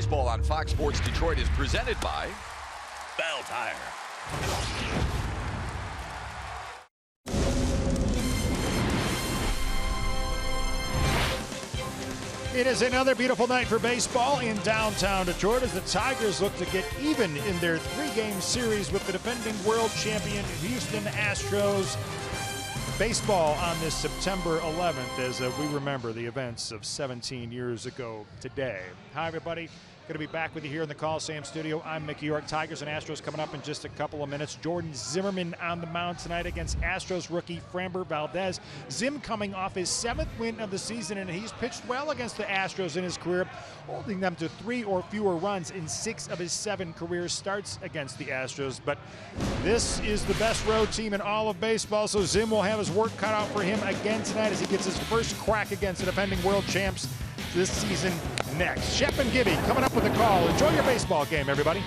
Baseball on Fox Sports Detroit is presented by Bell Tire. It is another beautiful night for baseball in downtown Detroit as the Tigers look to get even in their three-game series with the defending world champion Houston Astros. Baseball on this September 11th as we remember the events of 17 years ago today. Hi, everybody. Going to be back with you here in the Coliseum studio. I'm Mickey York. Tigers and Astros coming up in just a couple of minutes. Jordan Zimmermann on the mound tonight against Astros rookie Framber Valdez. Zim coming off his 7th win of the season, and he's pitched well against the Astros in his career, holding them to 3 or fewer runs in 6 of his 7 career starts against the Astros. But this is the best road team in all of baseball, so Zim will have his work cut out for him again tonight as he gets his first crack against the defending world champs this season next. Shep and Gibby coming up with a call. Enjoy your baseball game, everybody.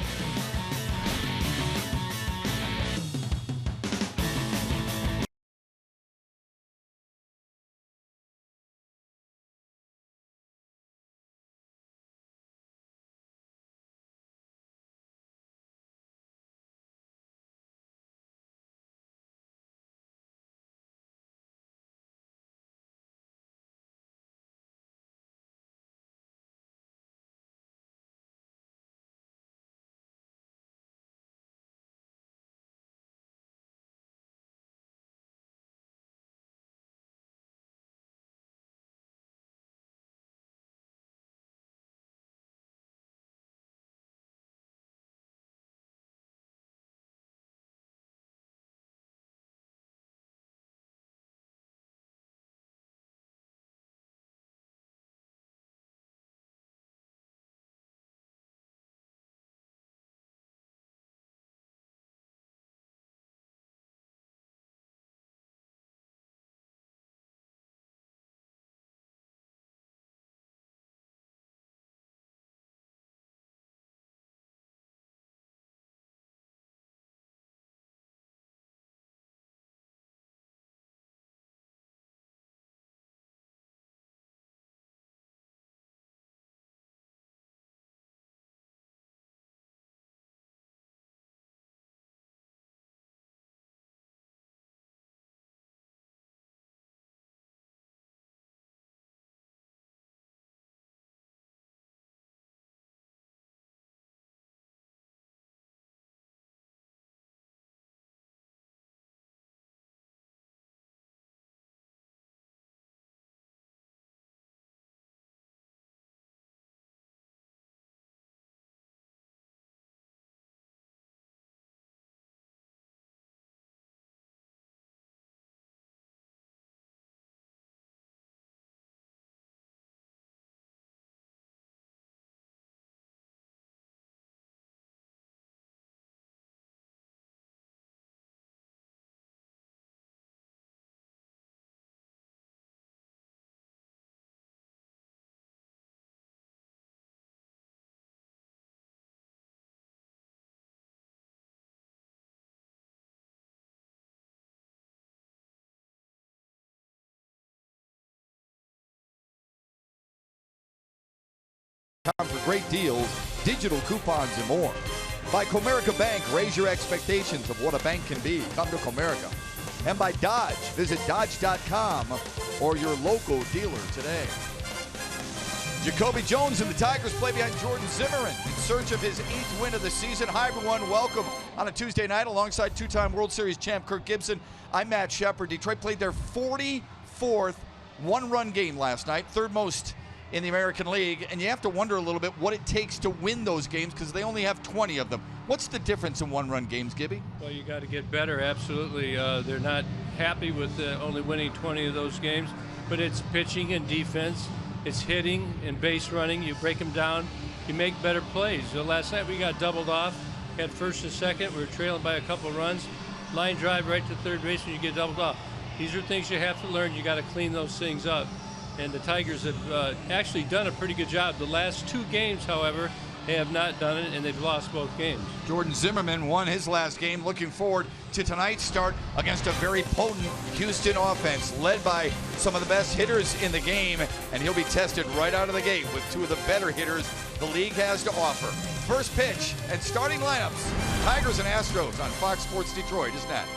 For great deals, digital coupons, and more. By Comerica Bank, raise your expectations of what a bank can be. Come to Comerica. And by Dodge, visit Dodge.com or your local dealer today. Jacoby Jones and the Tigers play behind Jordan Zimmermann in search of his 8th win of the season. Hi, everyone. Welcome on a Tuesday night alongside two-time World Series champ Kirk Gibson. I'm Matt Shepard. Detroit played their 44th one-run game last night, 3rd most in the American League, and you have to wonder a little bit what it takes to win those games because they only have 20 of them. What's the difference in one-run games, Gibby? Well, you got to get better, absolutely. They're not happy with only winning 20 of those games, but it's pitching and defense. It's hitting and base running. You break them down, you make better plays. Last night we got doubled off, had first and second. We were trailing by a couple runs. Line drive right to third base when you get doubled off. These are things you have to learn. You got to clean those things up. And the Tigers have actually done a pretty good job. The last 2 games, however, they have not done it, and they've lost both games. Jordan Zimmermann won his last game. Looking forward to tonight's start against a very potent Houston offense led by some of the best hitters in the game, and he'll be tested right out of the gate with 2 of the better hitters the league has to offer. First pitch and starting lineups. Tigers and Astros on Fox Sports Detroit is next.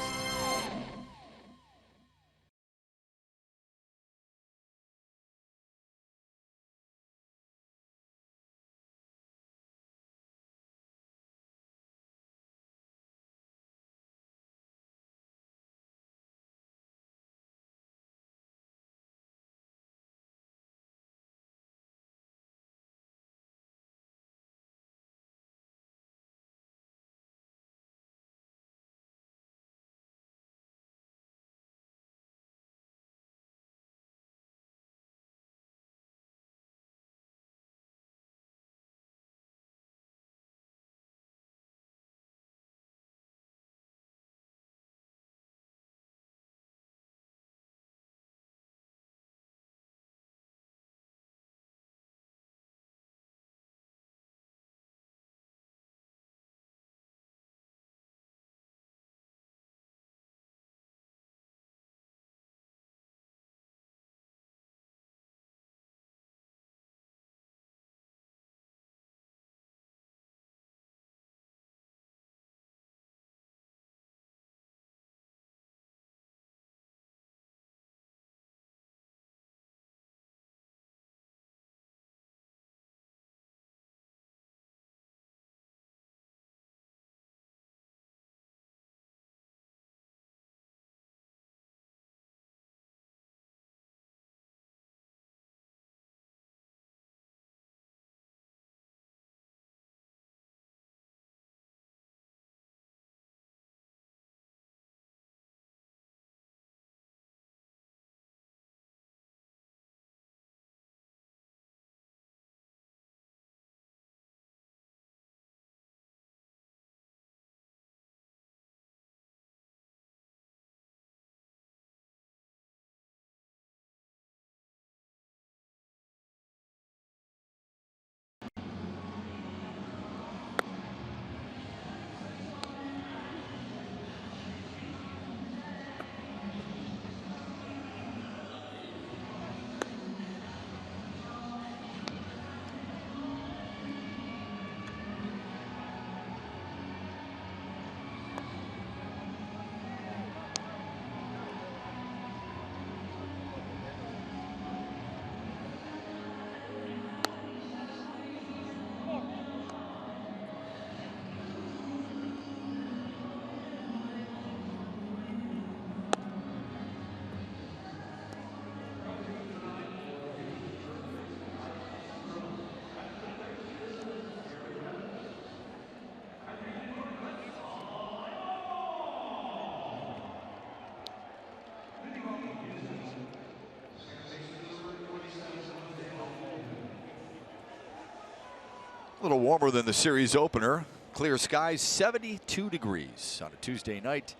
A little warmer than the series opener. Clear skies, 72 degrees on a Tuesday night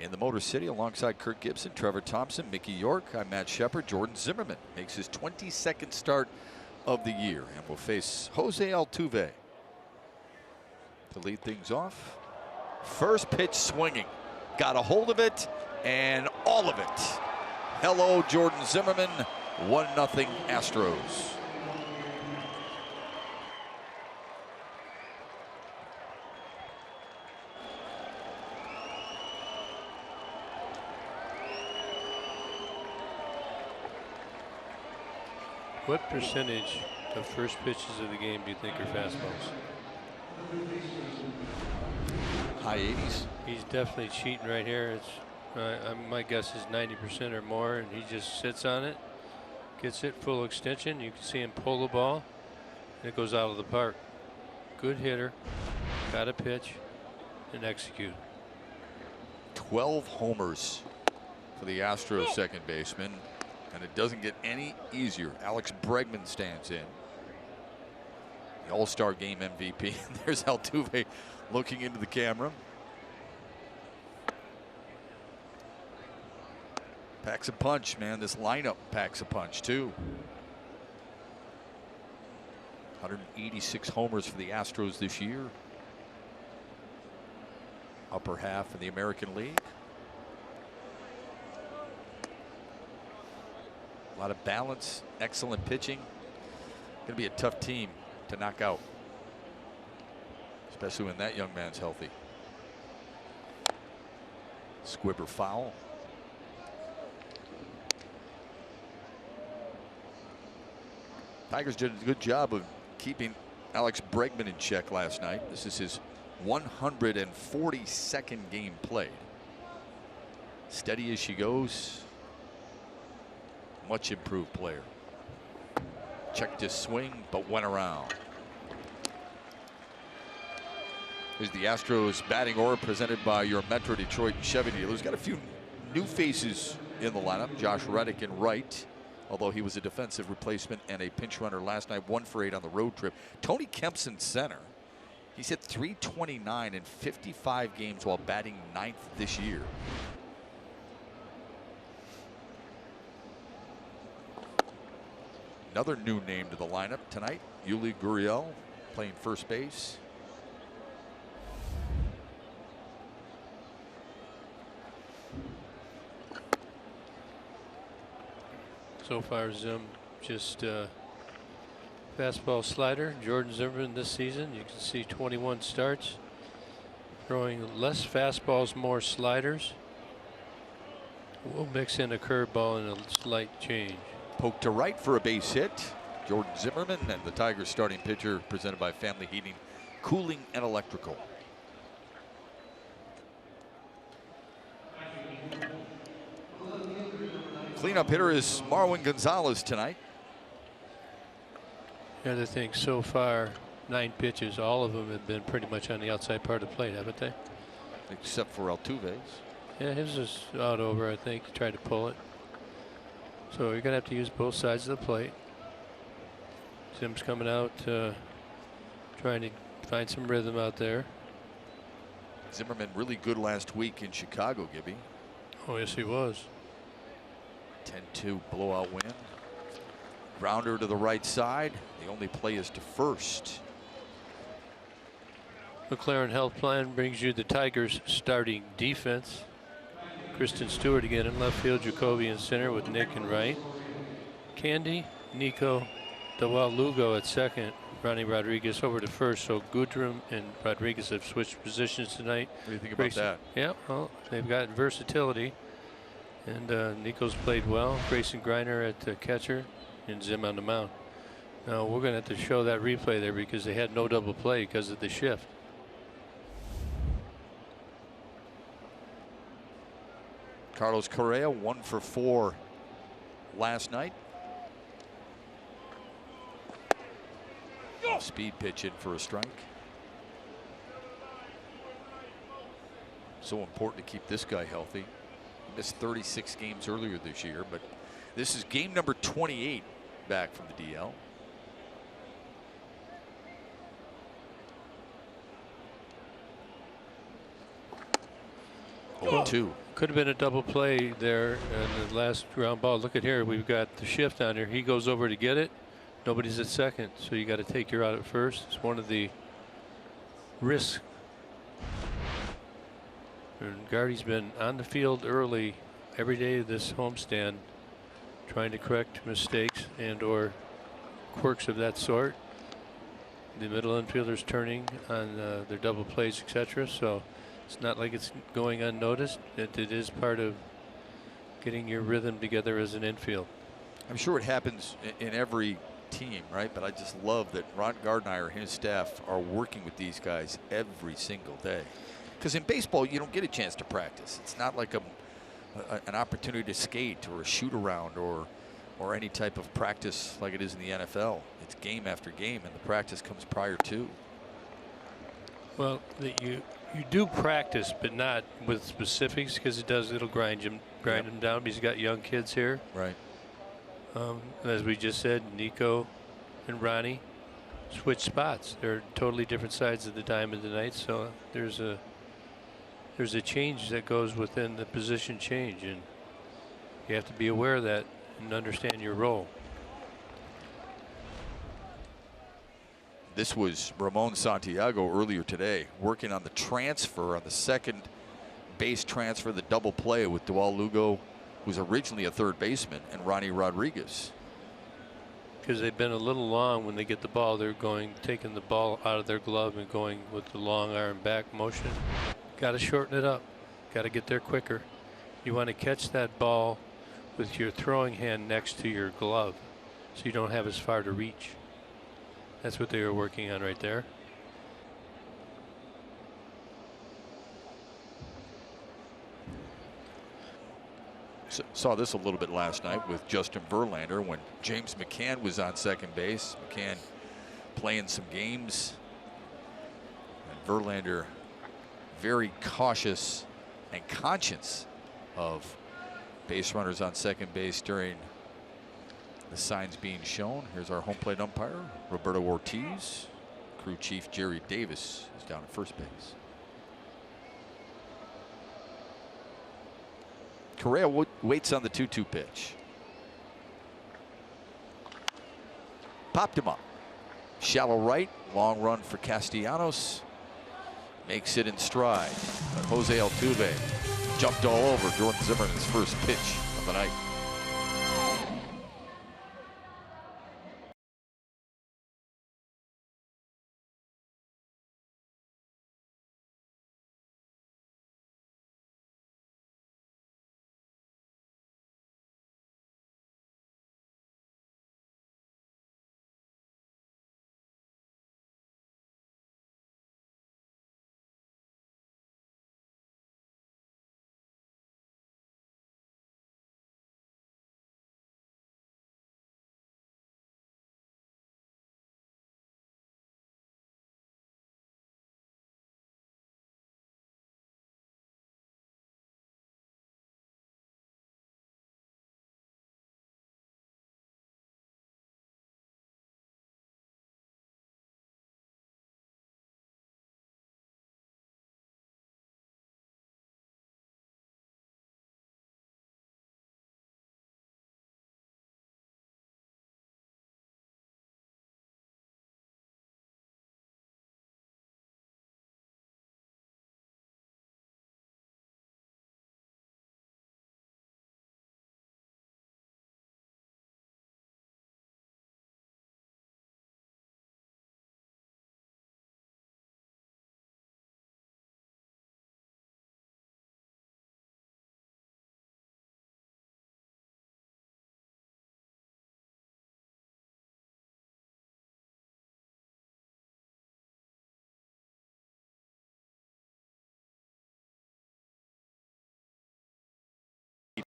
in the Motor City alongside Kirk Gibson, Trevor Thompson, Mickey York. I'm Matt Shepard. Jordan Zimmerman makes his 22nd start of the year and will face Jose Altuve to lead things off. First pitch swinging. Got a hold of it and all of it. Hello, Jordan Zimmerman. 1-0 Astros. What percentage of first pitches of the game do you think are fastballs? High 80s. He's definitely cheating right here. It's my guess is 90% or more, and he just sits on it, gets it full extension. You can see him pull the ball, and it goes out of the park. Good hitter, got a pitch, and execute. 12 homers for the Astros second baseman. And it doesn't get any easier. Alex Bregman stands in. The All-Star Game MVP. There's Altuve looking into the camera. Packs a punch, man. This lineup packs a punch, too. 186 homers for the Astros this year. Upper half in the American League. A lot of balance, excellent pitching. Going to be a tough team to knock out, especially when that young man's healthy. Squibber foul. Tigers did a good job of keeping Alex Bregman in check last night. This is his 142nd game played. Steady as she goes. Much improved player. Checked his swing, but went around. Here's the Astros batting order presented by your Metro Detroit Chevy dealers. Got a few new faces in the lineup. Josh Reddick in right, although he was a defensive replacement and a pinch runner last night, 1 for 8 on the road trip. Tony Kemp's in center. He's hit .329 in 55 games while batting 9th this year. Another new name to the lineup tonight, Yuli Gurriel, playing first base. So far, Zim just fastball slider. Jordan Zimmerman this season, you can see 21 starts, throwing less fastballs, more sliders. We'll mix in a curveball and a slight change. Poke to right for a base hit. Jordan Zimmerman, and the Tigers starting pitcher presented by Family Heating, Cooling and Electrical. Cleanup hitter is Marwin Gonzalez tonight. The other thing, so far, 9 pitches, all of them have been pretty much on the outside part of the plate, haven't they? Except for Altuve's. Yeah, his is out over, I think. He tried to pull it. So you're going to have to use both sides of the plate. Zim's coming out, trying to find some rhythm out there. Zimmerman really good last week in Chicago, Gibby. Oh, yes, he was. 10-2 blowout win. Grounder to the right side. The only play is to first. McLaren Health Plan brings you the Tigers starting defense. Kristen Stewart again in left field, Jacoby in center with Nick in right. Candy, Nico, Dawal Lugo at second, Ronnie Rodriguez over to first. So Goodrum and Rodriguez have switched positions tonight. What do you think about that? Yeah, well, they've got versatility. And Nico's played well. Grayson Griner at the catcher and Zim on the mound. Now we're going to have to show that replay there because they had no double play because of the shift. Carlos Correa 1 for 4 last night. Speed pitch in for a strike. So important to keep this guy healthy. He missed 36 games earlier this year, but this is game number 28 back from the DL. Well, 2. Could have been a double play there in the last ground ball. Look at here. We've got the shift on here. He goes over to get it. Nobody's at second. So you got to take your out at first. It's one of the risks. And Gardy's been on the field early every day of this homestand trying to correct mistakes and or quirks of that sort. The middle infielders turning on their double plays, etc. So it's not like it's going unnoticed. It is part of getting your rhythm together as an infield. I'm sure it happens in every team, right? But I just love that Ron Gardner and his staff are working with these guys every single day. Because in baseball, you don't get a chance to practice. It's not like an opportunity to skate or a shoot around or any type of practice like it is in the NFL. It's game after game, and the practice comes prior to. Well, you do practice, but not with specifics, because it'll grind them down because you got young kids here. Right. As we just said, Nico and Ronnie switch spots. They're totally different sides of the diamond tonight. So there's a change that goes within the position change, and you have to be aware of that and understand your role. This was Ramon Santiago earlier today, working on the transfer, on the second base transfer, the double play with Dawal Lugo, who's originally a third baseman, and Ronnie Rodriguez. because they've been a little long when they get the ball. They're taking the ball out of their glove and going with the long arm back motion. Got to shorten it up. Got to get there quicker. You want to catch that ball with your throwing hand next to your glove so you don't have as far to reach. That's what they were working on right there. Saw this a little bit last night with Justin Verlander when James McCann was on second base. McCann playing some games. And Verlander very cautious and conscious of base runners on second base during the signs being shown. Here's our home plate umpire, Roberto Ortiz. Crew chief Jerry Davis is down at first base. Correa waits on the 2-2 pitch. Popped him up. Shallow right, long run for Castellanos. Makes it in stride. But Jose Altuve jumped all over Jordan Zimmerman's first pitch of the night.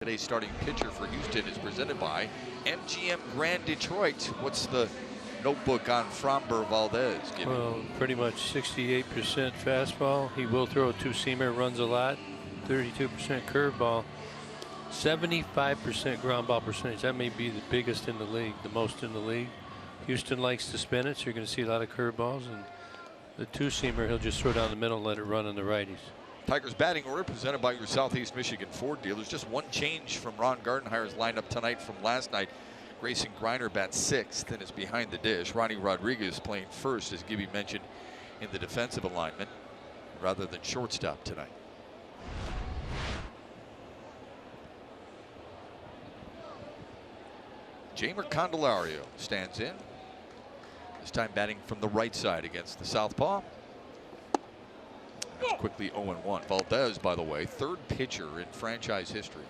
Today's starting pitcher for Houston is presented by MGM Grand Detroit. What's the notebook on Framber Valdez? Well, pretty much 68% fastball. He will throw a two-seamer, runs a lot. 32% curveball. 75% ground ball percentage. That may be the biggest in the league, the most in the league. Houston likes to spin it, so you're going to see a lot of curveballs. And the two-seamer, he'll just throw down the middle and let it run on the righties. Tigers batting order presented by your Southeast Michigan Ford dealers. Just one change from Ron Gardenhire's lineup tonight from last night. Grayson Greiner bats sixth and is behind the dish. Ronnie Rodriguez playing first, as Gibby mentioned, in the defensive alignment rather than shortstop tonight. Jamer Candelario stands in. This time batting from the right side against the southpaw. It's quickly 0-1. Valdez, by the way, third pitcher in franchise history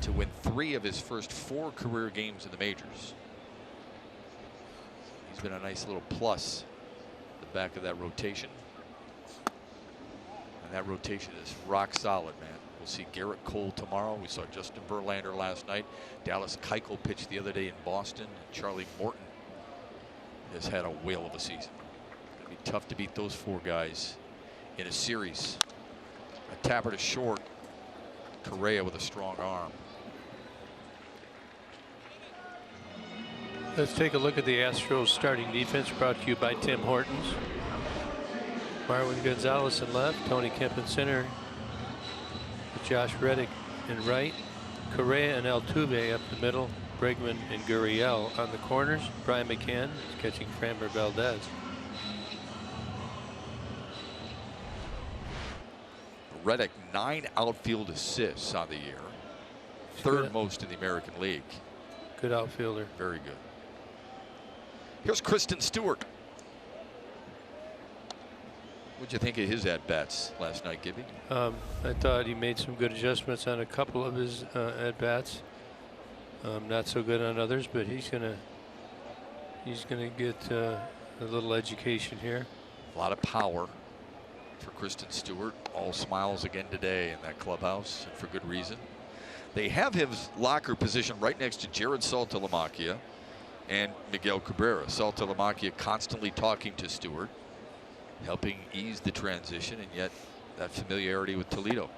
to win 3 of his first 4 career games in the majors. He's been a nice little plus at the back of that rotation. And that rotation is rock solid, man. We'll see Garrett Cole tomorrow. We saw Justin Verlander last night. Dallas Keuchel pitched the other day in Boston. And Charlie Morton has had a whale of a season. It'll be tough to beat those 4 guys in a series. A tapper to short. Correa with a strong arm. Let's take a look at the Astros starting defense, brought to you by Tim Hortons. Marwin Gonzalez in left, Tony Kemp in center, Josh Reddick in right, Correa and Altuve up the middle, Bregman and Gurriel on the corners. Brian McCann is catching Framber Valdez. Reddick 9 outfield assists on the year. Third most in the American League. Good outfielder. Very good. Here's Kristen Stewart. What'd you think of his at-bats last night, Gibby? I thought he made some good adjustments on a couple of his at-bats. Not so good on others, but he's gonna get a little education here. A lot of power for Kristen Stewart. All smiles again today in that clubhouse, and for good reason. They have his locker position right next to Jared Saltalamacchia and Miguel Cabrera. Saltalamacchia constantly talking to Stewart, helping ease the transition, and yet that familiarity with Toledo.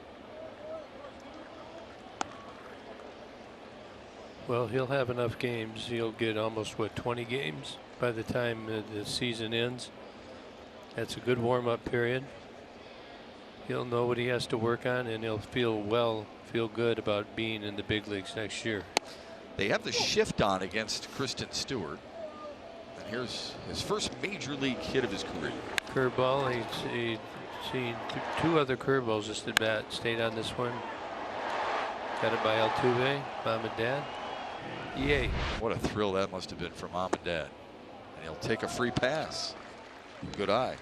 Well, he'll have enough games. He'll get almost, what, 20 games by the time the season ends. That's a good warm-up period. He'll know what he has to work on, and he'll feel good about being in the big leagues next year. They have the shift on against Kristen Stewart. And here's his first major league hit of his career. Curveball. He's seen two other curveballs just at bat. Stayed on this one. Got it by Altuve, mom and dad. Yay. What a thrill that must have been for mom and dad. And he'll take a free pass. Good eye.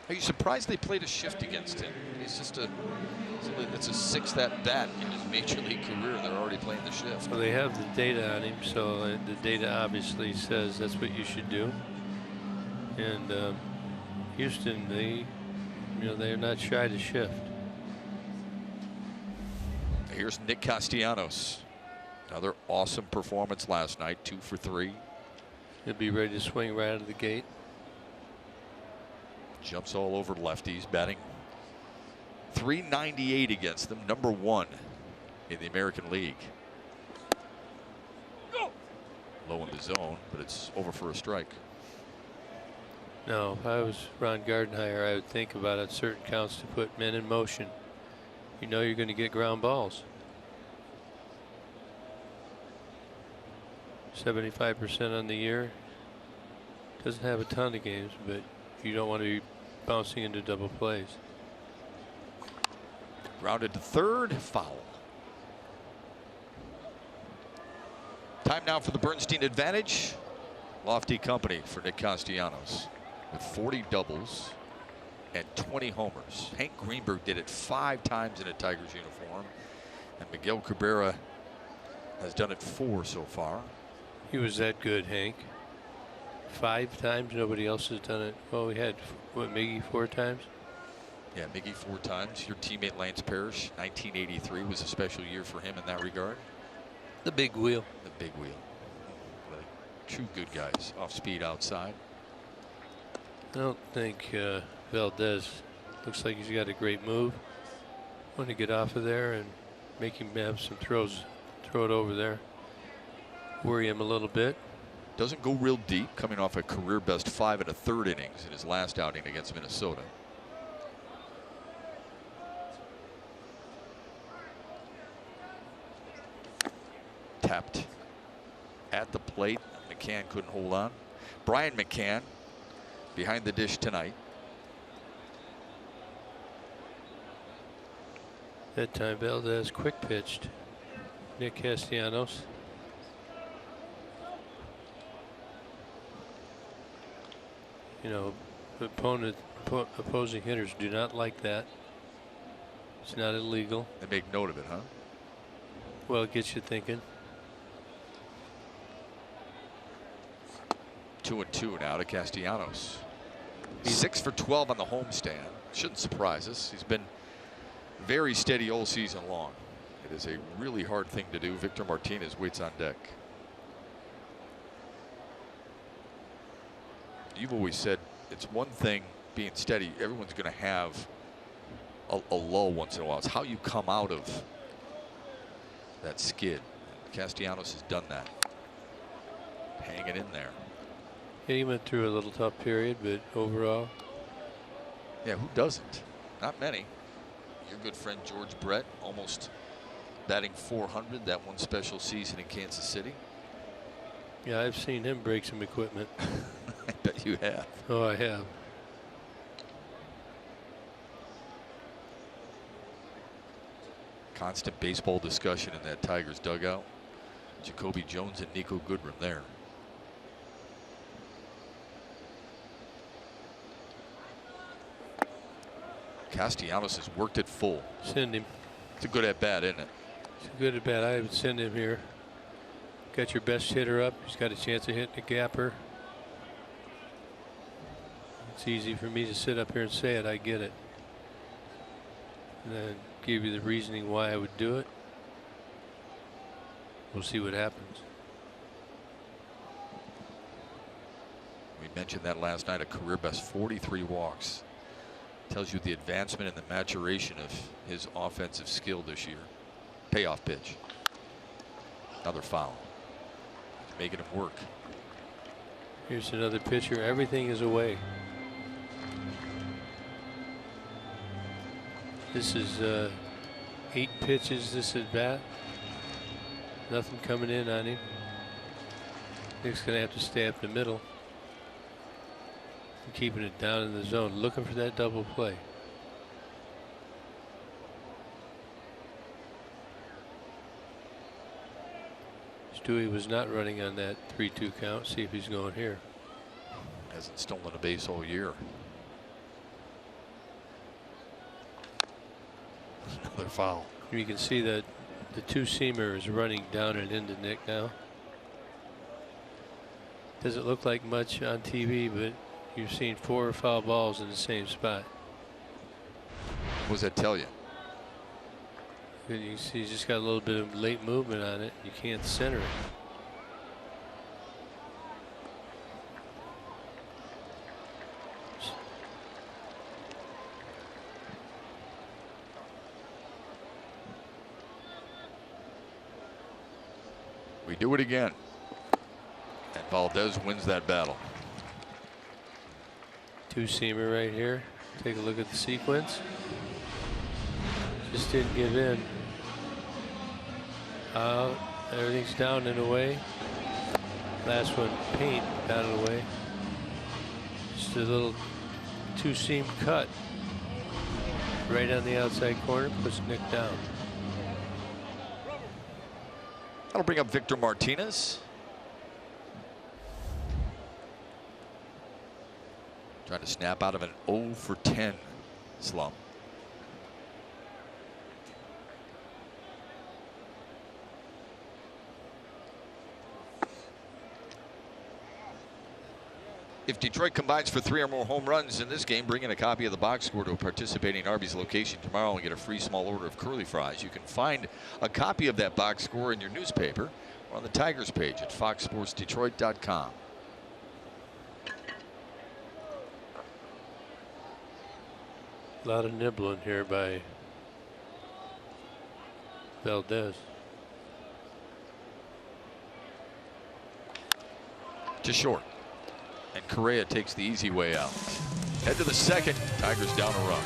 Are you surprised they played a shift against him? It's a sixth at bat in his major league career. They're already playing the shift. Well, they have the data on him, so the data obviously says that's what you should do. And Houston, they're not shy to shift. Here's Nick Castellanos. Another awesome performance last night, 2 for 3. He'll be ready to swing right out of the gate. Jumps all over lefties, batting .398 against them, number 1 in the American League. Low in the zone, but it's over for a strike. No, if I was Ron Gardenhire, I would think about at certain counts to put men in motion. You know you're going to get ground balls. 75% on the year. Doesn't have a ton of games, but you don't want to be bouncing into double plays. Grounded to third, foul. Time now for the Bernstein advantage. Lofty company for Nick Castellanos with 40 doubles and 20 homers. Hank Greenberg did it 5 times in a Tigers uniform, and Miguel Cabrera has done it 4 so far. He was that good, Hank. 5 times. Nobody else has done it. Well, we had, what, Miggy 4 times? Yeah, Miggy 4 times. Your teammate Lance Parrish, 1983 was a special year for him in that regard. The big wheel. The big wheel. True good guys. Off speed outside. I don't think Valdez looks like he's got a great move. Want to get off of there and make him have some throws. Throw it over there. Worry him a little bit. Doesn't go real deep, coming off a career best 5 1/3 innings in his last outing against Minnesota. Tapped at the plate. McCann couldn't hold on. Brian McCann behind the dish tonight. That time Valdez quick pitched. Nick Castellanos. You know, opposing hitters do not like that. It's not illegal. They make note of it, huh? Well, it gets you thinking. 2-2 now to Castellanos. 6 for 12 on the homestand. Shouldn't surprise us. He's been very steady all season long. It is a really hard thing to do. Victor Martinez waits on deck. You've always said it's one thing being steady. Everyone's going to have a lull once in a while. It's how you come out of that skid. Castellanos has done that. Hanging in there. Yeah, he went through a little tough period, but overall. Yeah, who doesn't? Not many. Your good friend George Brett, almost batting .400 that one special season in Kansas City. Yeah, I've seen him break some equipment. I bet you have. Oh, I have. Constant baseball discussion in that Tigers dugout. Jacoby Jones and Nico Goodrum there. Castellanos has worked it full. Send him. It's a good at bat, isn't it? It's good at bat. I would send him here. Got your best hitter up. He's got a chance of hitting a gapper. It's easy for me to sit up here and say it. I get it. And then give you the reasoning why I would do it. We'll see what happens. We mentioned that last night, a career best 43 walks. Tells you the advancement and the maturation of his offensive skill this year. Payoff pitch. Another foul. Making him work. Here's another pitcher. Everything is away. This is 8 pitches this at bat. Nothing coming in on him. Nick's going to have to stay up the middle. And keeping it down in the zone, looking for that double play. Stewie was not running on that 3-2 count. See if he's going here. Hasn't stolen a base all year. Another foul. You can see that the two-seamer is running down and into Nick now. Doesn't look like much on TV, but you're seeing 4 foul balls in the same spot. What does that tell you? And you see he's just got a little bit of late movement on it. You can't center it. We do it again. And Valdez wins that battle. Two-seamer right here. Take a look at the sequence. Just didn't give in. Out. Everything's down and away. Last one, paint down and away. Just a little two-seam cut. Right on the outside corner, puts Nick down. That'll bring up Victor Martinez. Trying to snap out of an 0 for 10 slump. If Detroit combines for 3 or more home runs in this game, bring in a copy of the box score to a participating Arby's location tomorrow and get a free small order of curly fries. You can find a copy of that box score in your newspaper or on the Tigers page at foxsportsdetroit.com. A lot of nibbling here by Valdez. To short. And Correa takes the easy way out. Head to the second. Tigers down a run.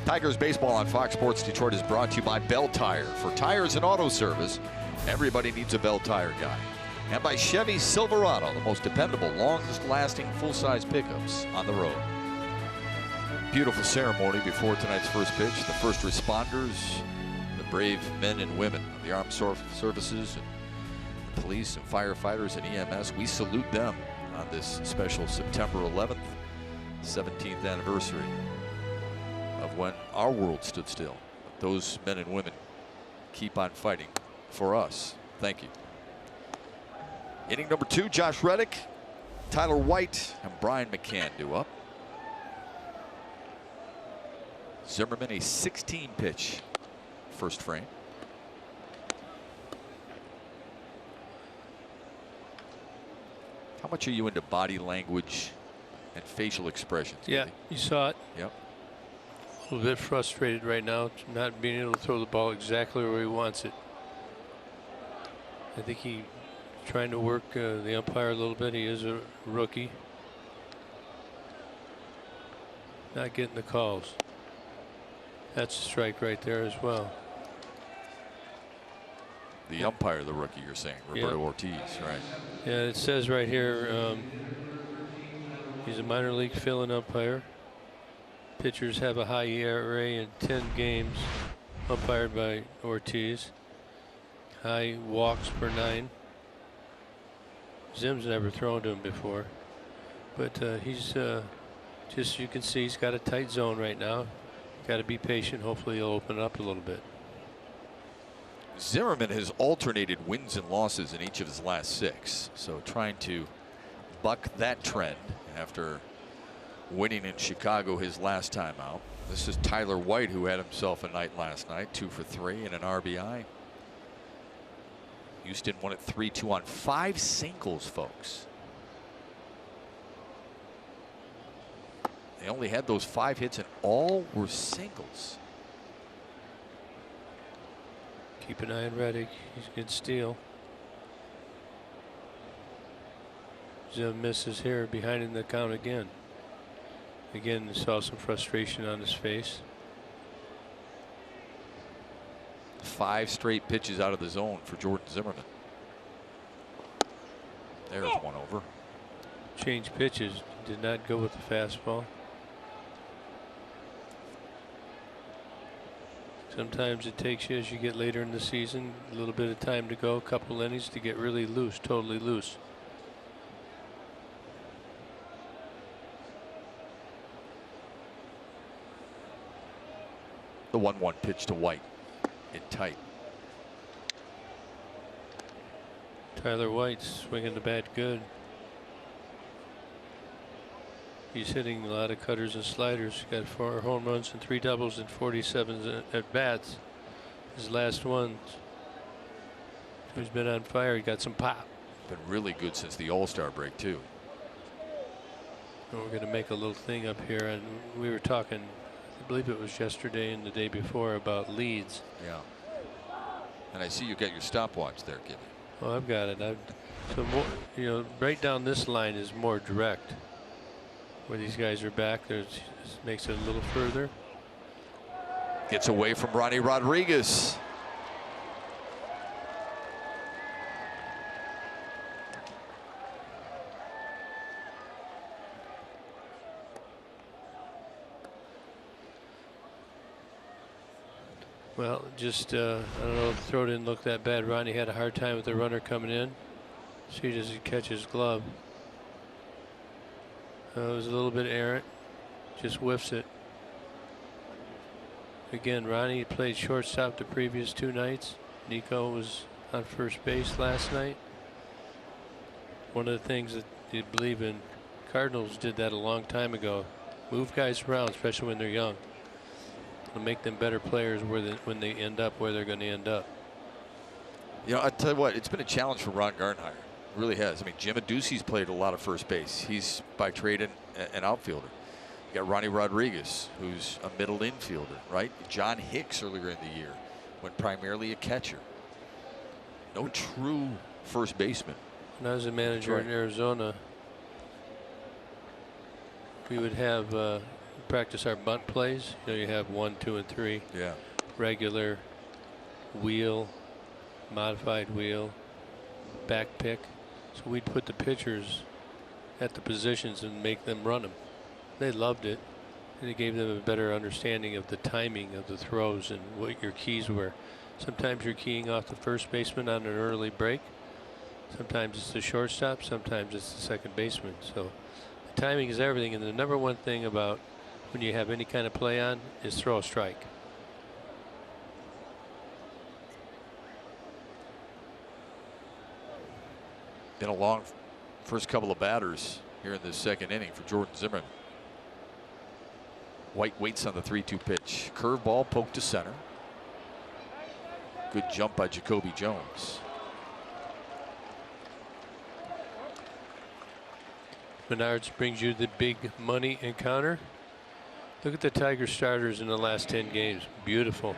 Tigers baseball on Fox Sports Detroit is brought to you by Bell Tire. For tires and auto service, everybody needs a Bell Tire guy. And by Chevy Silverado, the most dependable, longest-lasting full-size pickups on the road. Beautiful ceremony before tonight's first pitch. The first responders, the brave men and women of the armed services, and the police and firefighters and EMS, we salute them on this special September 11th, 17th anniversary of when our world stood still. But those men and women keep on fighting for us. Thank you. Inning number 2, Josh Reddick, Tyler White, and Brian McCann due up. Zimmerman, a 16-pitch first frame. How much are you into body language and facial expressions? Yeah, you saw it. Yep. A little bit frustrated right now, not being able to throw the ball exactly where he wants it. I think he's trying to work the umpire a little bit. He is a rookie. Not getting the calls. That's a strike right there as well. The umpire, the rookie, you're saying, Roberto Ortiz, right? Yeah, it says right here he's a minor league fill-in umpire. Pitchers have a high ERA in 10 games umpired by Ortiz. High walks per 9. Zim's never thrown to him before, but he's just, you can see he's got a tight zone right now. Got to be patient. Hopefully he'll open it up a little bit. Zimmerman has alternated wins and losses in each of his last 6, so trying to buck that trend after winning in Chicago his last time out. This is Tyler White, who had himself a night last night, 2 for 3 and an RBI. Houston won it 3-2 on 5 singles, folks. They only had those 5 hits and all were singles. Keep an eye on Reddick. He's a good steal. Zim misses here, behind in the count again. Again, saw some frustration on his face. 5 straight pitches out of the zone for Jordan Zimmerman. There's one over. Change pitches. Did not go with the fastball. Sometimes it takes you, as you get later in the season, a little bit of time to go, a couple innings to get really loose, totally loose. The 1-1 pitch to White. In tight. Tyler White swinging the bat good. He's hitting a lot of cutters and sliders. Got 4 home runs and 3 doubles and 47 at bats. His last one. He's been on fire. He got some pop. Been really good since the All-Star break too. And we're going to make a little thing up here, and we were talking, I believe it was yesterday and the day before, about leads. Yeah. And I see you got your stopwatch there, Kimmy. Well, I've got it. So more, you know, right down this line is more direct. Where these guys are back, there's makes it a little further. Gets away from Ronnie Rodriguez. Well, just I don't know if the throw didn't look that bad. Ronnie had a hard time with the runner coming in. See, does he catch his glove? It was a little bit errant. Just whiffs it. Again, Ronnie played shortstop the previous 2 nights. Nico was on first base last night. One of the things that you believe in, Cardinals did that a long time ago. Move guys around, especially when they're young. It'll make them better players when they end up where they're going to end up. You know, I tell you what, it's been a challenge for Ron Gardenhire. It really has. I mean, Jim Adducci's played a lot of first base. He's by trade an outfielder. You got Ronnie Rodriguez, who's a middle infielder, right? John Hicks earlier in the year went primarily a catcher. No true first baseman. When I was a manager in Arizona, we would have practice our bunt plays. You know, you have 1, 2, and 3. Yeah. Regular, wheel, modified wheel, back pick. So we'd put the pitchers at the positions and make them run them. They loved it, and it gave them a better understanding of the timing of the throws and what your keys were. Sometimes you're keying off the first baseman on an early break. Sometimes it's the shortstop. Sometimes it's the second baseman. So the timing is everything. And the number one thing about when you have any kind of play on is throw a strike. Been a long first couple of batters here in this second inning for Jordan Zimmerman. White waits on the 3-2 pitch. Curveball poked to center. Good jump by Jacoby Jones. Menards brings you the big money encounter. Look at the Tiger starters in the last 10 games. Beautiful.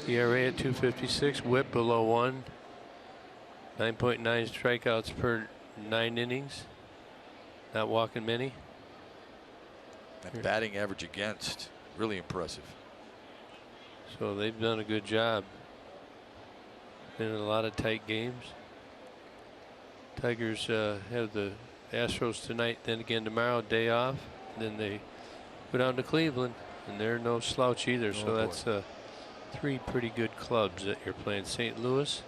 ERA at 2.56, whip below 1. 9.9 strikeouts per 9 innings. Not walking many. That batting average against, really impressive. So they've done a good job. Been in a lot of tight games. Tigers have the Astros tonight, then again tomorrow, day off. Then they go down to Cleveland, and they're no slouch either. So that's 3 pretty good clubs that you're playing. St. Louis.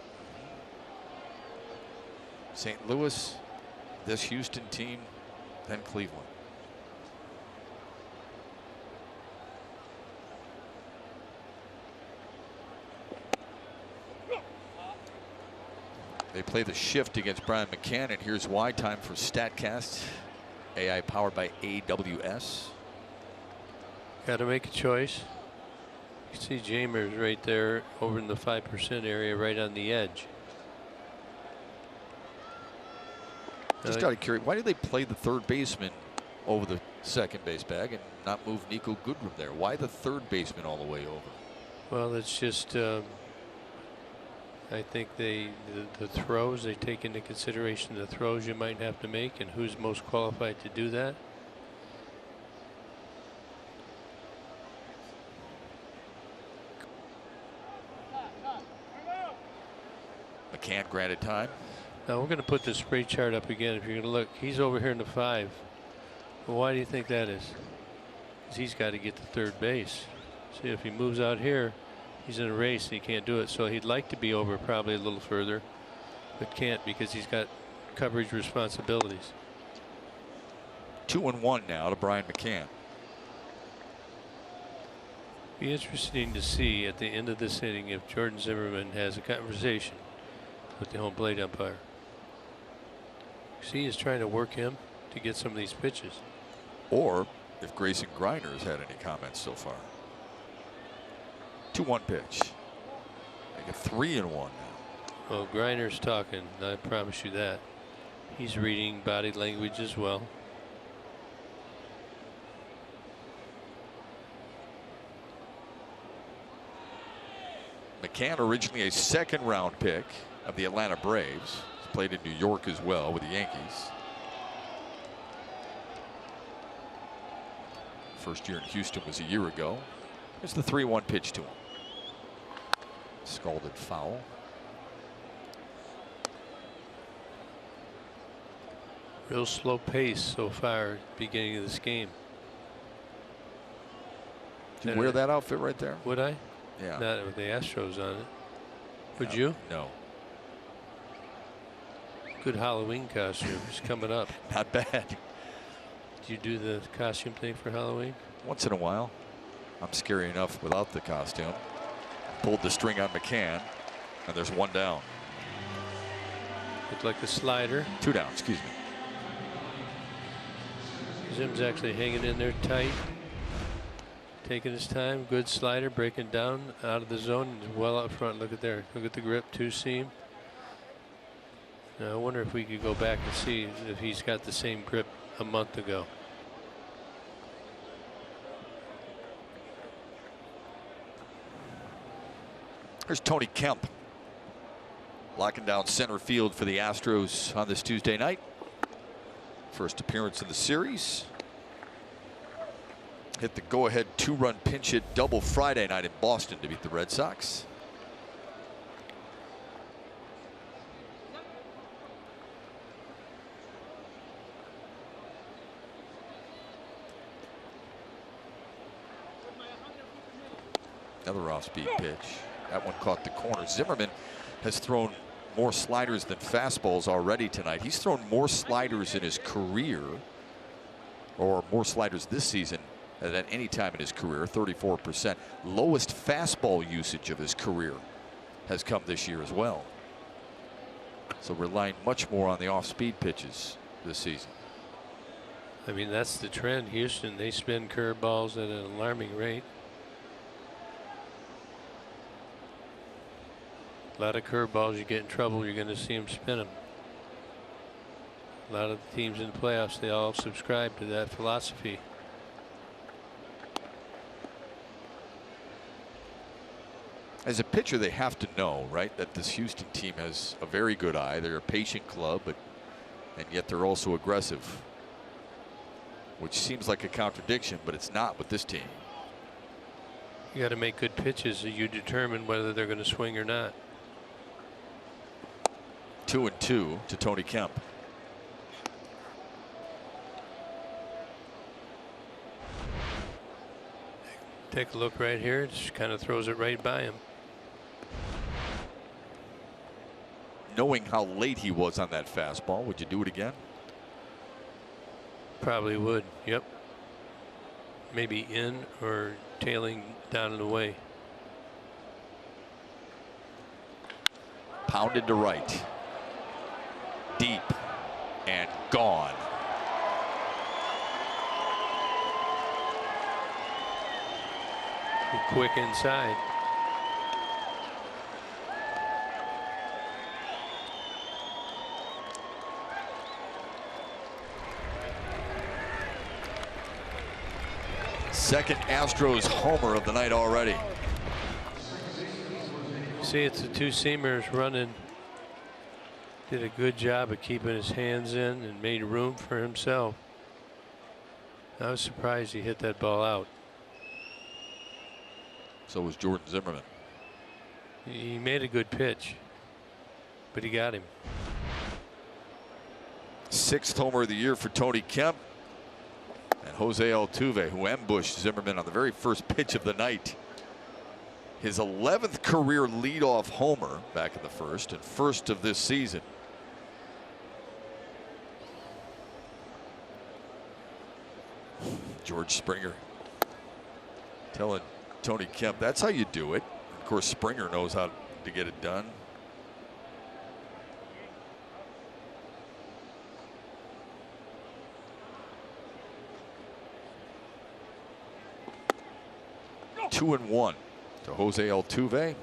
St. Louis, this Houston team, then Cleveland. They play the shift against Brian McCann, and here's why. Time for StatCast, AI powered by AWS. Got to make a choice. You can see Jamers right there over in the 5% area, right on the edge. Just out of curiosity, why do they play the third baseman over the second base bag and not move Nico Goodrum there? Why the third baseman all the way over? Well, it's just I think the throws, they take into consideration the throws you might have to make and who's most qualified to do that. McCann granted time. Now we're going to put the spray chart up again. If you're going to look, he's over here in the 5. Well, why do you think that is? Because he's got to get to third base. See, if he moves out here, he's in a race and he can't do it. So he'd like to be over probably a little further, but can't because he's got coverage responsibilities. 2-1 now to Brian McCann. Be interesting to see at the end of this inning if Jordan Zimmerman has a conversation with the home plate umpire. See, he's trying to work him to get some of these pitches. Or if Grayson Griner has had any comments so far. 2-1 pitch. Make it 3-1 now. Well, Griner's talking, I promise you that. He's reading body language as well. McCann, originally a second-round pick of the Atlanta Braves. He's played in New York as well with the Yankees. First year in Houston was a year ago. Here's the 3-1 pitch to him. Scalded foul. Real slow pace so far at the beginning of this game. Did you wear that outfit right there? Would I? Yeah. Not with the Astros on it. Would No, you? No. Good Halloween costume is coming up. Not bad. Do you do the costume thing for Halloween? Once in a while. I'm scary enough without the costume. Pulled the string on McCann, and there's 1 down. Looked like a slider. 2 down, excuse me. Zim's actually hanging in there tight. Taking his time. Good slider, breaking down out of the zone. Well up front. Look at there. Look at the grip, 2-seam. Now I wonder if we could go back and see if he's got the same grip a month ago. Here's Tony Kemp locking down center field for the Astros on this Tuesday night. First appearance in the series. hit the go-ahead 2-run pinch hit double Friday night in Boston to beat the Red Sox. Another off-speed pitch. That one caught the corner. Zimmerman has thrown more sliders than fastballs already tonight. He's thrown more sliders in his career, or more sliders this season than any time in his career, 34%. Lowest fastball usage of his career has come this year as well. So relying much more on the off-speed pitches this season. I mean, that's the trend. Houston, they spin curveballs at an alarming rate. A lot of curveballs, you get in trouble, you're going to see them spin them. A lot of the teams in the playoffs, they all subscribe to that philosophy. As a pitcher, they have to know, right, that this Houston team has a very good eye. They're a patient club, and yet they're also aggressive, which seems like a contradiction, but it's not with this team. You got to make good pitches so you determine whether they're going to swing or not. 2-2 to Tony Kemp. Take a look right here. It just kind of throws it right by him. Knowing how late he was on that fastball, would you do it again? Probably would. Yep. Maybe in or tailing down and away. Pounded to right. Deep and gone. Quick inside. Second Astros homer of the night already. See, it's the two-seamers running. Did a good job of keeping his hands in and made room for himself. I was surprised he hit that ball out. So was Jordan Zimmerman. He made a good pitch, but he got him. Sixth homer of the year for Tony Kemp. And Jose Altuve, who ambushed Zimmerman on the very first pitch of the night. His 11th career leadoff homer back in the first, and first of this season. George Springer telling Tony Kemp that's how you do it. Of course, Springer knows how to get it done. No. 2-1 to Jose Altuve,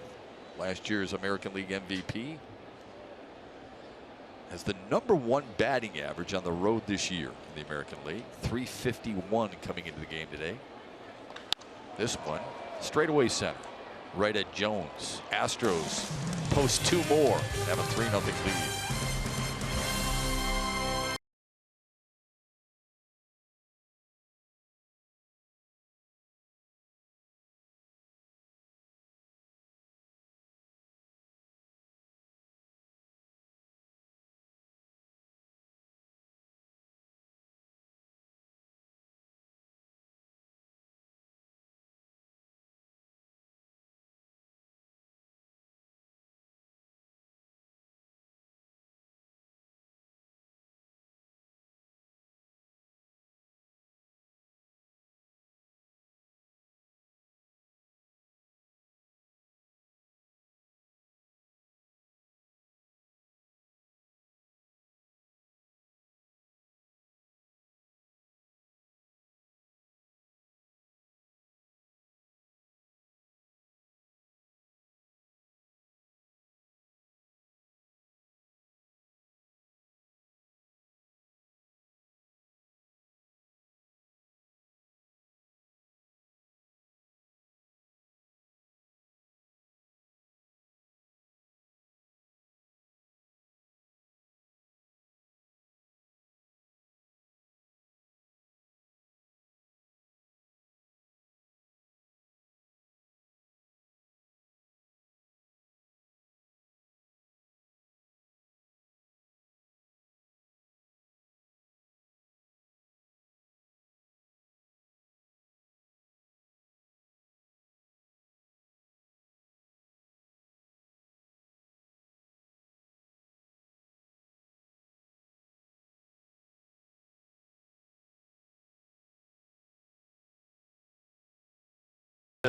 last year's American League MVP. Has the #1 batting average on the road this year in the American League. .351 coming into the game today. This one straightaway center, right at Jones. Astros post 2 more and have a 3-0 lead.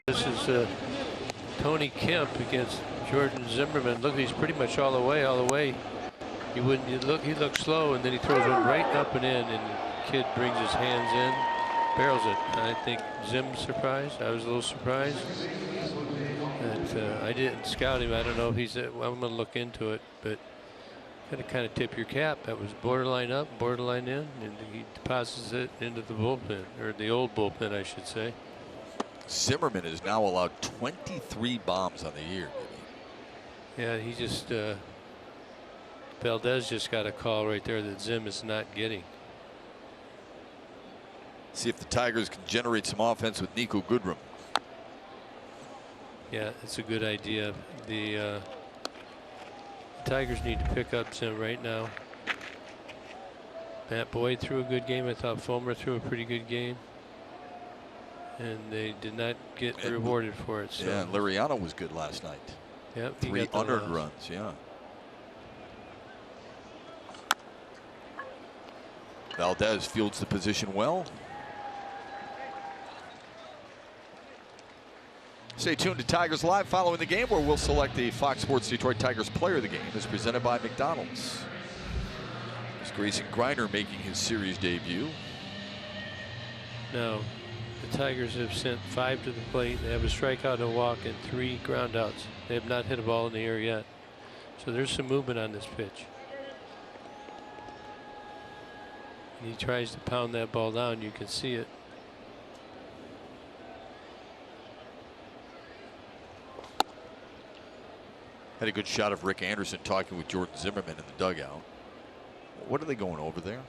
This is Tony Kemp against Jordan Zimmerman. Look, he's pretty much all the way. He wouldn't. He looked slow, and then he throws one right up and in, and the kid brings his hands in, barrels it. And I think Zim's surprised. I was a little surprised. And I didn't scout him. I don't know if he's. I'm going to look into it, but got to kind of tip your cap. That was borderline up, borderline in, and he deposits it into the bullpen, or the old bullpen, I should say. Zimmerman is now allowed 23 bombs on the year. Yeah, he just Valdez just got a call right there that Zim is not getting. See if the Tigers can generate some offense with Nico Goodrum. Yeah, it's a good idea. The Tigers need to pick up Zim right now. Matt Boyd threw a good game. I thought Fulmer threw a pretty good game. And they did not get rewarded for it. So. Yeah, Liriano was good last night. Yep, 3 unearned runs. Yeah. Valdez fields the position well. Stay tuned to Tigers Live following the game, where we'll select the Fox Sports Detroit Tigers player of the game, as presented by McDonald's. It's Grayson Greiner making his series debut. No. The Tigers have sent 5 to the plate. They have a strikeout and a walk and 3 groundouts. They have not hit a ball in the air yet. So there's some movement on this pitch. And he tries to pound that ball down. You can see it. Had a good shot of Rick Anderson talking with Jordan Zimmerman in the dugout. What are they going over there?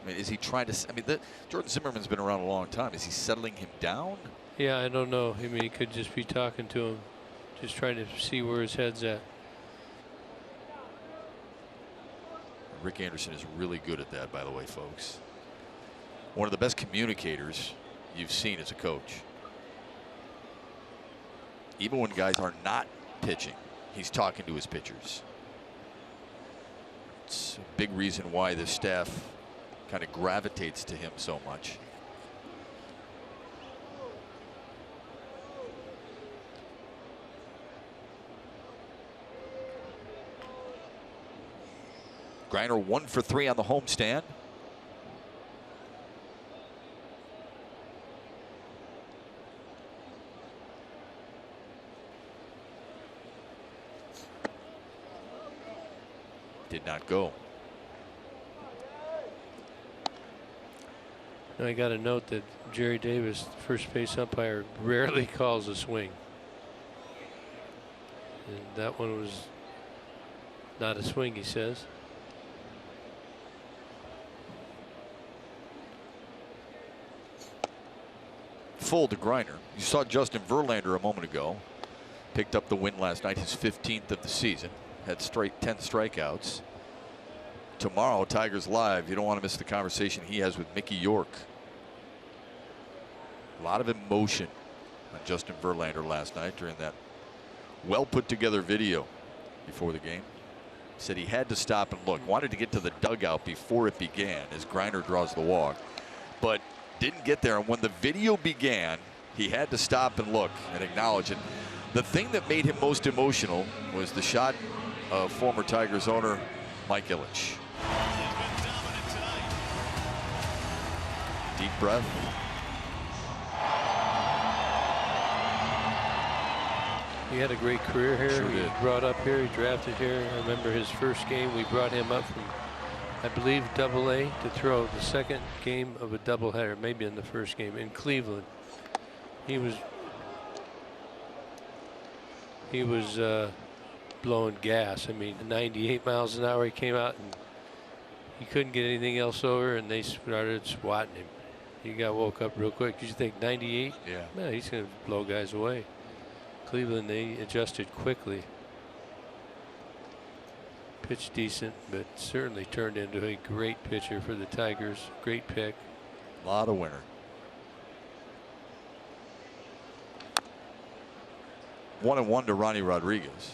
I mean, is he trying to? I mean, Jordan Zimmerman's been around a long time. Is he settling him down? Yeah, I don't know. I mean, he could just be talking to him, just trying to see where his head's at. Rick Anderson is really good at that, by the way, folks. One of the best communicators you've seen as a coach. Even when guys are not pitching, he's talking to his pitchers. It's a big reason why the staff kind of gravitates to him so much. Greiner 1 for 3 on the homestand. Did not go. Now I got to note that Jerry Davis, first base umpire, rarely calls a swing. And that one was not a swing, he says. Full to Greiner. You saw Justin Verlander a moment ago. Picked up the win last night, his 15th of the season. Had 10 strikeouts. Tomorrow, Tigers Live. You don't want to miss the conversation he has with Mickey York. A lot of emotion on Justin Verlander last night during that well put together video before the game. Said he had to stop and look. Wanted to get to the dugout before it began as Greiner draws the walk, but didn't get there. And when the video began, he had to stop and look and acknowledge it. The thing that made him most emotional was the shot of former Tigers owner Mike Ilitch. Deep breath. He had a great career here. Sure he did. Brought up here. He drafted here. I remember his first game. We brought him up from, I believe, AA to throw the second game of a doubleheader, maybe in the first game in Cleveland. He was blowing gas. I mean, 98 miles an hour. He came out and he couldn't get anything else over, and they started swatting him. He got woke up real quick. Did you think 98? Yeah. Man, he's going to blow guys away. Cleveland, they adjusted quickly. Pitched decent, but certainly turned into a great pitcher for the Tigers. Great pick. A lot of winner. 1-1 to Ronnie Rodriguez.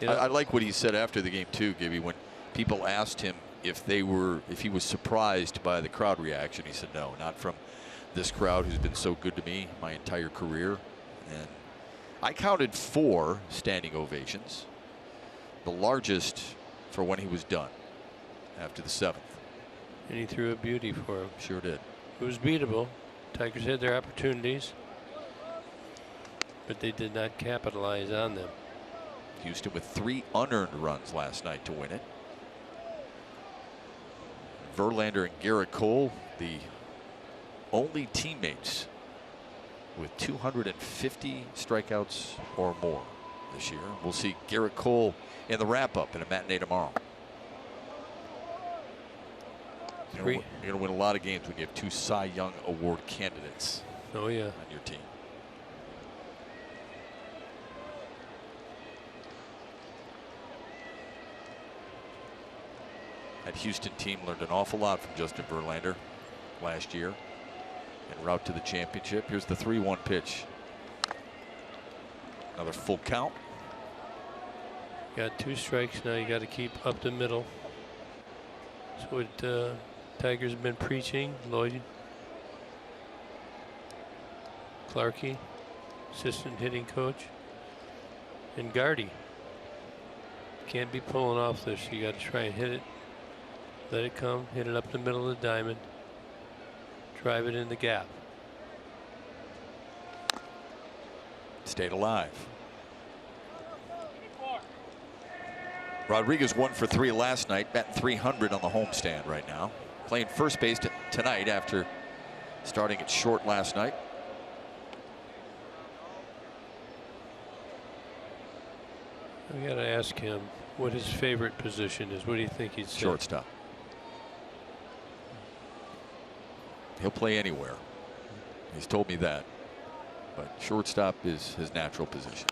You know, I like what he said after the game too, Gibby, when people asked him if he was surprised by the crowd reaction. He said, no, not from this crowd who's been so good to me my entire career. And I counted 4 standing ovations, the largest for when he was done after the 7th. And he threw a beauty for him. Sure did. It was beatable. Tigers had their opportunities, but they did not capitalize on them. Houston with 3 unearned runs last night to win it. Verlander and Garrett Cole, the only teammates with 250 strikeouts or more this year. We'll see Garrett Cole in the wrap-up in a matinee tomorrow. You're going to win a lot of games when you have 2 Cy Young Award candidates. Oh yeah, on your team. That Houston team learned an awful lot from Justin Verlander last year en route to the championship. Here's the 3-1 pitch. Another full count. Got 2 strikes now. You got to keep up the middle. That's what Tigers have been preaching. Lloyd, Clarkey, assistant hitting coach, and Gardy. Can't be pulling off this. You got to try and hit it. Let it come, hit it up the middle of the diamond, drive it in the gap. Stayed alive. Rodriguez 1 for 3 last night, batting 300 on the homestand right now. Playing first base tonight after starting at short last night. We got to ask him what his favorite position is. What do you think he'd say? Shortstop. He'll play anywhere. He's told me that. But shortstop is his natural position.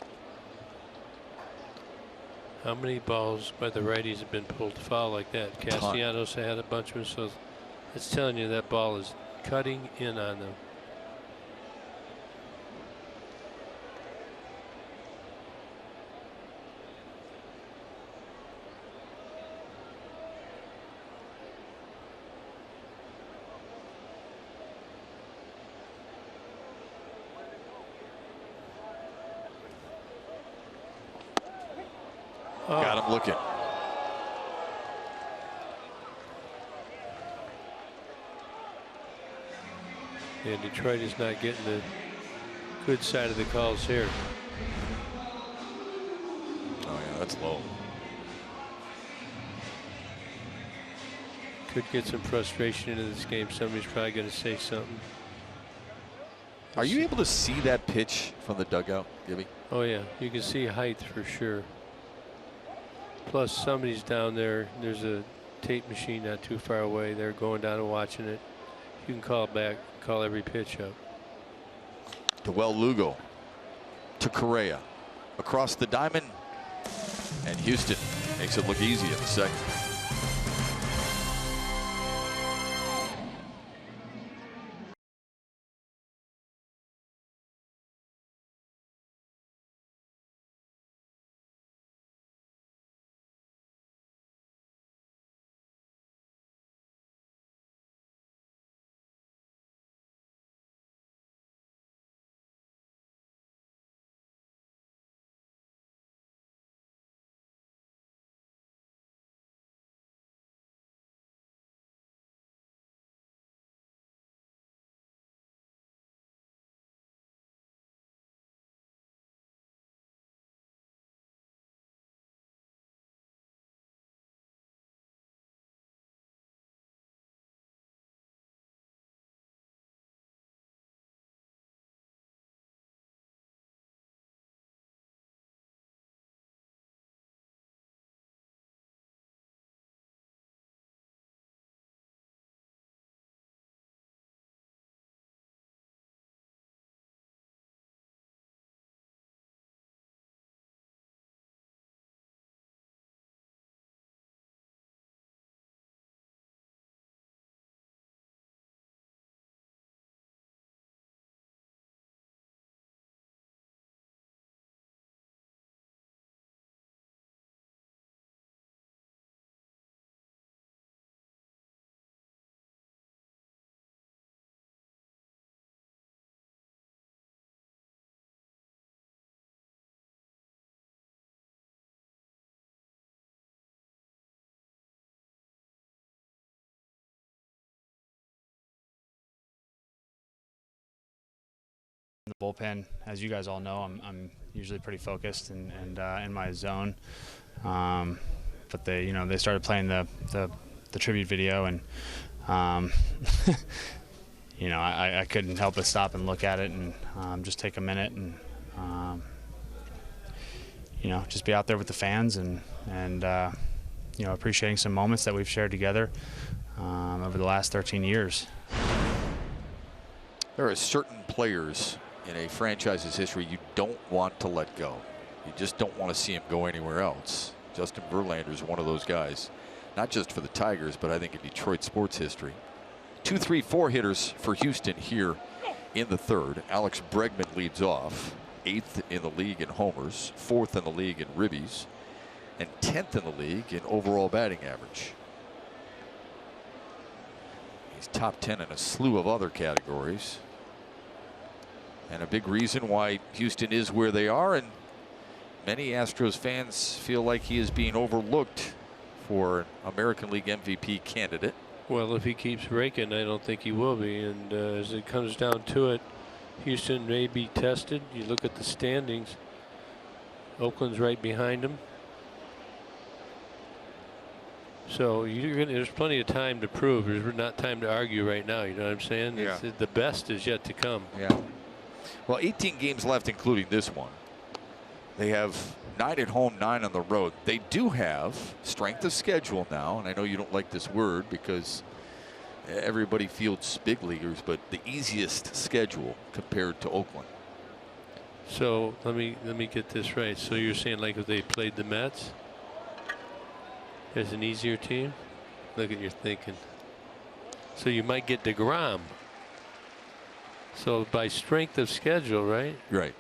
How many balls by the righties have been pulled to foul like that? Castellanos had a bunch of them, so it's telling you that ball is cutting in on them. Got him looking. And Detroit is not getting the good side of the calls here. Oh yeah, that's low. Could get some frustration into this game. Somebody's probably going to say something. Are you able to see that pitch from the dugout, Gibby? Oh yeah, you can see height for sure. Plus somebody's down there. There's a tape machine not too far away. They're going down and watching it. You can call back, call every pitch up. Dewell Lugo to Correa across the diamond, and Houston makes it look easy in the second. bullpen. As you guys all know, I'm usually pretty focused and in my zone. But they started playing the tribute video, and I couldn't help but stop and look at it and just take a minute and just be out there with the fans and appreciating some moments that we've shared together over the last 13 years. There are certain players in a franchise's history you don't want to let go. You just don't want to see him go anywhere else. Justin Verlander is one of those guys, not just for the Tigers, but I think in Detroit sports history. 2, 3, 4 hitters for Houston here in the third. Alex Bregman leads off, 8th in the league in homers, 4th in the league in ribbies, and 10th in the league in overall batting average. He's top 10 in a slew of other categories. And a big reason why Houston is where they are, and many Astros fans feel like he is being overlooked for an American League MVP candidate. Well, if he keeps breaking, I don't think he will be. And as it comes down to it, Houston may be tested. You look at the standings. Oakland's right behind him. So there's plenty of time to prove. There's not time to argue right now. You know what I'm saying? Yeah. The best is yet to come. Yeah. Well, 18 games left, including this one. They have 9 at home, 9 on the road. They do have strength of schedule now, and I know you don't like this word because everybody fields big leaguers, but the easiest schedule compared to Oakland. So let me get this right. So you're saying like if they played the Mets as an easier team? Look at your thinking. So you might get DeGrom. So by strength of schedule, right? Right.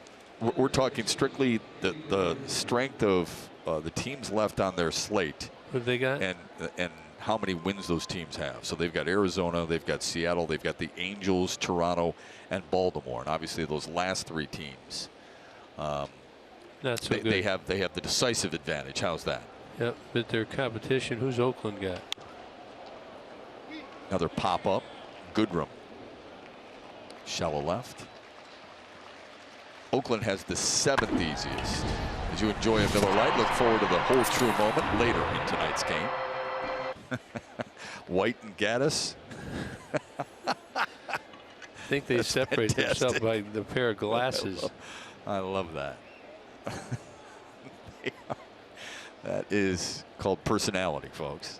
We're talking strictly the strength of the teams left on their slate. What have they got? And how many wins those teams have. So they've got Arizona, they've got Seattle, they've got the Angels, Toronto, and Baltimore. And obviously those last 3 teams, not so good. They have the decisive advantage. How's that? Yep, but their competition, who's Oakland got? Another pop-up, Goodrum. Shallow left. Oakland has the 7th easiest. As you enjoy a Miller Lite, look forward to the whole true moment later in tonight's game. White and Gaddis. I think they separate themselves by the pair of glasses. I love that. That is called personality, folks.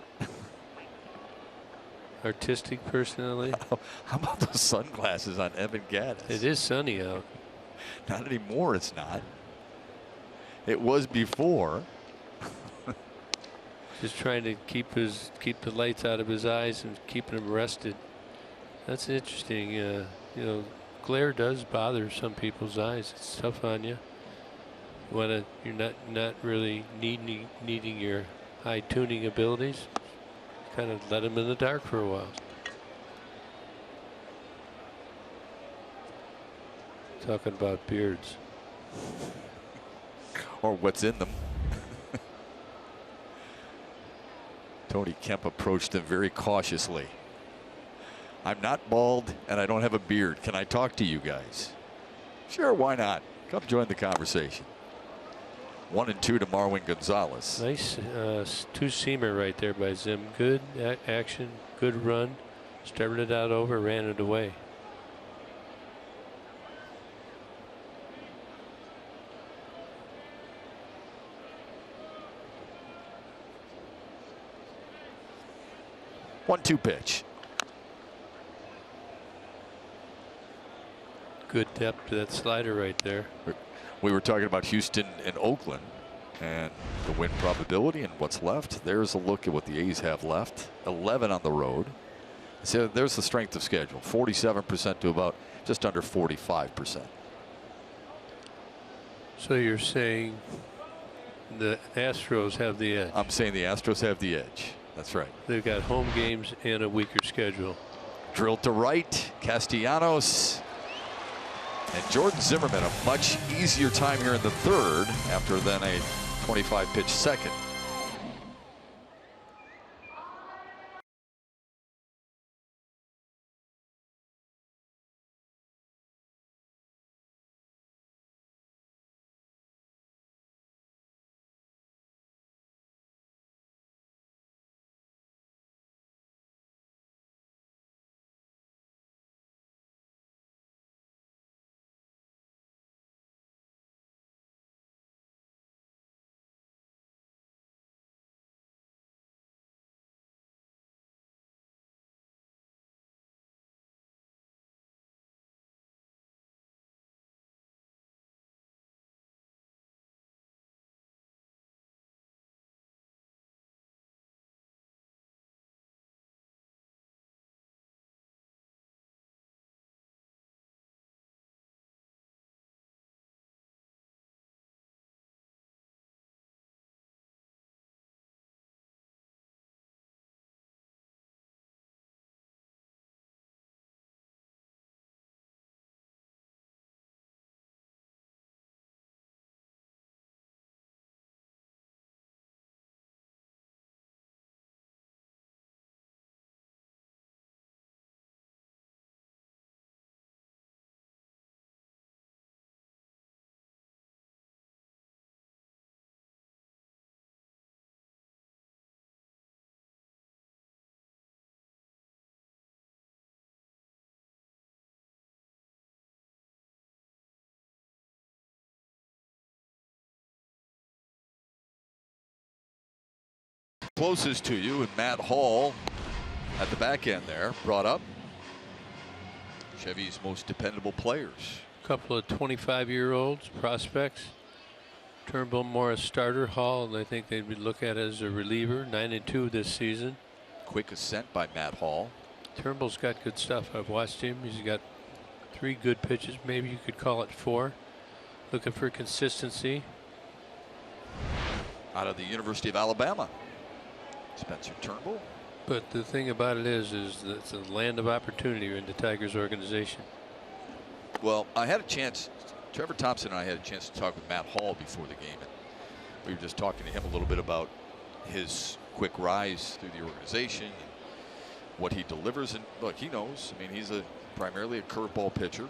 Artistic personality. How about those sunglasses on Evan Gaddis? It is sunny out. Not anymore. It's not. It was before. Just trying to keep the lights out of his eyes and keeping him rested. That's interesting. You know, glare does bother some people's eyes. It's tough on you. You're not really needing your high tuning abilities. Kind of let him in the dark for a while. Talking about beards. Or what's in them. Tony Kemp approached him very cautiously. I'm not bald and I don't have a beard. Can I talk to you guys? Sure, why not? Come join the conversation. 1-2 to Marwin Gonzalez. Nice two-seamer right there by Zim. Good action, good run. Started it out over, ran it away. One-two pitch. Good depth to that slider right there. We were talking about Houston and Oakland and the win probability and what's left. There's a look at what the A's have left. 11 on the road. So there's the strength of schedule. 47% to about just under 45%. So you're saying the Astros have the edge? I'm saying the Astros have the edge. That's right. They've got home games and a weaker schedule. Drilled to right. Castellanos. And Jordan Zimmerman, a much easier time here in the third after then a 25 pitch second. Closest to you, and Matt Hall at the back end there, brought up. Chevy's most dependable players. A couple of 25-year-olds prospects. Turnbull more a starter. Hall, I think they'd look at as a reliever. 9-2 this season. Quick ascent by Matt Hall. Turnbull's got good stuff. I've watched him. He's got 3 good pitches. Maybe you could call it 4. Looking for consistency. Out of the University of Alabama, Spencer Turnbull. But the thing about it is that it's a land of opportunity in the Tigers organization. Well, I had a chance, Trevor Thompson and I had a chance to talk with Matt Hall before the game. And we were just talking to him a little bit about his quick rise through the organization and what he delivers. And look, he knows. I mean, he's primarily a curveball pitcher.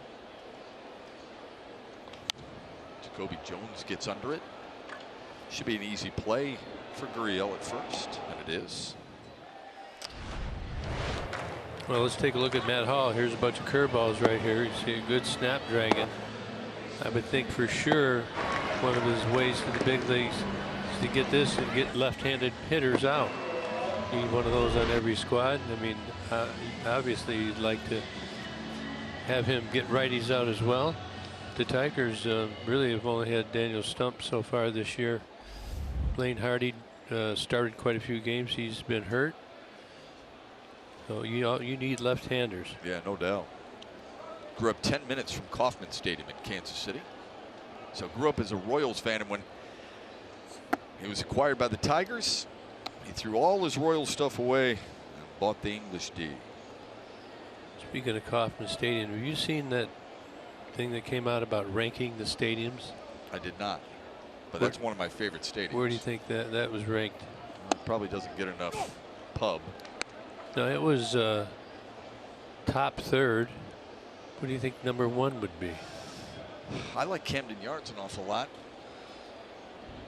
Jacoby Jones gets under it. Should be an easy play for Gurriel at first, and it is. Well, let's take a look at Matt Hall. Here's a bunch of curveballs right here. You see a good snap dragon. I would think for sure one of his ways to the big leagues is to get this and get left-handed hitters out. Need one of those on every squad. I mean, obviously you'd like to have him get righties out as well. The Tigers really have only had Daniel Stump so far this year. Blaine Hardy started quite a few games. He's been hurt. So you need left-handers. Yeah, no doubt. Grew up 10 minutes from Kauffman Stadium in Kansas City. So grew up as a Royals fan, and when he was acquired by the Tigers, he threw all his Royals stuff away and bought the English D. Speaking of Kauffman Stadium, have you seen that thing that came out about ranking the stadiums? I did not, but that's one of my favorite stadiums. Where do you think that was ranked? It probably doesn't get enough pub. No, it was top 3rd. What do you think number 1 would be? I like Camden Yards an awful lot.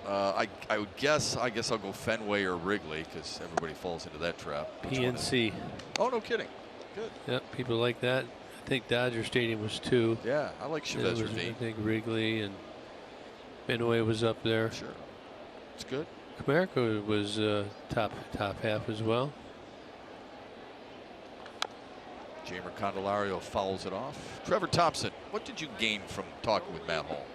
I would guess. I guess I'll go Fenway or Wrigley because everybody falls into that trap. PNC. Oh, no kidding. Good. Yep, people like that. I think Dodger Stadium was 2. Yeah, I like Chavez Ravine. I think Wrigley and Fenway was up there. Sure, it's good. Comerica was top half as well. Jamer Candelario fouls it off. Trevor Thompson, what did you gain from talking with Matt Hall?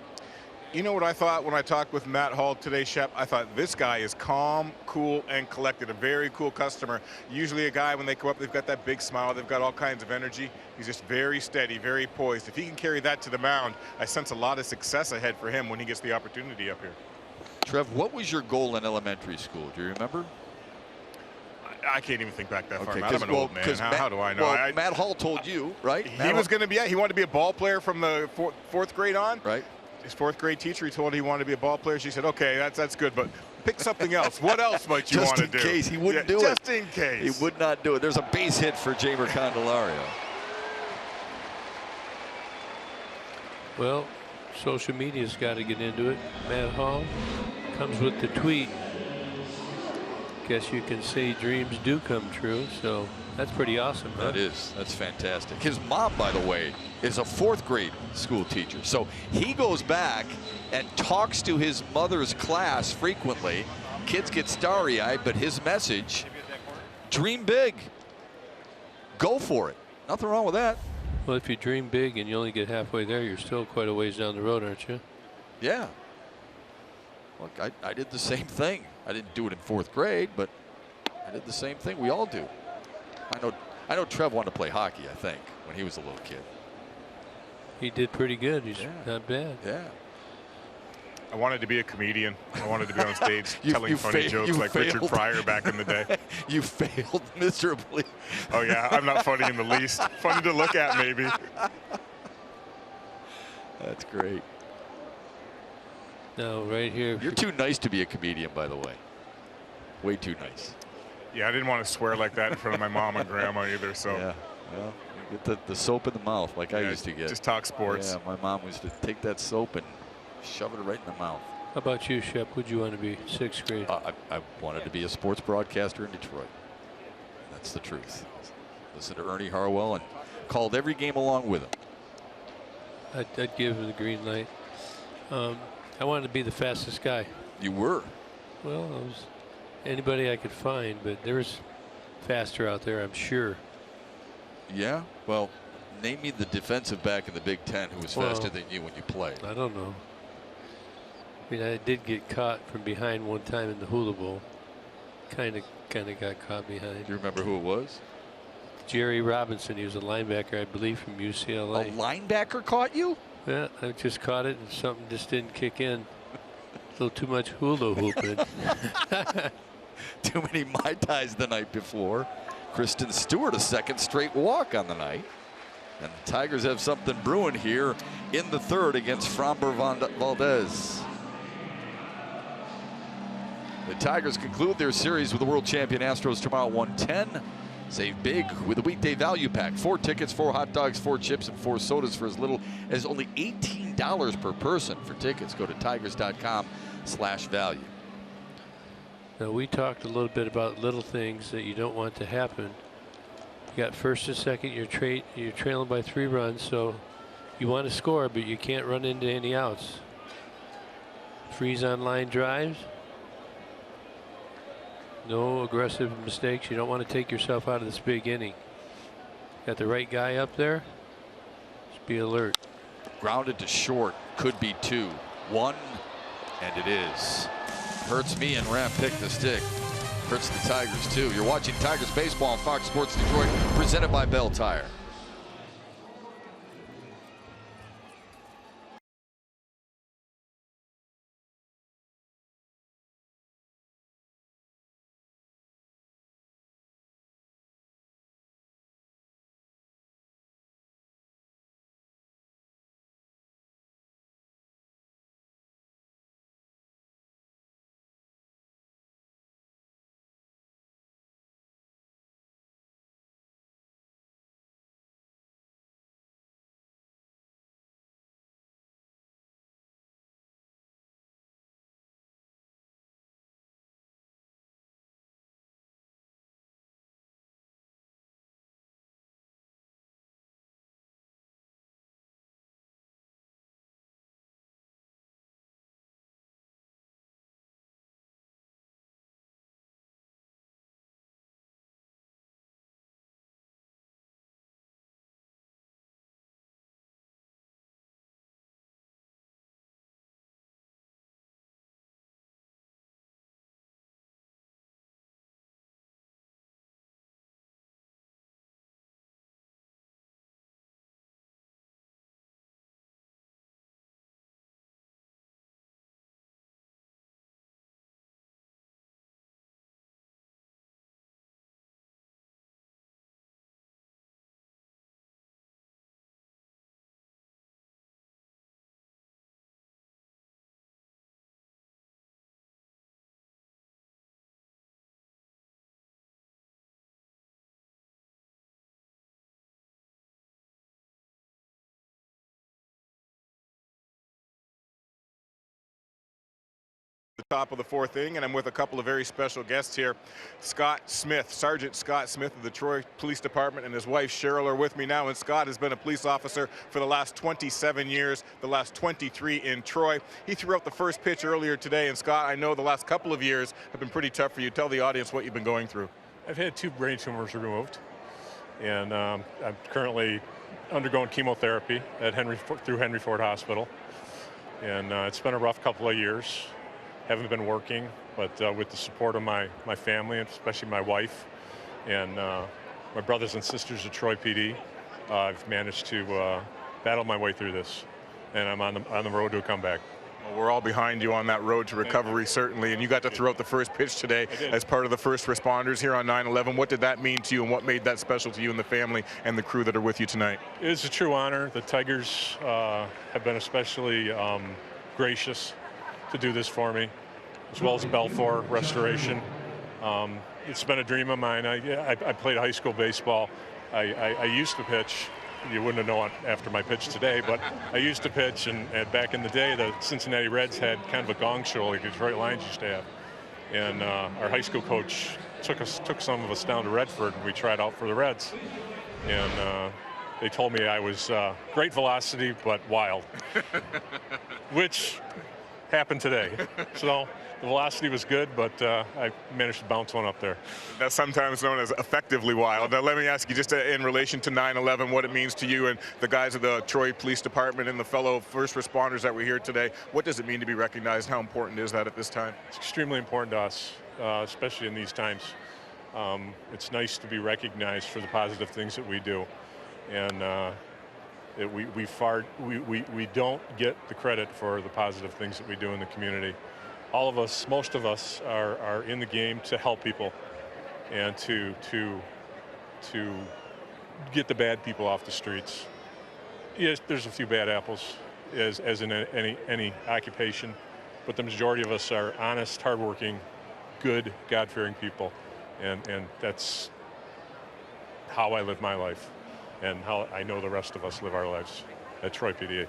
You know what I thought when I talked with Matt Hall today, Shep? I thought this guy is calm, cool, and collected. A very cool customer. Usually a guy, when they come up, they've got that big smile. They've got all kinds of energy. He's just very steady, very poised. If he can carry that to the mound, I sense a lot of success ahead for him when he gets the opportunity up here. Trev, what was your goal in elementary school? Do you remember? I can't even think back that far. Okay, I'm an old man. How do I know? Well, Matt Hall told you, right? He was going to be. He wanted to be a ball player from the fourth grade on. Right. His 4th grade teacher, he told him he wanted to be a ball player. She said, "Okay, that's good, but pick something else. What else might you want to do?" Just in case he wouldn't do it. Just in case. He would not do it. There's a base hit for Jamer Candelario. Well, social media's got to get into it. Matt Hall comes with the tweet. Guess you can say dreams do come true. So that's pretty awesome. Huh? That is. That's fantastic. His mom, by the way, is a 4th grade school teacher. So he goes back and talks to his mother's class frequently. Kids get starry-eyed, but his message, dream big. Go for it. Nothing wrong with that. Well, if you dream big and you only get halfway there, you're still quite a ways down the road, aren't you? Yeah. Look, I did the same thing. I didn't do it in 4th grade, but I did the same thing. We all do. I know Trev wanted to play hockey, I think, when he was a little kid. He did pretty good. He's not bad. Yeah. I wanted to be a comedian. I wanted to be on stage telling funny jokes like Richard Pryor back in the day. You failed miserably. Oh, yeah. I'm not funny in the least. Funny to look at, maybe. That's great. No, right here. You're too nice to be a comedian, by the way. Way too nice. Yeah, I didn't want to swear like that in front of my mom and grandma either. So yeah, well, you get the soap in the mouth like I used to get. Just talk sports. Yeah, my mom used to take that soap and shove it right in the mouth. How about you, Shep? Would you want to be 6th grade? I wanted to be a sports broadcaster in Detroit. That's the truth. Listen to Ernie Harwell and called every game along with him. I'd give him the green light. I wanted to be the fastest guy. You were. Well, I was Anybody I could find, but there's faster out there, I'm sure. Yeah, well, name me the defensive back in the Big Ten who was faster than you when you played. I don't know. I mean, I did get caught from behind one time in the Hula Bowl. Kind of got caught behind. Do you remember who it was? Jerry Robinson. He was a linebacker, I believe, from UCLA. A linebacker caught you? Yeah, I just caught it and something just didn't kick in. A little too much hula hooping. Too many Mai Tais the night before. Kristen Stewart, a second straight walk on the night. And the Tigers have something brewing here in the third against Framber Valdez. The Tigers conclude their series with the world champion Astros tomorrow 1:10. Save big with a weekday value pack. 4 tickets, 4 hot dogs, 4 chips, and 4 sodas for as little as only $18 per person. For tickets, go to tigers.com/value. Now, we talked a little bit about little things that you don't want to happen. You got first and second, you're trailing by 3 runs, so you want to score, but you can't run into any outs. Freeze on line drives. No aggressive mistakes. You don't want to take yourself out of this big inning. Got the right guy up there. Just be alert. Grounded to short. Could be 2. 1, and it is. Hurts me and Ram pick the stick. Hurts the Tigers too. You're watching Tigers baseball on Fox Sports Detroit, presented by Bell Tire. The top of the 4th inning, and I'm with a couple of very special guests here. Scott Smith, Sergeant Scott Smith of the Troy Police Department, and his wife Cheryl are with me now. And Scott has been a police officer for the last 27 years, the last 23 in Troy. He threw out the first pitch earlier today. And Scott, I know the last couple of years have been pretty tough for you. Tell the audience what you've been going through. I've had 2 brain tumors removed, and I'm currently undergoing chemotherapy at through Henry Ford Hospital. And it's been a rough couple of years. Haven't been working, but with the support of my family, and especially my wife and my brothers and sisters at Troy PD, I've managed to battle my way through this, and I'm on the road to a comeback. Well, we're all behind you on that road to recovery, certainly, and you got to throw out the first pitch today as part of the first responders here on 9/11. What did that mean to you, and what made that special to you and the family and the crew that are with you tonight? It is a true honor. The Tigers have been especially gracious to do this for me, as well as Belfour Restoration. It's been a dream of mine. I played high school baseball. I used to pitch. You wouldn't have known after my pitch today, but I used to pitch, and back in the day, the Cincinnati Reds had kind of a gong show like the Detroit Lions used to have. And our high school coach took some of us down to Redford, and we tried out for the Reds. And they told me I was great velocity, but wild, which happened today. So the velocity was good, but I managed to bounce one up there. That's sometimes known as effectively wild. Now let me ask you, just in relation to 9/11, what it means to you and the guys of the Troy Police Department and the fellow first responders that were here today. What does it mean to be recognized? How important is that at this time? It's extremely important to us, especially in these times. It's nice to be recognized for the positive things that we do, and we don't get the credit for the positive things that we do in the community. All of us, most of us, are in the game to help people and to get the bad people off the streets. Yes, there's a few bad apples, as in any occupation, but the majority of us are honest, hardworking, good, God-fearing people, and that's how I live my life, and how I know the rest of us live our lives at Troy PDA.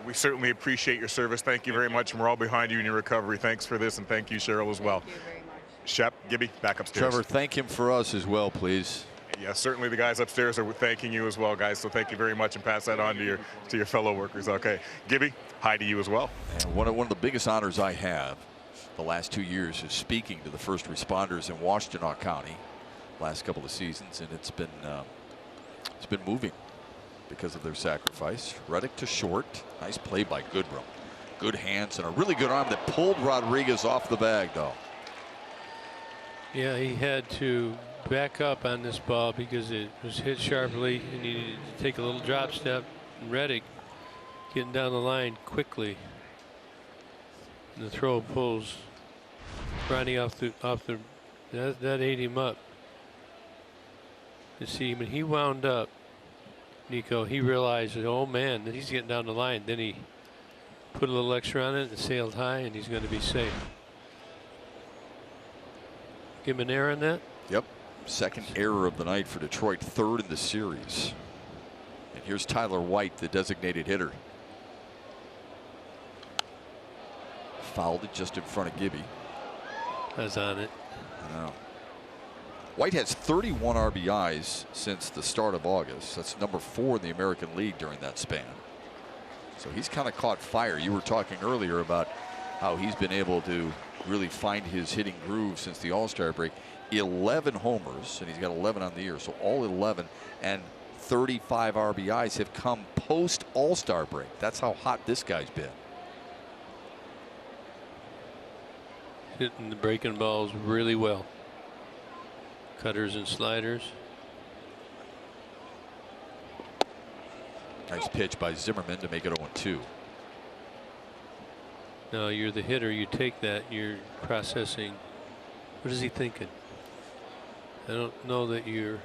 We certainly appreciate your service. Thank you very much, and we're all behind you in your recovery. Thanks for this, and thank you, Cheryl, as well. Thank you very much. Shep, Gibby, back upstairs. Trevor, thank him for us as well, please. Yeah, certainly the guys upstairs are thanking you as well, guys. So thank you very much, and pass that on to your fellow workers. Okay, Gibby, hi to you as well. And one of the biggest honors I have the last 2 years is speaking to the first responders in Washtenaw County last couple of seasons, and it's been moving because of their sacrifice. Reddick to short. Nice play by Goodrum. Good hands and a really good arm that pulled Rodriguez off the bag, though. Yeah, he had to back up on this ball because it was hit sharply and he needed to take a little drop step. And Reddick getting down the line quickly. And the throw pulls Ronnie off the that ate him up. You see, when he wound up, Nico, he realized that, oh man, that he's getting down the line. Then he put a little extra on it and sailed high, and he's going to be safe. Give him an error on that? Yep. Second error of the night for Detroit, third in the series. And here's Tyler White, the designated hitter. Fouled it just in front of Gibby. That's on it. I know. White has 31 RBIs since the start of August. That's number 4 in the American League during that span. So he's kind of caught fire. You were talking earlier about how he's been able to really find his hitting groove since the All-Star break. 11 homers, and he's got 11 on the year, so all 11, and 35 RBIs have come post All-Star break. That's how hot this guy's been. Hitting the breaking balls really well. Cutters and sliders. Nice pitch by Zimmerman to make it 0-2. Now you're the hitter, you take that, you're processing. What is he thinking? I don't know that you're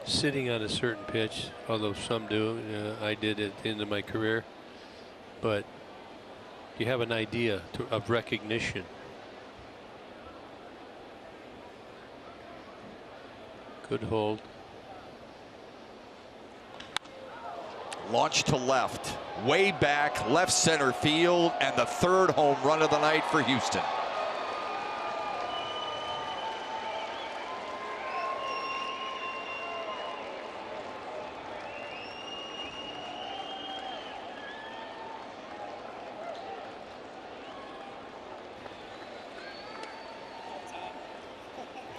sitting on a certain pitch, although some do. I did at the end of my career. But you have an idea of recognition. Good hold. Launch to left, way back, left center field, and the third home run of the night for Houston.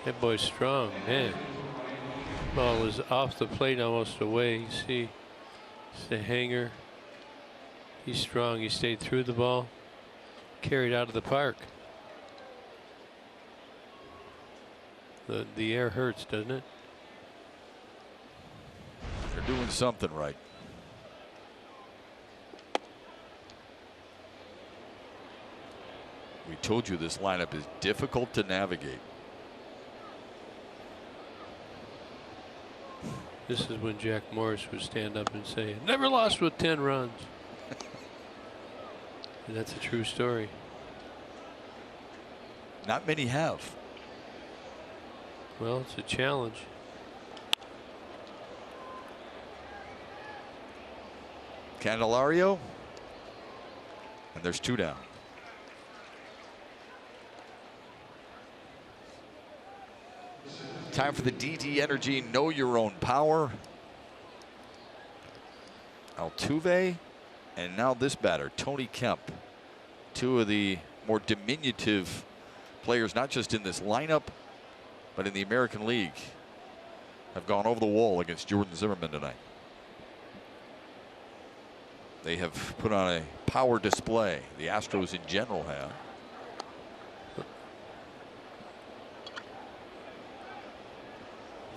That boy's strong, man. Ball was off the plate almost away. You see, it's the hanger. He's strong. He stayed through the ball, carried out of the park. The air hurts, doesn't it? They're doing something right. We told you this lineup is difficult to navigate. This is when Jack Morris would stand up and say, "Never lost with 10 runs." And that's a true story. Not many have. Well, it's a challenge. Candelario, and there's 2 down. Time for the DD Energy Know Your Own Power. Altuve, and now this batter, Tony Kemp. two of the more diminutive players, not just in this lineup, but in the American League, have gone over the wall against Jordan Zimmermann tonight. They have put on a power display. The Astros in general have.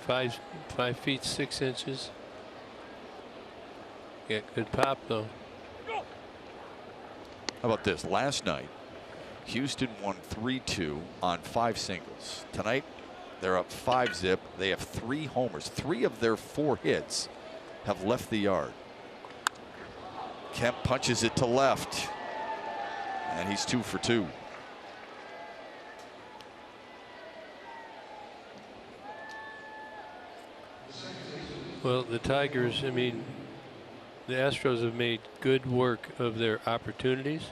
Five feet 6 inches. Yeah, good pop though. How about this? Last night, Houston won 3-2 on 5 singles. Tonight, they're up 5-zip. They have 3 homers. 3 of their 4 hits have left the yard. Kemp punches it to left, and he's 2 for 2. Well, the Tigers, I mean, the Astros have made good work of their opportunities.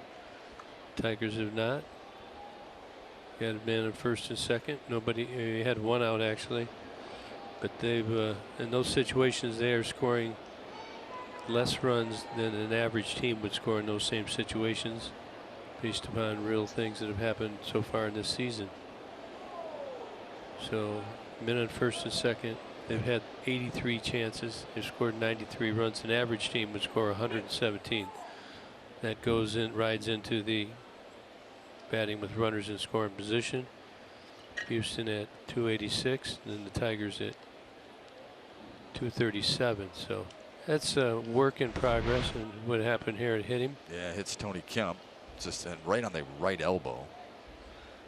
Tigers have not. You had a man in first and second. Nobody, you had 1 out actually. But they've, in those situations, they are scoring less runs than an average team would score in those same situations, based upon real things that have happened so far in this season. So, men on first and second. They've had 83 chances. They've scored 93 runs. An average team would score 117. That goes in, rides into the batting with runners in scoring position. Houston at 286, and then the Tigers at 237. So that's a work in progress. And what happened here, it hit him. Yeah, hits Tony Kemp, just and right on the right elbow.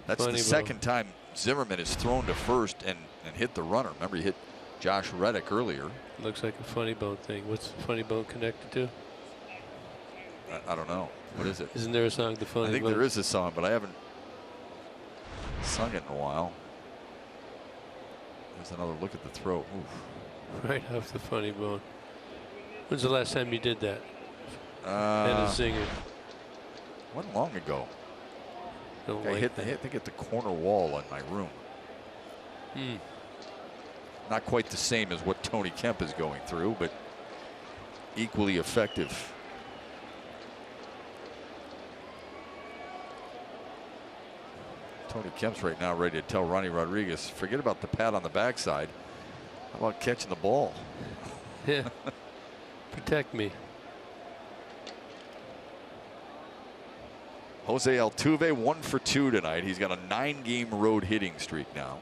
That's Funny the second time Zimmermann has thrown to first and hit the runner. Remember, he hit Josh Reddick earlier. Looks like a funny bone thing. What's the funny bone connected to? I don't know. What is it? Isn't there a song, The Funny Bone? I think there is a song, but I haven't sung it in a while. There's another look at the throat. Oof. Right off the funny bone. When's the last time you did that? And a zinger. Wasn't long ago. Don't I like hit that. the corner wall in my room. Not quite the same as what Tony Kemp is going through, but equally effective. Tony Kemp's right now ready to tell Ronnie Rodriguez, forget about the pat on the backside. How about catching the ball? Yeah. Protect me. Jose Altuve 1 for 2 tonight. He's got a 9-game road hitting streak now.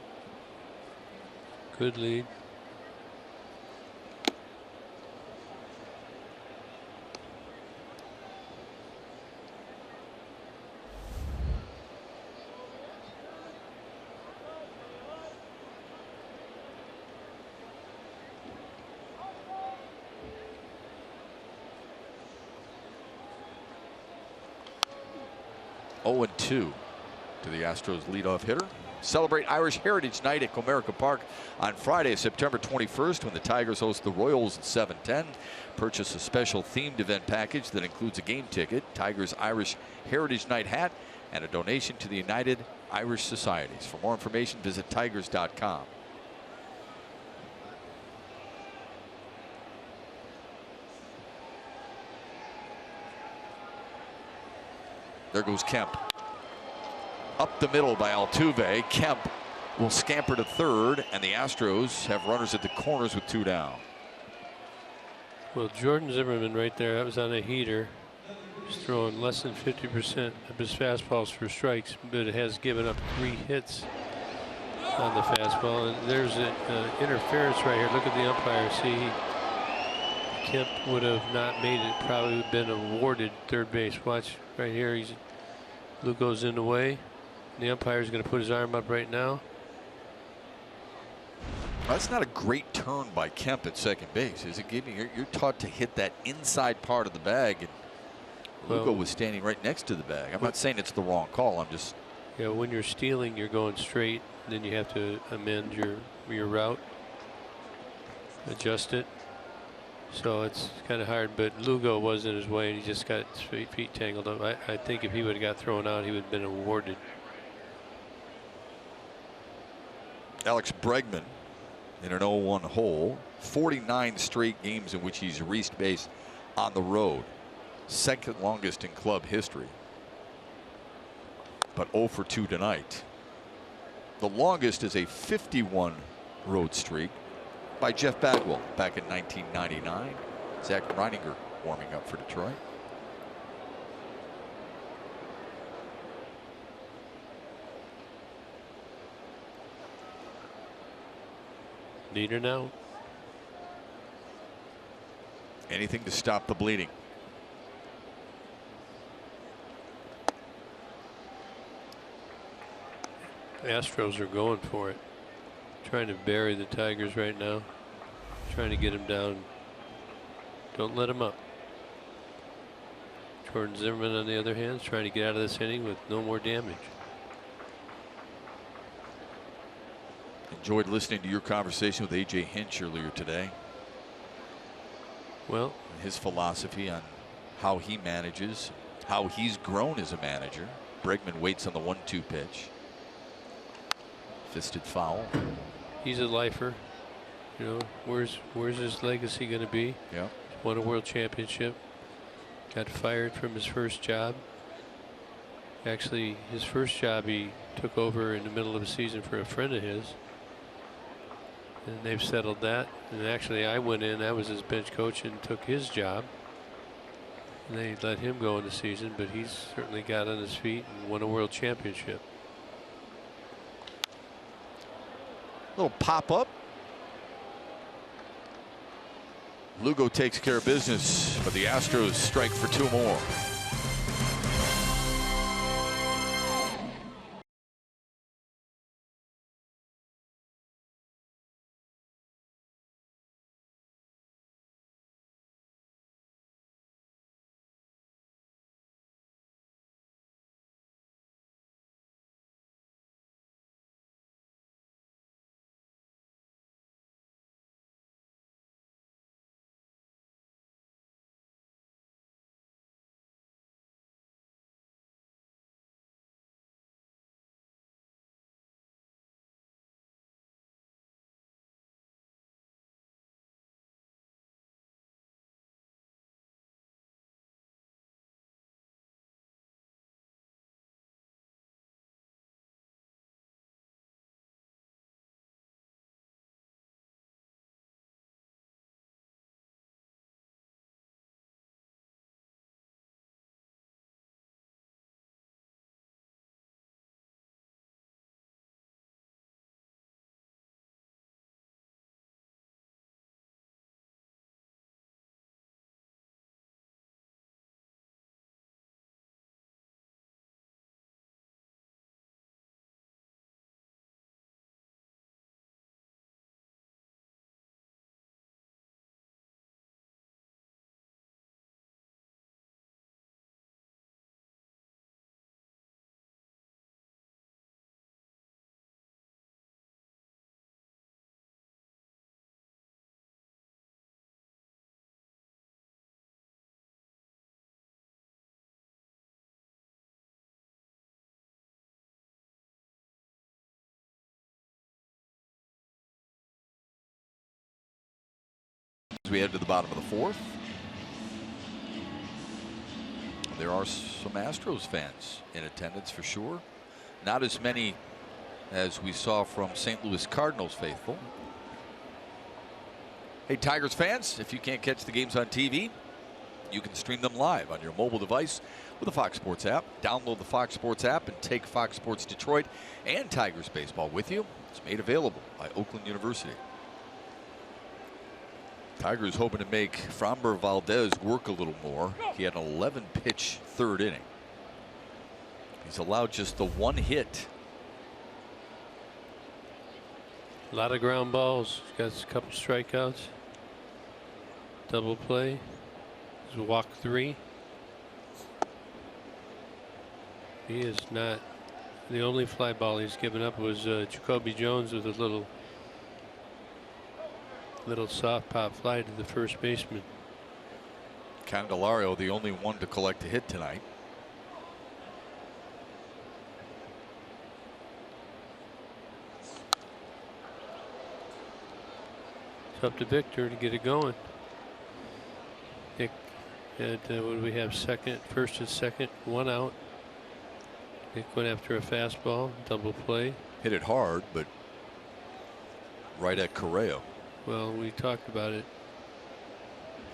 Good lead. Oh, 2 to the Astros leadoff hitter. Celebrate Irish Heritage Night at Comerica Park on Friday, September 21st, when the Tigers host the Royals at 7:10. Purchase a special themed event package that includes a game ticket, Tigers Irish Heritage Night hat, and a donation to the United Irish Societies. For more information, visit tigers.com. There goes Kemp. Up the middle by Altuve. Kemp will scamper to third, and the Astros have runners at the corners with 2 down. Well, Jordan Zimmermann right there, that was on a heater. He's throwing less than 50% of his fastballs for strikes, but it has given up 3 hits on the fastball. And there's an interference right here. Look at the umpire. See, Kemp would have not made it, probably would have been awarded third base. Watch right here. Lugo's in the way. The umpire's going to put his arm up right now. That's not a great turn by Kemp at second base, is it? You're taught to hit that inside part of the bag, and Lugo was standing right next to the bag. I'm not saying it's the wrong call. I'm just. Yeah, when you're stealing, you're going straight. Then you have to amend your route, adjust it. So it's kind of hard, but Lugo was in his way, and he just got his feet tangled up. I think if he would have got thrown out, he would have been awarded. Alex Bregman in an 0-1 hole. 49 straight games in which he's reached base on the road. Second longest in club history. but 0 for 2 tonight. The longest is a 51 road streak by Jeff Bagwell back in 1999. Zach Reininger warming up for Detroit. Need her now. Anything to stop the bleeding. Astros are going for it. Trying to bury the Tigers right now. Trying to get them down. Don't let them up. Jordan Zimmerman, on the other hand, is trying to get out of this inning with no more damage. Enjoyed listening to your conversation with A.J. Hinch earlier today. Well, his philosophy on how he manages, how he's grown as a manager. Bregman waits on the 1-2 pitch. Fisted foul. He's a lifer. You know, where's his legacy going to be? Yeah. Won a world championship. Got fired from his first job. Actually, his first job he took over in the middle of the season for a friend of his. And they've settled that. And actually, I went in, I was his bench coach, and took his job. And they let him go in the season, but he's certainly got on his feet and won a world championship. Little pop up. Lugo takes care of business, but the Astros strike for 2 more. As we head to the bottom of the 4th, there are some Astros fans in attendance for sure. Not as many as we saw from St. Louis Cardinals faithful. Hey, Tigers fans, if you can't catch the games on TV, you can stream them live on your mobile device with the Fox Sports app. Download the Fox Sports app and take Fox Sports Detroit and Tigers baseball with you. It's made available by Oakland University. Tigers hoping to make Framber Valdez work a little more. He had an 11-pitch 3rd inning. He's allowed just the 1 hit. A lot of ground balls. He's got a couple strikeouts. Double play. He's walk 3. He is not. The only fly ball he's given up was Jacoby Jones with a little soft pop fly to the first baseman. Candelario, the only one to collect a hit tonight. It's up to Victor to get it going. Nick had what do we have? First and second, 1 out. Nick went after a fastball, double play. Hit it hard, but right at Correa. Well, we talked about it.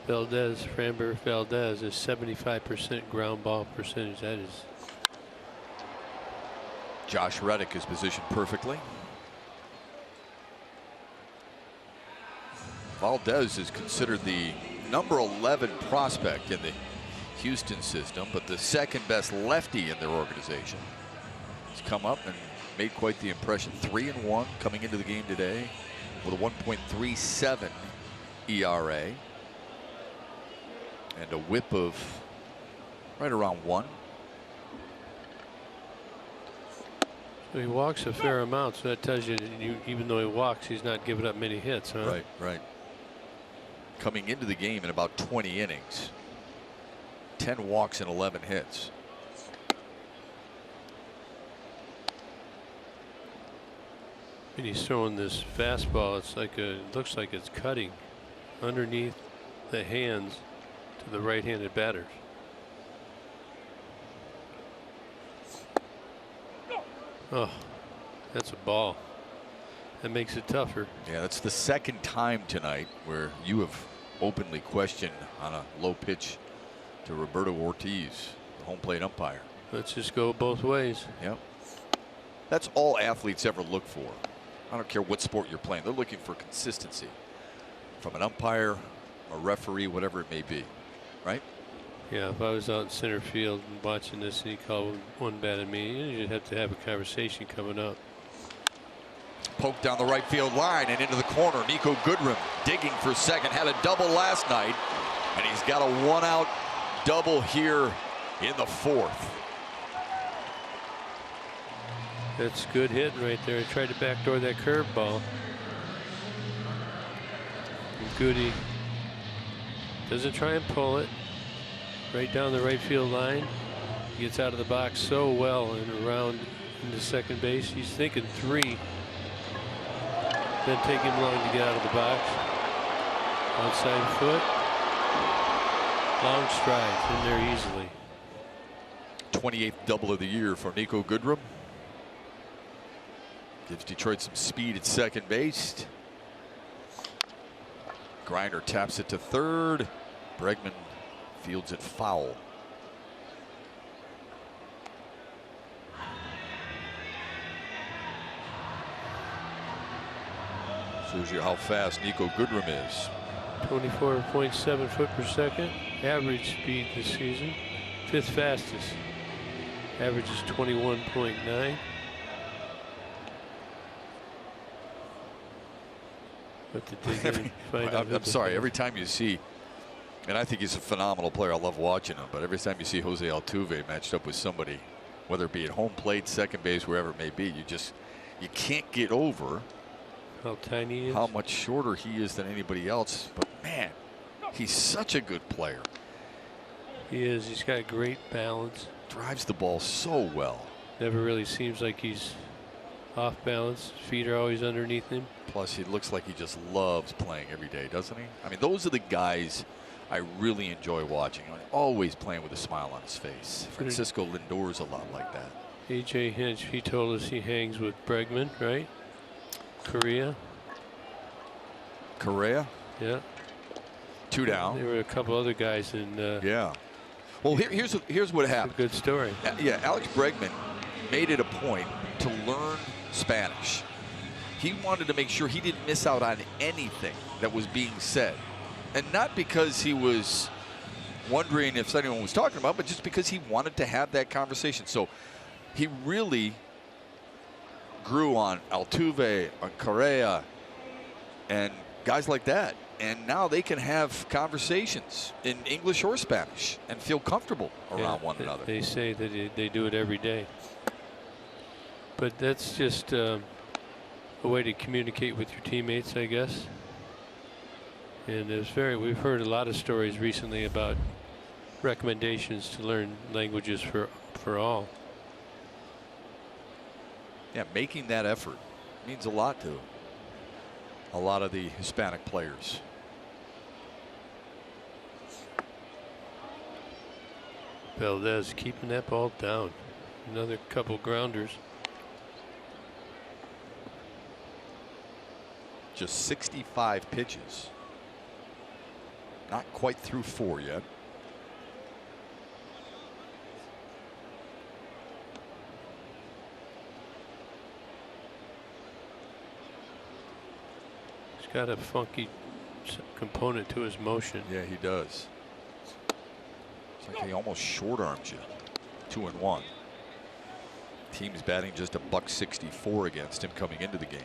Framber Valdez is 75% ground ball percentage. That is. Josh Reddick is positioned perfectly. Valdez is considered the number 11 prospect in the Houston system, but the second best lefty in their organization. He's come up and made quite the impression. 3-1 coming into the game today with a 1.37 ERA and a whip of right around 1. So he walks a fair amount, so that tells you, even though he walks, he's not giving up many hits, huh? Right, right. Coming into the game in about 20 innings. 10 walks and 11 hits. And he's throwing this fastball. It's like it looks like it's cutting underneath the hands to the right-handed batters. Oh, that's a ball. That makes it tougher. Yeah, that's the second time tonight where you have openly questioned on a low pitch to Roberto Ortiz, the home plate umpire. Let's just go both ways. Yep. That's all athletes ever look for. I don't care what sport you're playing. They're looking for consistency from an umpire, a referee, whatever it may be. Right? Yeah, if I was out in center field and watching this and he called one bat at me, you'd have to have a conversation coming up. Poked down the right field line and into the corner. Nico Goodrum digging for second. Had a double last night, and he's got a one-out double here in the 4th. That's good hitting right there. He tried to backdoor that curveball. Goody doesn't try and pull it. Right down the right field line. He gets out of the box so well and around into second base. He's thinking 3. Then take him long to get out of the box. Outside foot. Long strides in there easily. 28th double of the year for Nico Goodrum. Gives Detroit some speed at second base. Grinder taps it to third. Bregman fields it foul. Shows you how fast Nico Goodrum is. 24.7 foot per second. Average speed this season. 5th fastest. Average is 21.9. But to dig in and find out I'm sorry, every time you see, and I think he's a phenomenal player, I love watching him, but every time you see Jose Altuve matched up with somebody, whether it be at home plate, second base, wherever it may be, you can't get over how tiny he is, how much shorter he is than anybody else. But man, he's such a good player. He is. He's got great balance. Drives the ball so well. Never really seems like he's off balance. Feet are always underneath him. Plus, he looks like he just loves playing every day, doesn't he? I mean, those are the guys I really enjoy watching. Always playing with a smile on his face. Francisco Lindor's a lot like that. A.J. Hinch, he told us he hangs with Bregman, right? Correa. Yeah. 2 down. There were a couple other guys in. Yeah. Well, here's what happened. A good story. Yeah, Alex Bregman made it a point to learn Spanish. He wanted to make sure he didn't miss out on anything that was being said. And not because he was wondering if anyone was talking about, but just because he wanted to have that conversation. So he really grew on Altuve, on Correa, and guys like that. And now they can have conversations in English or Spanish and feel comfortable around one another. They say that they do it every day. But that's just a way to communicate with your teammates, I guess. And we've heard a lot of stories recently about recommendations to learn languages for all. Yeah, making that effort means a lot to a lot of the Hispanic players. Valdez keeping that ball down. Another couple grounders. Just 65 pitches. Not quite through 4 yet. He's got a funky component to his motion. Yeah, he does. It's like he almost short arms you. 2-1. Team's batting just a $164 against him coming into the game.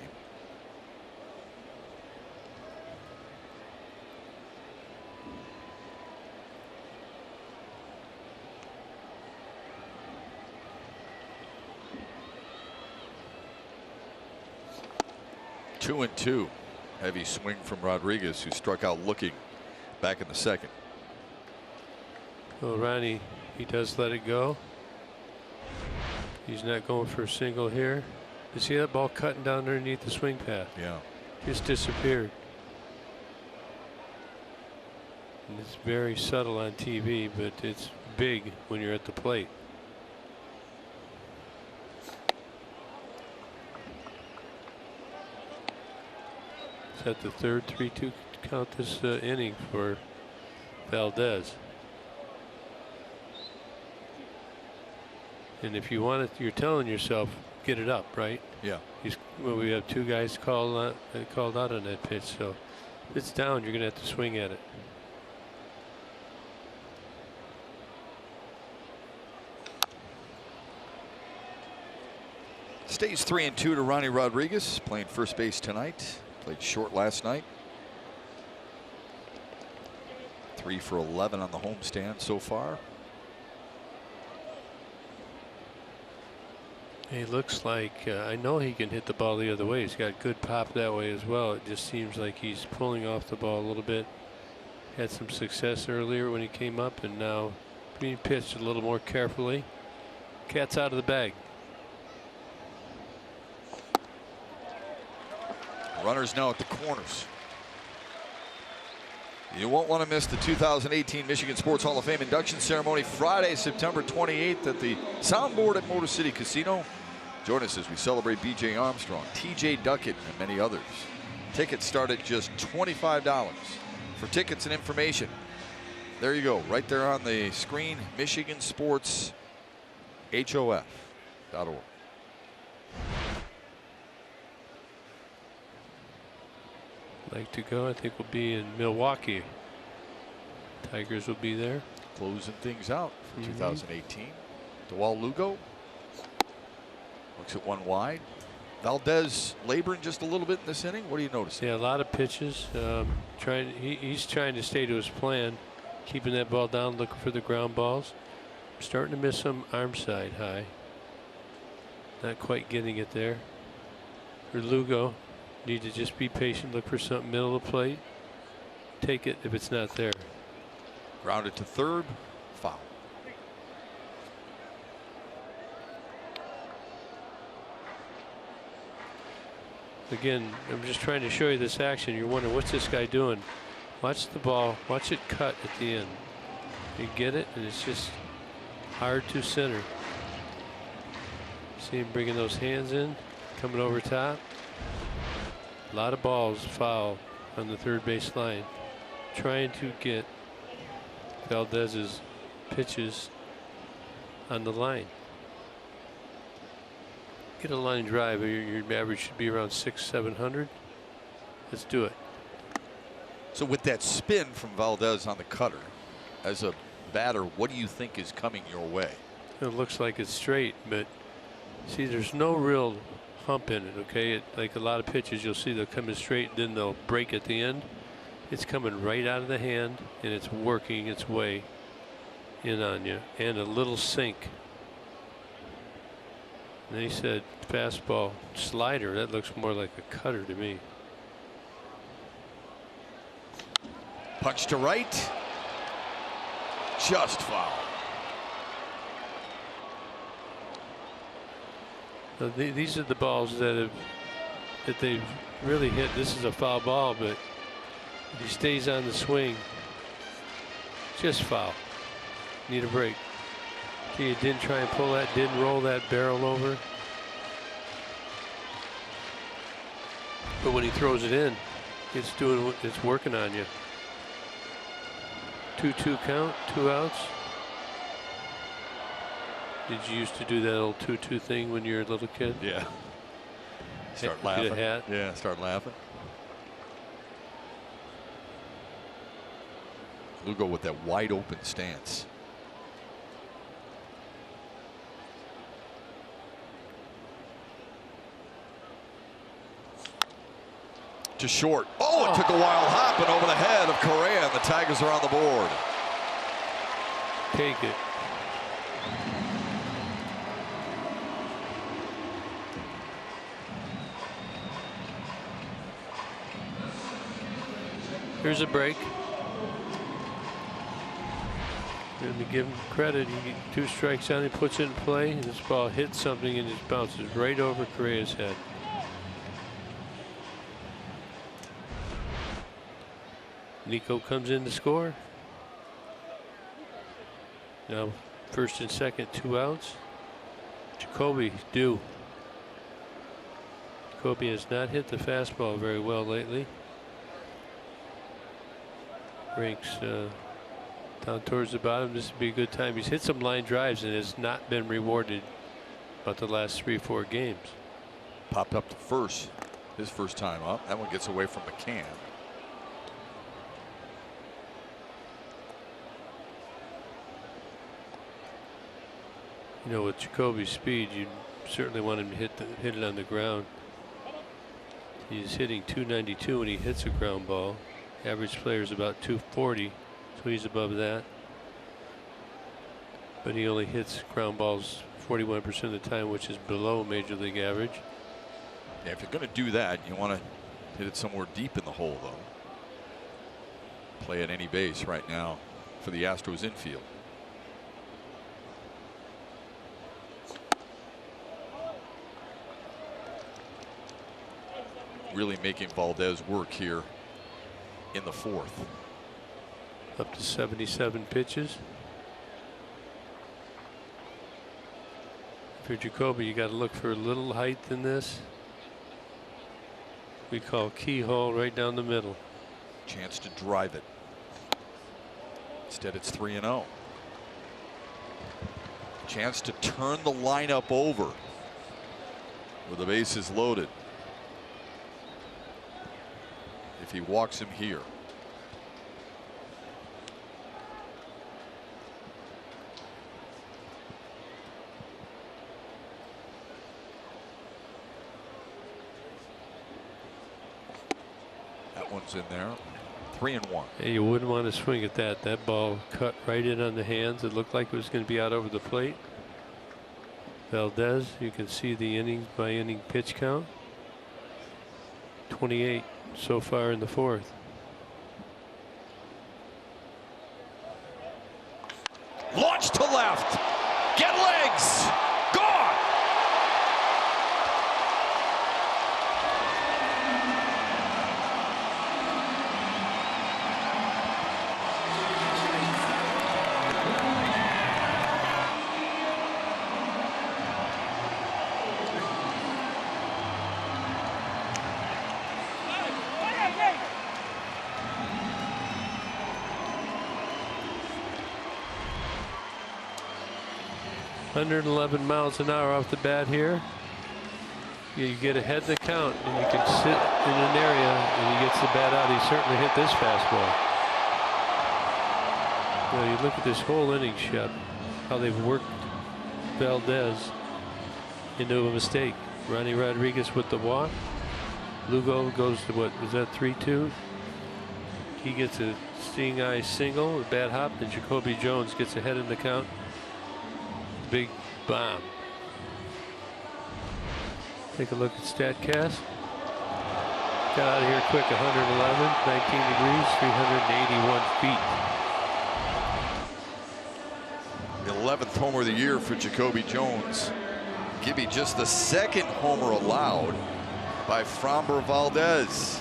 Two and two. Heavy swing from Rodriguez, who struck out looking back in the second. Well, Ronnie, he does let it go. He's not going for a single here. You see that ball cutting down underneath the swing path? Yeah. Just disappeared. And it's very subtle on TV, but it's big when you're at the plate. Is that the third 3-2 count this inning for Valdez? And if you want it, you're telling yourself, get it up, right? Yeah. Well, we have two guys called out on that pitch, so if it's down, you're going to have to swing at it. Stays 3-2 to Ronnie Rodriguez, playing first base tonight. Played short last night. 3 for 11 on the homestand so far. He looks like I know he can hit the ball the other way. He's got good pop that way as well. It just seems like he's pulling off the ball a little bit. Had some success earlier when he came up, and now being pitched a little more carefully. Cat's out of the bag. Runners now at the corners. You won't want to miss the 2018 Michigan Sports Hall of Fame induction ceremony Friday, September 28th at the Soundboard at Motor City Casino. Join us as we celebrate B.J. Armstrong, T.J. Duckett, and many others. Tickets start at just $25. For tickets and information, there you go, right there on the screen, MichiganSportsHOF.org. Like to go, I think we'll be in Milwaukee. Tigers will be there. Closing things out for 2018. DeWalt Lugo looks at one wide. Valdez laboring just a little bit in this inning. What do you notice? Yeah, a lot of pitches. He's trying to stay to his plan, keeping that ball down, looking for the ground balls. Starting to miss some arm side high. Not quite getting it there. For Lugo, need to just be patient, look for something middle of the plate. Take it if it's not there. Grounded to third, foul. Again, I'm just trying to show you this action. You're wondering, what's this guy doing? Watch the ball, watch it cut at the end. You get it, and it's just hard to center. See him bringing those hands in, coming over top. A lot of balls foul on the third base line. Trying to get Valdez's pitches on the line. Get a line drive, your average should be around 600-700. Let's do it. So with that spin from Valdez on the cutter, as a batter, what do you think is coming your way? It looks like it's straight, but see, there's no real hump in it. Okay, like a lot of pitches, you'll see they'll come in straight, then they'll break at the end. It's coming right out of the hand, and it's working its way in on you, and a little sink. And he said fastball slider. That looks more like a cutter to me. Punch to right, just foul. So these are the balls that they've really hit. This is a foul ball, but if he stays on the swing, just foul. Need a break. See, he didn't try and pull that, didn't roll that barrel over. But when he throws it in, it's working on you. 2-2 count, 2 outs. Did you used to do that old 2-2 thing when you were a little kid? Yeah. Start Get laughing. a hat. Yeah, start laughing. Lugo with that wide open stance. To short. Oh, it took a wild hop and over the head of Correa, and the Tigers are on the board. Take it. Here's a break. And to give him credit, he gets 2 strikes on, he puts it in play, and this ball hits something and just bounces right over Correa's head. Nico comes in to score. Now, first and second, 2 outs. Jacoby due. Jacoby has not hit the fastball very well lately. Ranks down towards the bottom. This would be a good time. He's hit some line drives and has not been rewarded about the last 3-4 games. Popped up to first his first time up. That one gets away from McCann. You know, with Jacoby's speed, you certainly want him to hit it on the ground. He's hitting .292 when he hits a ground ball. Average player is about .240, so he's above that. But he only hits ground balls 41% of the time, which is below major league average. Yeah, if you're going to do that, you want to hit it somewhere deep in the hole, though. Play at any base right now for the Astros infield. Really making Valdez work here in the 4th. Up to 77 pitches. For Jacoby, you got to look for a little height in this. We call keyhole right down the middle. Chance to drive it. Instead, it's 3-0. Chance to turn the lineup over with the bases loaded. If he walks him here. That one's in there. 3-1. Hey, you wouldn't want to swing at that. That ball cut right in on the hands. It looked like it was going to be out over the plate. Valdez, you can see the inning by inning pitch count. 28 so far in the 4th. Launch to left. Get legs. Gone. .111 miles an hour off the bat here. You get ahead of the count and you can sit in an area and he gets the bat out. He certainly hit this fastball. Well, you look at this whole inning, Shep, how they've worked Valdez into a mistake. Ronnie Rodriguez with the walk. Lugo goes to what was that, 3-2? He gets a seeing eye single, a bad hop, and Jacoby Jones gets ahead in the count. Big bomb. Take a look at StatCast. Got out of here quick. 111, 19 degrees, 381 feet. The 11th homer of the year for Jacoby Jones. Gibby just the 2nd homer allowed by Framber Valdez.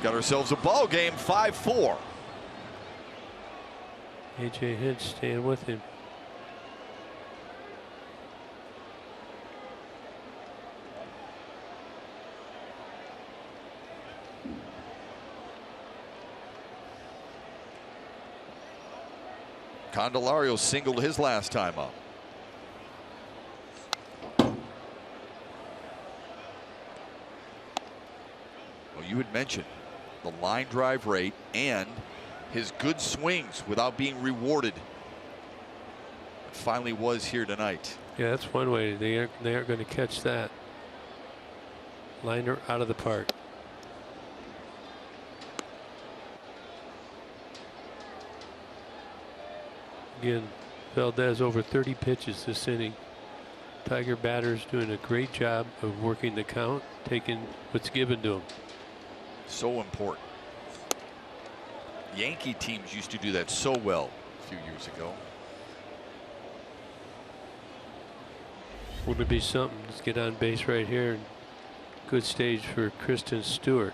Got ourselves a ball game, 5-4. A.J. Hinch staying with him. Candelario singled his last time up. Well, you had mentioned the line drive rate and his good swings without being rewarded. It finally was here tonight. Yeah, that's one way. They aren't going to catch that. Liner out of the park. Again, Valdez over 30 pitches this inning. Tiger batters doing a great job of working the count, taking what's given to them. So important. Yankee teams used to do that so well a few years ago. Would it be something? Let's get on base right here. Good stage for Kristen Stewart.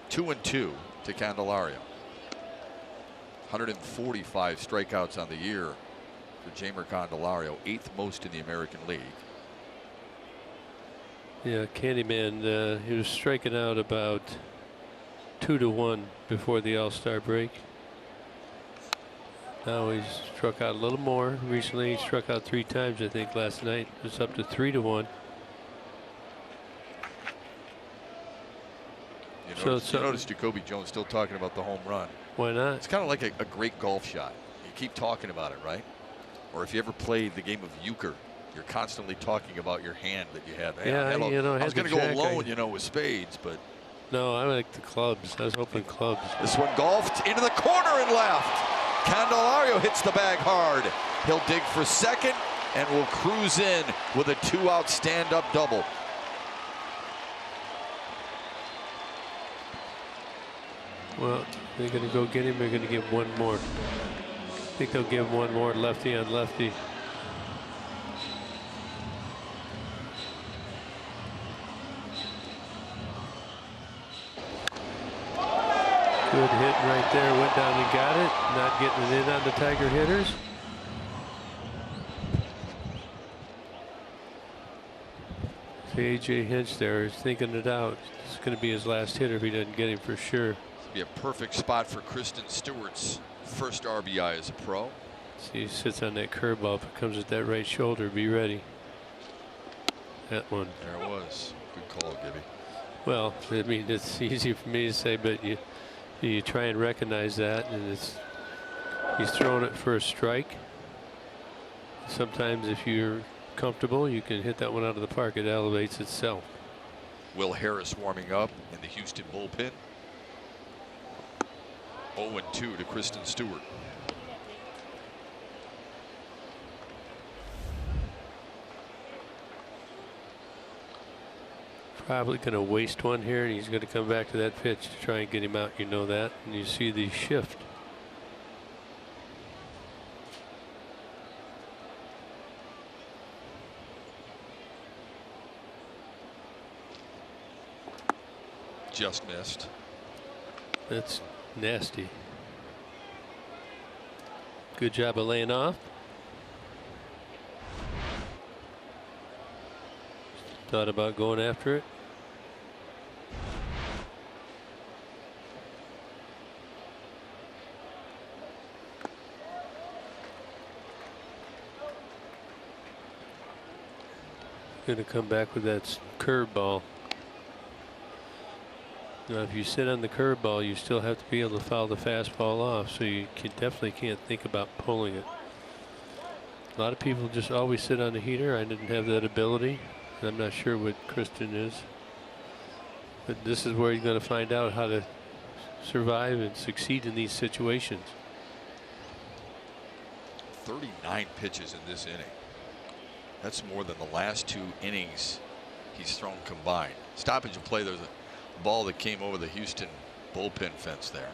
Two and two to Candelario. 145 strikeouts on the year for Jeimer Candelario, 8th most in the American League. Yeah, Candyman, he was striking out about 2-1 before the All-Star break. Now he's struck out a little more. Recently he struck out 3 times, I think, last night. It's up to 3-1. You notice Jacoby Jones still talking about the home run. Why not? It's kind of like a great golf shot. You keep talking about it, right? Or if you ever played the game of euchre, you're constantly talking about your hand that you have. Hey, yeah, I was going to go alone, with spades, but no, I like the clubs. I was hoping clubs. This one golfed into the corner and left. Candelario hits the bag hard. He'll dig for second and will cruise in with a 2-out stand-up double. Well, they're going to go get him. They're going to give one more. I think they'll give one more, lefty on lefty. Good hit right there. Went down and got it. Not getting it in on the Tiger hitters. See A.J. Hinch there is thinking it out. It's going to be his last hitter if he doesn't get him for sure. Be a perfect spot for Kristen Stewart's first RBI as a pro. See, he sits on that curveball. If it comes at that right shoulder, be ready. That one. There it was. Good call, Gibby. Well, I mean, it's easy for me to say, but you try and recognize that, and he's throwing it for a strike. Sometimes if you're comfortable, you can hit that one out of the park. It elevates itself. Will Harris warming up in the Houston bullpen. 0-2 to Kristen Stewart. Probably going to waste one here, and he's going to come back to that pitch to try and get him out. You know that, and you see the shift. Just missed. That's nasty. Good job of laying off. Thought about going after it. Going to come back with that curveball. Now, if you sit on the curveball, you still have to be able to foul the fastball off, so you definitely can't think about pulling it. A lot of people just always sit on the heater. I didn't have that ability. I'm not sure what Kristen is, but this is where you're going to find out how to survive and succeed in these situations. 39 pitches in this inning. That's more than the last 2 innings he's thrown combined. Stoppage of play. There's a ball that came over the Houston bullpen fence there.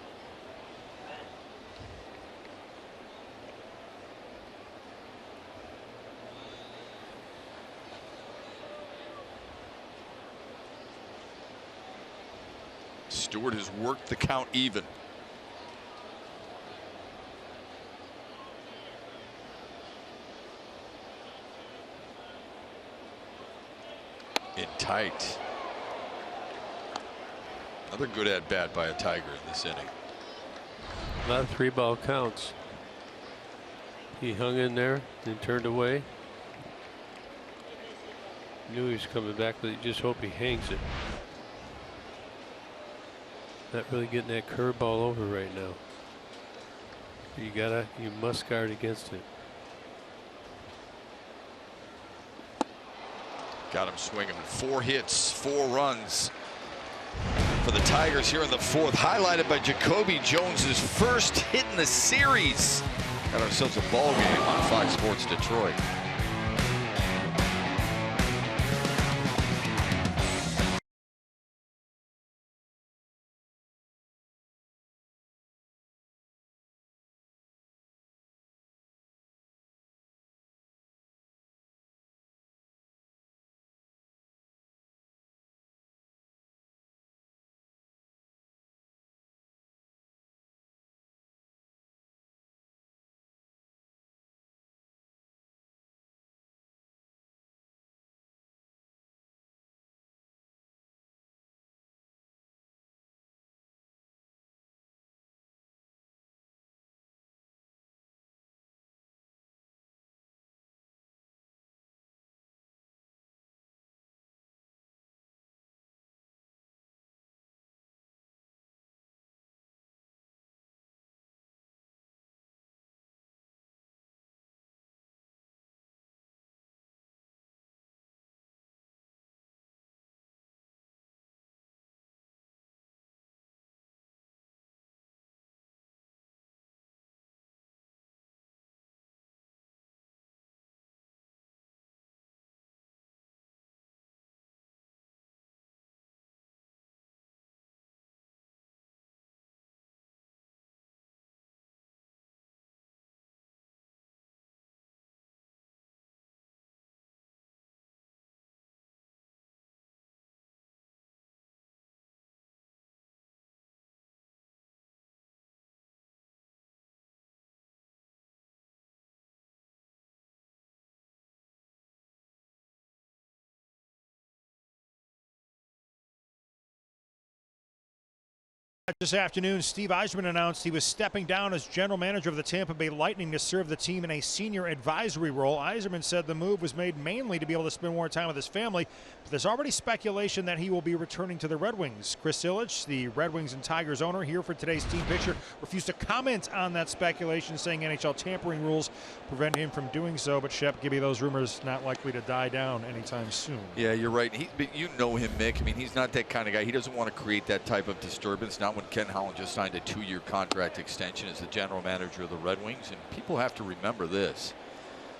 Stewart has worked the count even. In tight. Another good at bat by a Tiger in this inning. A lot of 3-ball counts. He hung in there, then turned away. Knew he was coming back, but you just hope he hangs it. Not really getting that curveball over right now. You must guard against it. Got him swinging. 4 hits, 4 runs for the Tigers here in the 4th, highlighted by Jacoby Jones's first hit in the series. Got ourselves a ball game on Fox Sports Detroit. This afternoon, Steve Yzerman announced he was stepping down as general manager of the Tampa Bay Lightning to serve the team in a senior advisory role. Yzerman said the move was made mainly to be able to spend more time with his family, but there's already speculation that he will be returning to the Red Wings. Chris Ilitch, the Red Wings and Tigers owner, here for today's team picture, refused to comment on that speculation, saying NHL tampering rules prevent him from doing so. But Shep, give me those rumors not likely to die down anytime soon. Yeah, you're right. But you know him, Mick. I mean, he's not that kind of guy. He doesn't want to create that type of disturbance. Not when Ken Holland just signed a 2-year contract extension as the general manager of the Red Wings. And people have to remember this.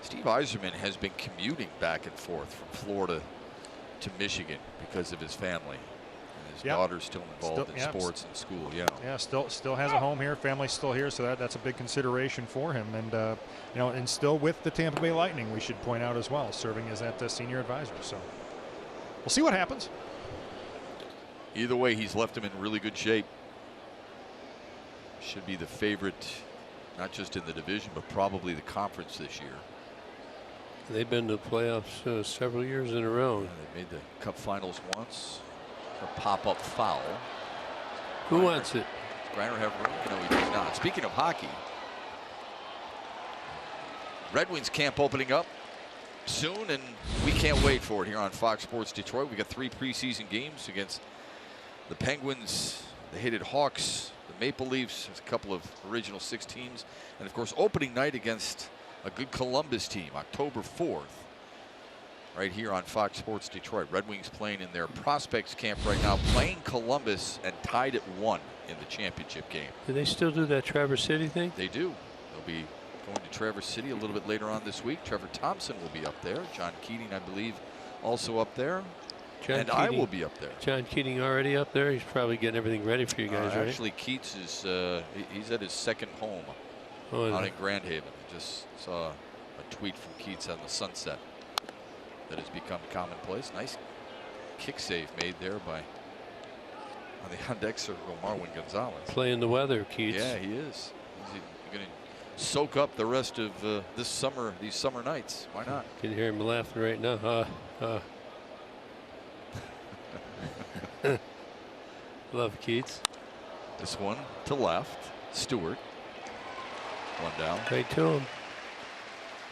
Steve Yzerman has been commuting back and forth from Florida to Michigan because of his family. And his daughter's still involved in sports and school. Yeah, still has a home here. Family's still here, so that's a big consideration for him. And you know, and still with the Tampa Bay Lightning, we should point out as well, serving as that senior advisor. So we'll see what happens. Either way, he's left him in really good shape. Should be the favorite, not just in the division, but probably the conference this year. They've been to the playoffs several years in a row. Yeah, they made the Cup Finals once. A pop-up foul. Who wants it? Does Griner have room? No, he does not. Speaking of hockey, Red Wings camp opening up soon, and we can't wait for it here on Fox Sports Detroit. We got 3 preseason games against the Penguins, the hated Hawks, the Maple Leafs. There's a couple of original 6 teams, and of course opening night against a good Columbus team, October 4th, right here on Fox Sports Detroit. Red Wings playing in their prospects camp right now, playing Columbus and tied at 1 in the championship game. Do they still do that Traverse City thing? They do. They'll be going to Traverse City a little bit later on this week. Trevor Thompson will be up there. John Keating, I believe, also up there. And I will be up there. John Keating already up there? He's probably getting everything ready for you guys, right? Actually, Keats is he's at his second home out in Grand Haven. I just saw a tweet from Keats on the Sunset that has become commonplace. Nice kick save made there by On the on-deck circle, Marwin Gonzalez. Playing the weather, Keats. Yeah, he is. He's going to soak up the rest of this summer, these summer nights. Why not? You can hear him laughing right now. Love Keats. This one to left. Stewart. One down. Right to him.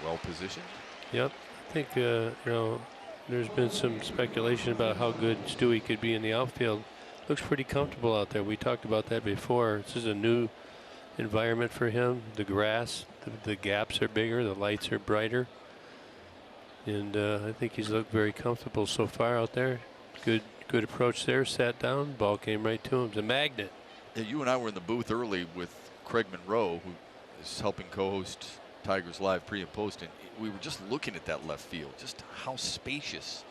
Well positioned. Yep. I think you know, there's been some speculation about how good Stewie could be in the outfield. Looks pretty comfortable out there. We talked about that before. This is a new environment for him. The grass, the gaps are bigger, the lights are brighter, and I think he's looked very comfortable so far out there. Good approach there. Sat down. Ball came right to him. It's a magnet. Yeah, you and I were in the booth early with Craig Monroe, who is helping co-host Tigers Live pre and post, and we were just looking at that left field, just how spacious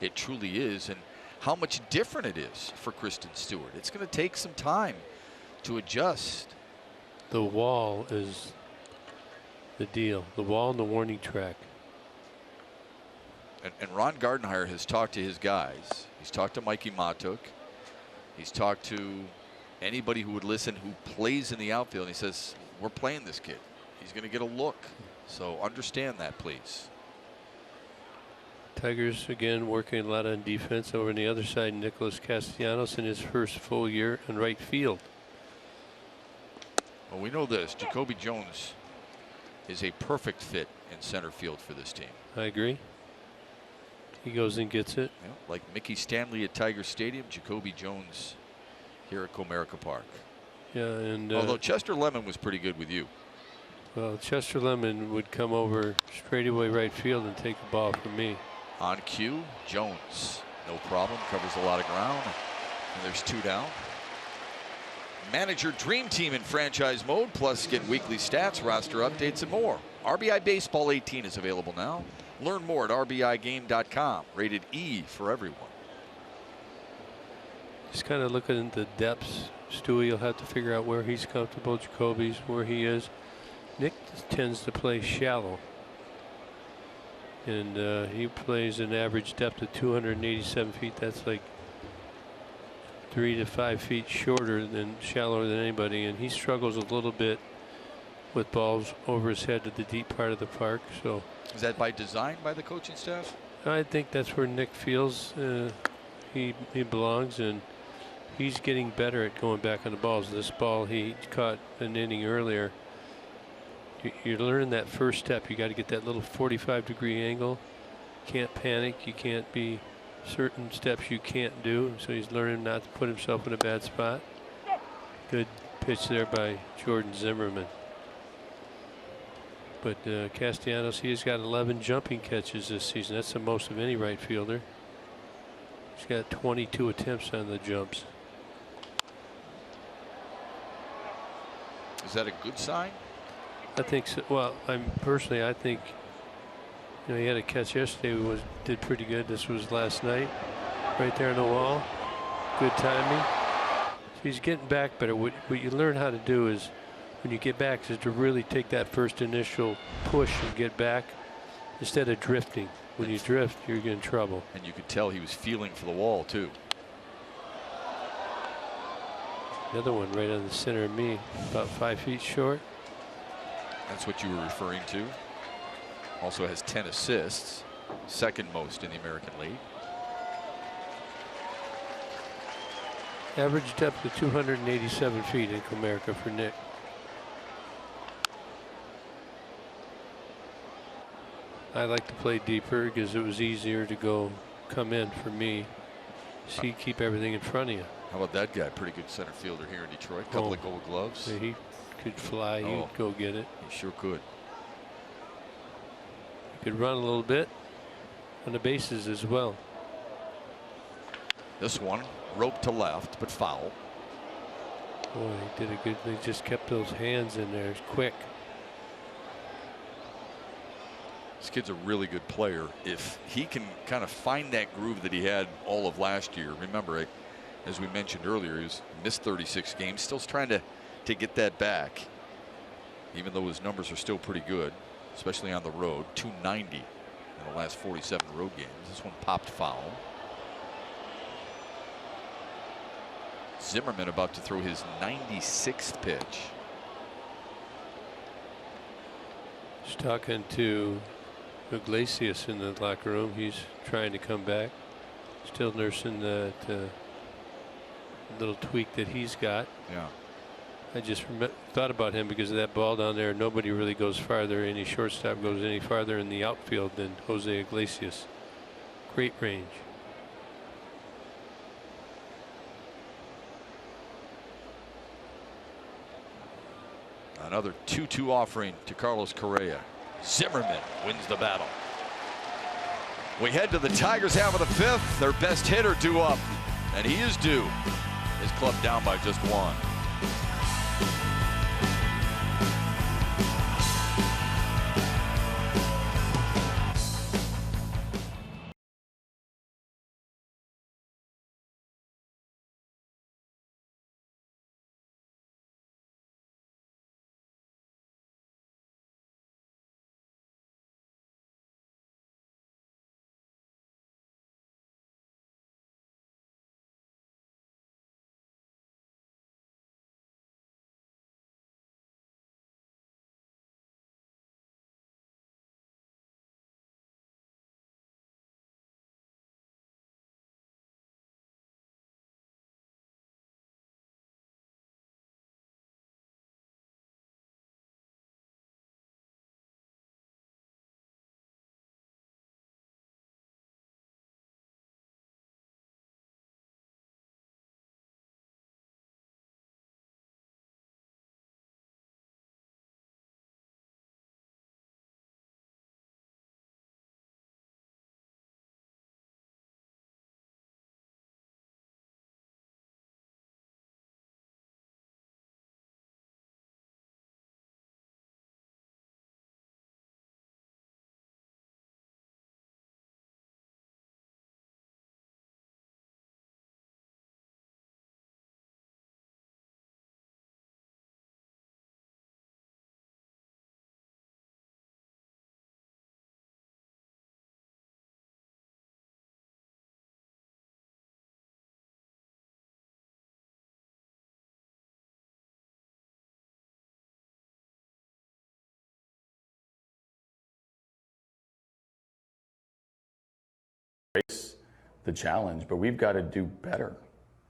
it truly is, and how much different it is for Kristen Stewart. It's going to take some time to adjust. The wall is the deal. The wall and the warning track. And Ron Gardenhire has talked to his guys. He's talked to Mikey Matuk. He's talked to anybody who would listen who plays in the outfield. And he says, we're playing this kid. He's going to get a look. So understand that, please. Tigers again working a lot on defense. Over on the other side, Nicholas Castellanos in his first full year in right field. Well, we know this. Jacoby Jones is a perfect fit in center field for this team. I agree. He goes and gets it. Yeah, like Mickey Stanley at Tiger Stadium, Jacoby Jones here at Comerica Park. Yeah, and although Chester Lemon was pretty good with you. Well, Chester Lemon would come over straightaway right field and take the ball from me. On cue, Jones, no problem, covers a lot of ground, and there's 2 down. Manager Dream Team in franchise mode, plus get weekly stats, roster updates, and more. RBI Baseball 18 is available now. Learn more at RBIGame.com. Rated E for everyone. Just kind of looking at the depths. Stewie will have to figure out where he's comfortable. Jacoby's where he is. Nick tends to play shallow. And he plays an average depth of 287 feet. That's like 3 to 5 feet shorter than shallower than anybody. And he struggles a little bit with balls over his head to the deep part of the park. So is that by design by the coaching staff? I think that's where Nick feels he belongs, and he's getting better at going back on the balls. This ball he caught an inning earlier. You learn that first step. You got to get that little 45-degree angle. Can't panic. You can't be certain steps you can't do. So he's learning not to put himself in a bad spot. Good pitch there by Jordan Zimmerman. But Castellanos, he's got 11 jumping catches this season. That's the most of any right fielder. He's got 22 attempts on the jumps. Is that a good sign? I think so. Well, I think, you know, he had a catch yesterday. Did pretty good. This was last night, right there on the wall. Good timing. So he's getting back better. What you learn how to do is, when you get back, is to really take that first initial push and get back instead of drifting. When you drift, you're in trouble. And you could tell he was feeling for the wall too. Another one right on the center of me, about 5 feet short. That's what you were referring to. Also has 10 assists, second most in the American League. Average depth of 287 feet in Comerica for Nick. I like to play deeper because it was easier to come in for me. See, keep everything in front of you. How about that guy? Pretty good center fielder here in Detroit. Couple of Gold Gloves. Yeah, he could fly. He'd go get it. He sure could. He could run a little bit on the bases as well. This one roped to left, but foul. Boy, he did a good. They just kept those hands in there quick. This kid's a really good player. If he can kind of find that groove that he had all of last year. Remember, as we mentioned earlier, he's missed 36 games. Still trying to get that back, even though his numbers are still pretty good, especially on the road. 290 in the last 47 road games. This one popped foul. Zimmerman about to throw his 96th pitch. Just talking to Iglesias in the locker room. He's trying to come back. Still nursing that little tweak that he's got. Yeah. I just thought about him because of that ball down there. Nobody really goes farther. Any shortstop goes any farther in the outfield than Jose Iglesias. Great range. Another 2-2 offering to Carlos Correa. Zimmerman wins the battle. We head to the Tigers half of the fifth. Their best hitter due up, and he is due. His club down by just one. The challenge, but we've got to do better.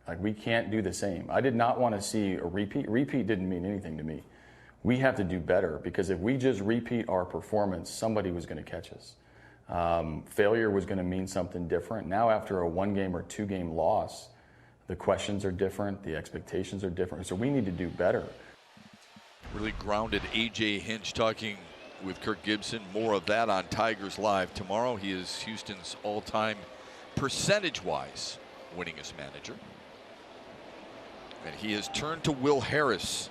Like, we can't do the same. I did not want to see a repeat. Repeat didn't mean anything to me. We have to do better, because if we just repeat our performance, somebody was going to catch us. Failure was going to mean something different. Now, after a 1-game or 2-game loss, the questions are different, the expectations are different, so we need to do better. Really grounded A.J. Hinch talking with Kirk Gibson. More of that on Tigers Live tomorrow. He is Houston's all-time percentage-wise winningest manager. And he has turned to Will Harris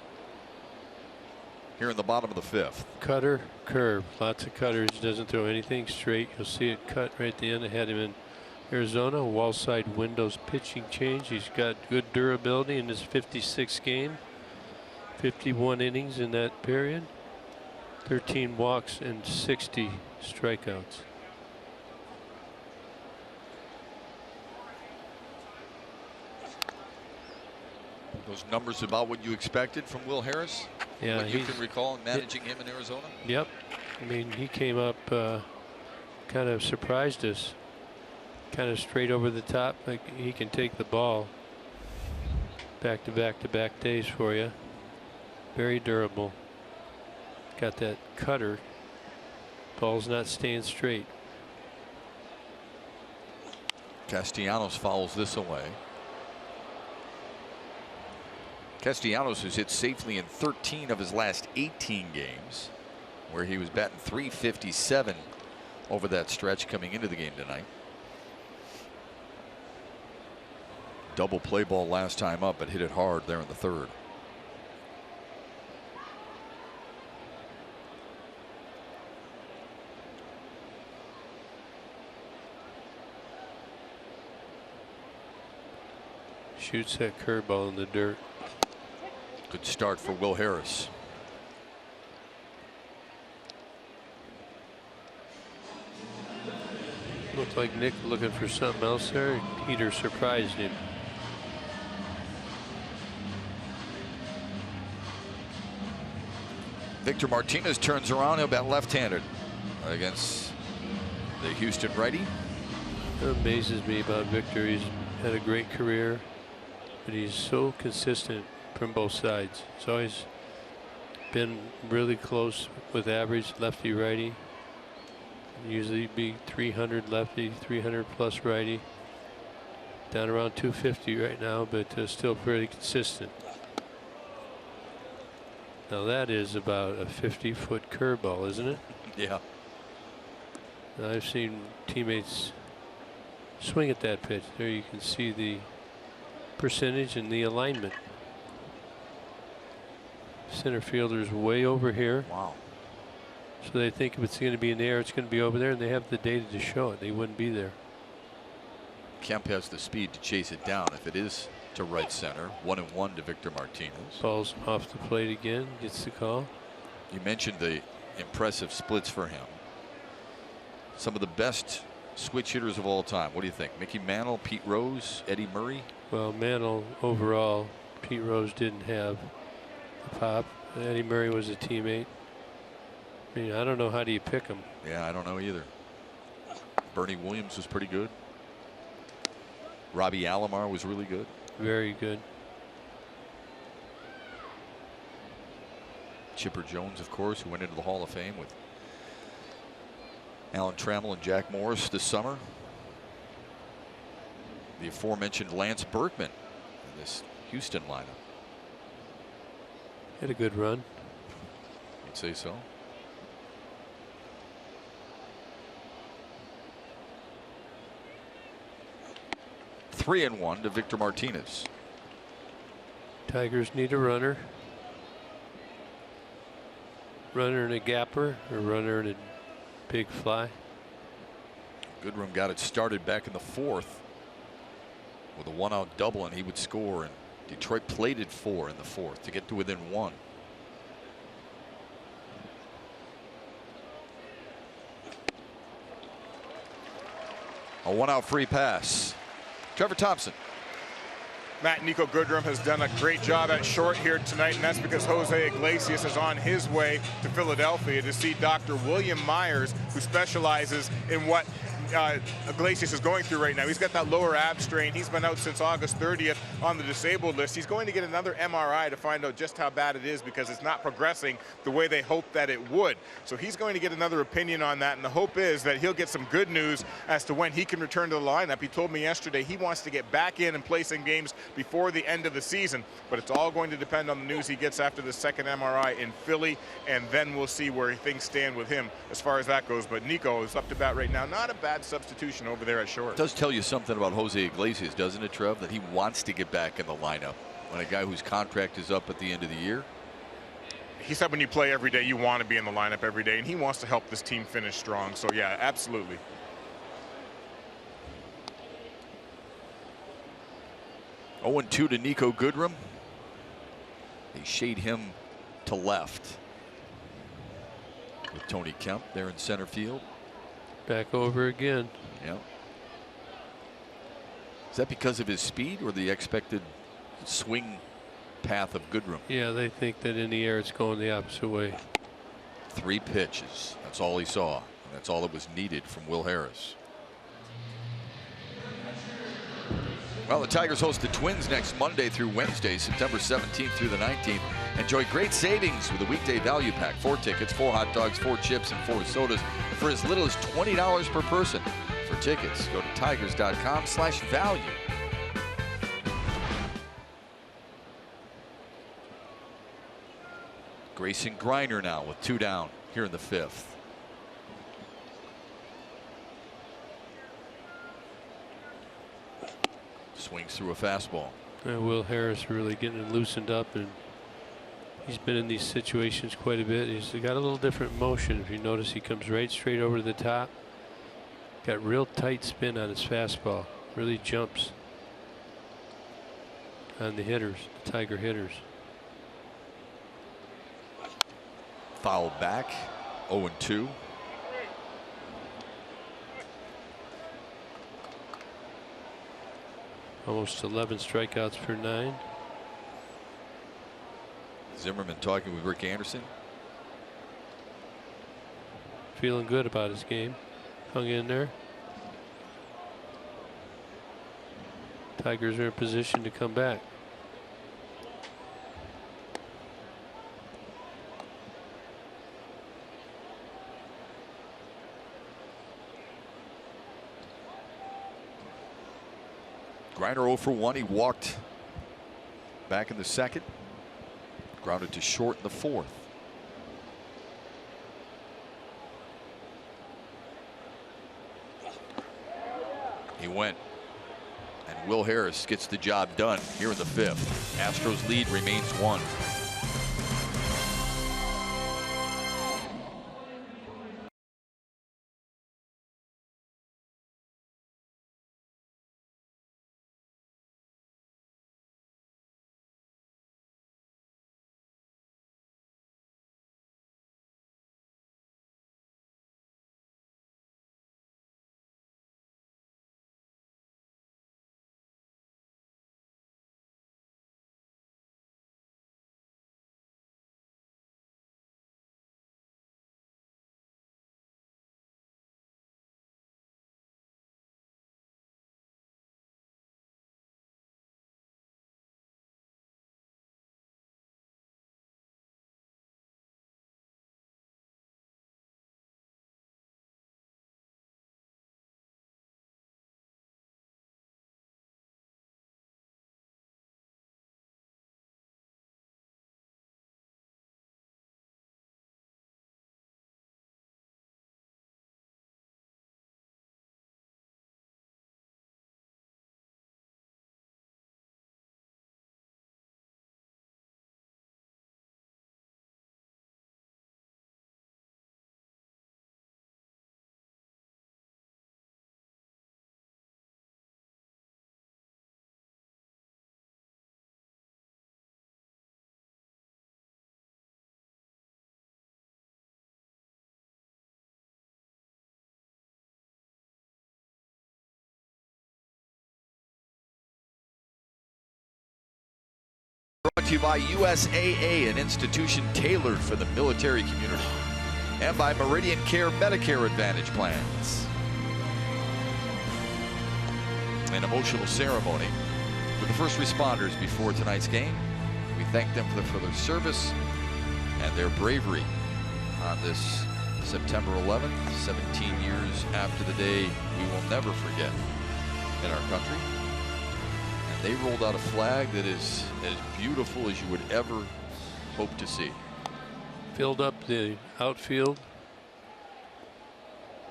here in the bottom of the fifth. Cutter, curve, lots of cutters. Doesn't throw anything straight. You'll see it cut right at the end. I had him in Arizona. Wall side windows pitching change. He's got good durability in his 56th game. 51 innings in that period. 13 walks and 60 strikeouts. Those numbers about what you expected from Will Harris? Yeah, what you can recall in managing him in Arizona? Yep. I mean, he came up, kind of surprised us. Kind of straight over the top. Like, he can take the ball back to back to back days for you. Very durable. Got that cutter. Ball's not staying straight. Castellanos fouls this away. Castellanos has hit safely in 13 of his last 18 games, where he was batting .357 over that stretch coming into the game tonight. Double play ball last time up, but hit it hard there in the third. Shoots that curveball in the dirt. Good start for Will Harris. Looked like Nick looking for something else there. Peter surprised him. Victor Martinez turns around. He'll bat left-handed against the Houston righty. It amazes me about Victor. He's had a great career, but he's so consistent from both sides. He's always been really close with average lefty righty. Usually be 300 lefty, 300 plus righty. Down around 250 right now, but still pretty consistent. Now that is about a 50-foot curveball, isn't it? Yeah. I've seen teammates swing at that pitch. There you can see the percentage and the alignment. Center fielder's way over here. Wow. So they think if it's going to be in the air, it's going to be over there, and they have the data to show it. They wouldn't be there. Kemp has the speed to chase it down if it is to right center. 1-1 to Victor Martinez. Ball's off the plate again. Gets the call. You mentioned the impressive splits for him. Some of the best switch hitters of all time. What do you think? Mickey Mantle, Pete Rose, Eddie Murray? Well, Mantle overall. Pete Rose didn't have the pop. Eddie Murray was a teammate. I mean, I don't know, how do you pick him? Yeah, I don't know either. Bernie Williams was pretty good. Robbie Alomar was really good. Very good. Chipper Jones, of course, who went into the Hall of Fame with Alan Trammell and Jack Morris this summer. The aforementioned Lance Berkman in this Houston lineup. Had a good run. You'd say so. Three and 1 to Victor Martinez. Tigers need a runner. Runner and a gapper, or runner and a big fly. Goodrum got it started back in the 4th with a 1-out double, and he would score, and Detroit plated 4 in the 4th to get to within 1. A 1-out free pass. Trevor Thompson. Matt, Nico Goodrum has done a great job at short here tonight, and that's because Jose Iglesias is on his way to Philadelphia to see Dr. William Myers, who specializes in what Iglesias is going through right now. He's got that lower ab strain. He's been out since August 30th on the disabled list. He's going to get another MRI to find out just how bad it is, because it's not progressing the way they hoped that it would. So he's going to get another opinion on that, and the hope is that he'll get some good news as to when he can return to the lineup. He told me yesterday he wants to get back in and play some games before the end of the season, but it's all going to depend on the news he gets after the second MRI in Philly, and then we'll see where things stand with him as far as that goes. But Nico is up to bat right now. Not a bad substitution over there at short. It does tell you something about Jose Iglesias, doesn't it, Trev? That he wants to get back in the lineup when a guy whose contract is up at the end of the year. He said when you play every day, you want to be in the lineup every day, and he wants to help this team finish strong. So yeah, absolutely. Oh, 0-2 to Nico Goodrum. They shade him to left with Tony Kemp there in center field. Back over again. Yeah. Is that because of his speed or the expected swing path of Goodrum? Yeah, they think that in the air it's going the opposite way. 3 pitches. That's all he saw. And that's all that was needed from Will Harris. Well, the Tigers host the Twins next Monday through Wednesday, September 17th through the 19th. Enjoy great savings with a weekday value pack. 4 tickets, 4 hot dogs, 4 chips, and 4 sodas for as little as $20 per person. For tickets, go to tigers.com/value. Grayson Griner now with 2 down here in the 5th. Swings through a fastball. Will Harris really getting loosened up, and he's been in these situations quite a bit. He's got a little different motion. If you notice, he comes right straight over to the top. Got real tight spin on his fastball. Really jumps on the hitters, the Tiger hitters. Foul back. 0-2. Almost 11 strikeouts per 9. Zimmerman talking with Rick Anderson. feeling good about his game. Hung in there. Tigers are in position to come back. Grinder 0 for 1. He walked back in the second. Grounded to short in the fourth. He went. And Will Harris gets the job done here in the fifth. Astros lead remains 1. Brought to you by USAA, an institution tailored for the military community, and by Meridian Care Medicare Advantage plans. An emotional ceremony with the first responders before tonight's game. We thank them for their service and their bravery on this September 11th, 17 years after the day we will never forget in our country. They rolled out a flag that is as beautiful as you would ever hope to see. Filled up the outfield.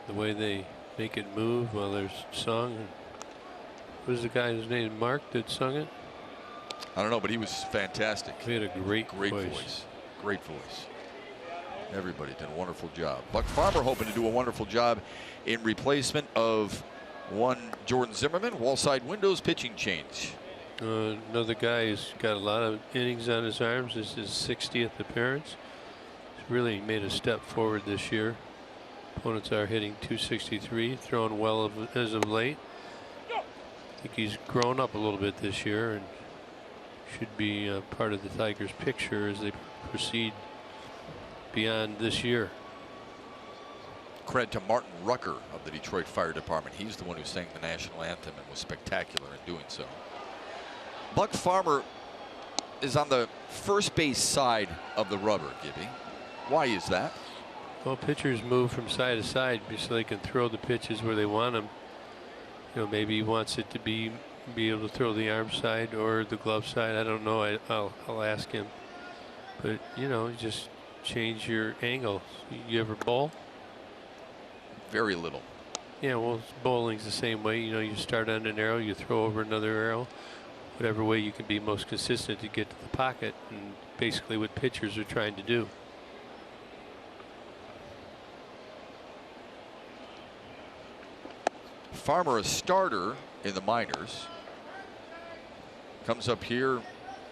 The way they make it move while there's song. What was the guy whose name Mark that sung it? I don't know, but he was fantastic. He had a great voice. Great voice. Everybody did a wonderful job. Buck Farmer hoping to do a wonderful job in replacement of one Jordan Zimmerman. Wallside Windows pitching change. Another guy who's got a lot of innings on his arms. This is his 60th appearance. He's really made a step forward this year. Opponents are hitting .263, throwing well as of late. I think he's grown up a little bit this year and should be part of the Tigers' picture as they proceed beyond this year. Credit to Martin Rucker of the Detroit Fire Department. He's the one who sang the national anthem and was spectacular in doing so. Buck Farmer is on the first base side of the rubber, Gibby. Why is that? Well, pitchers move from side to side so they can throw the pitches where they want them. You know, maybe he wants it to be able to throw the arm side or the glove side. I don't know. I'll ask him. But, you know, just change your angle. You ever bowl? Very little. Yeah, well, bowling's the same way. You know, you start on an arrow, you throw over another arrow. Whatever way you can be most consistent to get to the pocket, and basically what pitchers are trying to do. Farmer, a starter in the minors, comes up here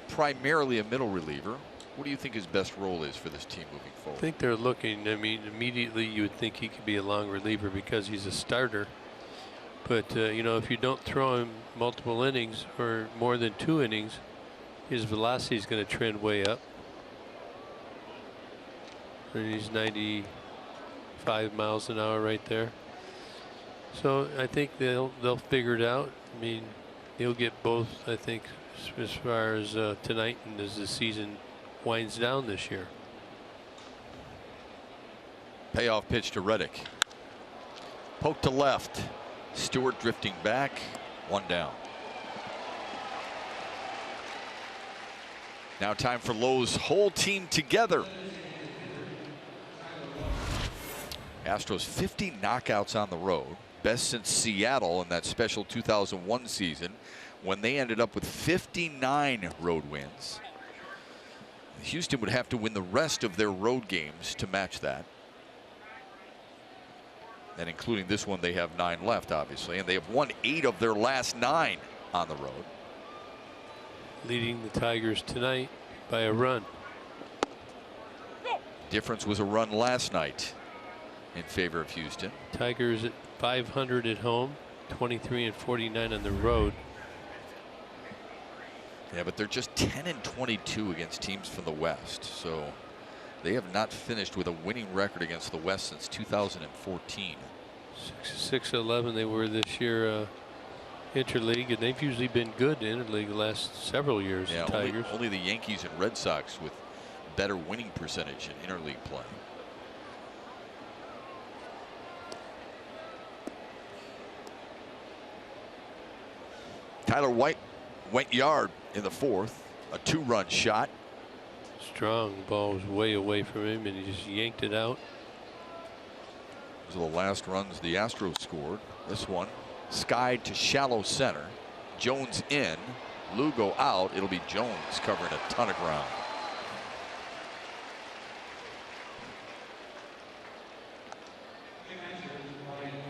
primarily a middle reliever. What do you think his best role is for this team moving forward? I think they're looking, I mean, immediately you would think he could be a long reliever because he's a starter. But, you know, if you don't throw him multiple innings or more than 2 innings, his velocity is going to trend way up. And he's 90, 5 miles an hour right there. So I think they'll figure it out. I mean, he'll get both, I think, as far as tonight and as the season winds down this year. Payoff pitch to Reddick. Poke to left. Stewart drifting back. 1 down. Now time for Lowe's whole team together. Astros 50 knockouts on the road. Best since Seattle in that special 2001 season when they ended up with 59 road wins. Houston would have to win the rest of their road games to match that. And including this one, they have 9 left, obviously, and they have won 8 of their last 9 on the road. Leading the Tigers tonight by a run. Difference was a run last night in favor of Houston. Tigers at 500 at home, 23 and 49 on the road. Yeah, but they're just 10 and 22 against teams from the West, so they have not finished with a winning record against the West since 2014. 6-11 they were this year interleague, and they've usually been good in interleague the last several years. Yeah, the Tigers. Only the Yankees and Red Sox with better winning percentage in interleague play. Tyler White went yard in the 4th, a 2-run shot. Strong ball was way away from him, and he just yanked it out. Those are the last runs the Astros scored. This one skied to shallow center. Jones in, Lugo out. It'll be Jones covering a ton of ground.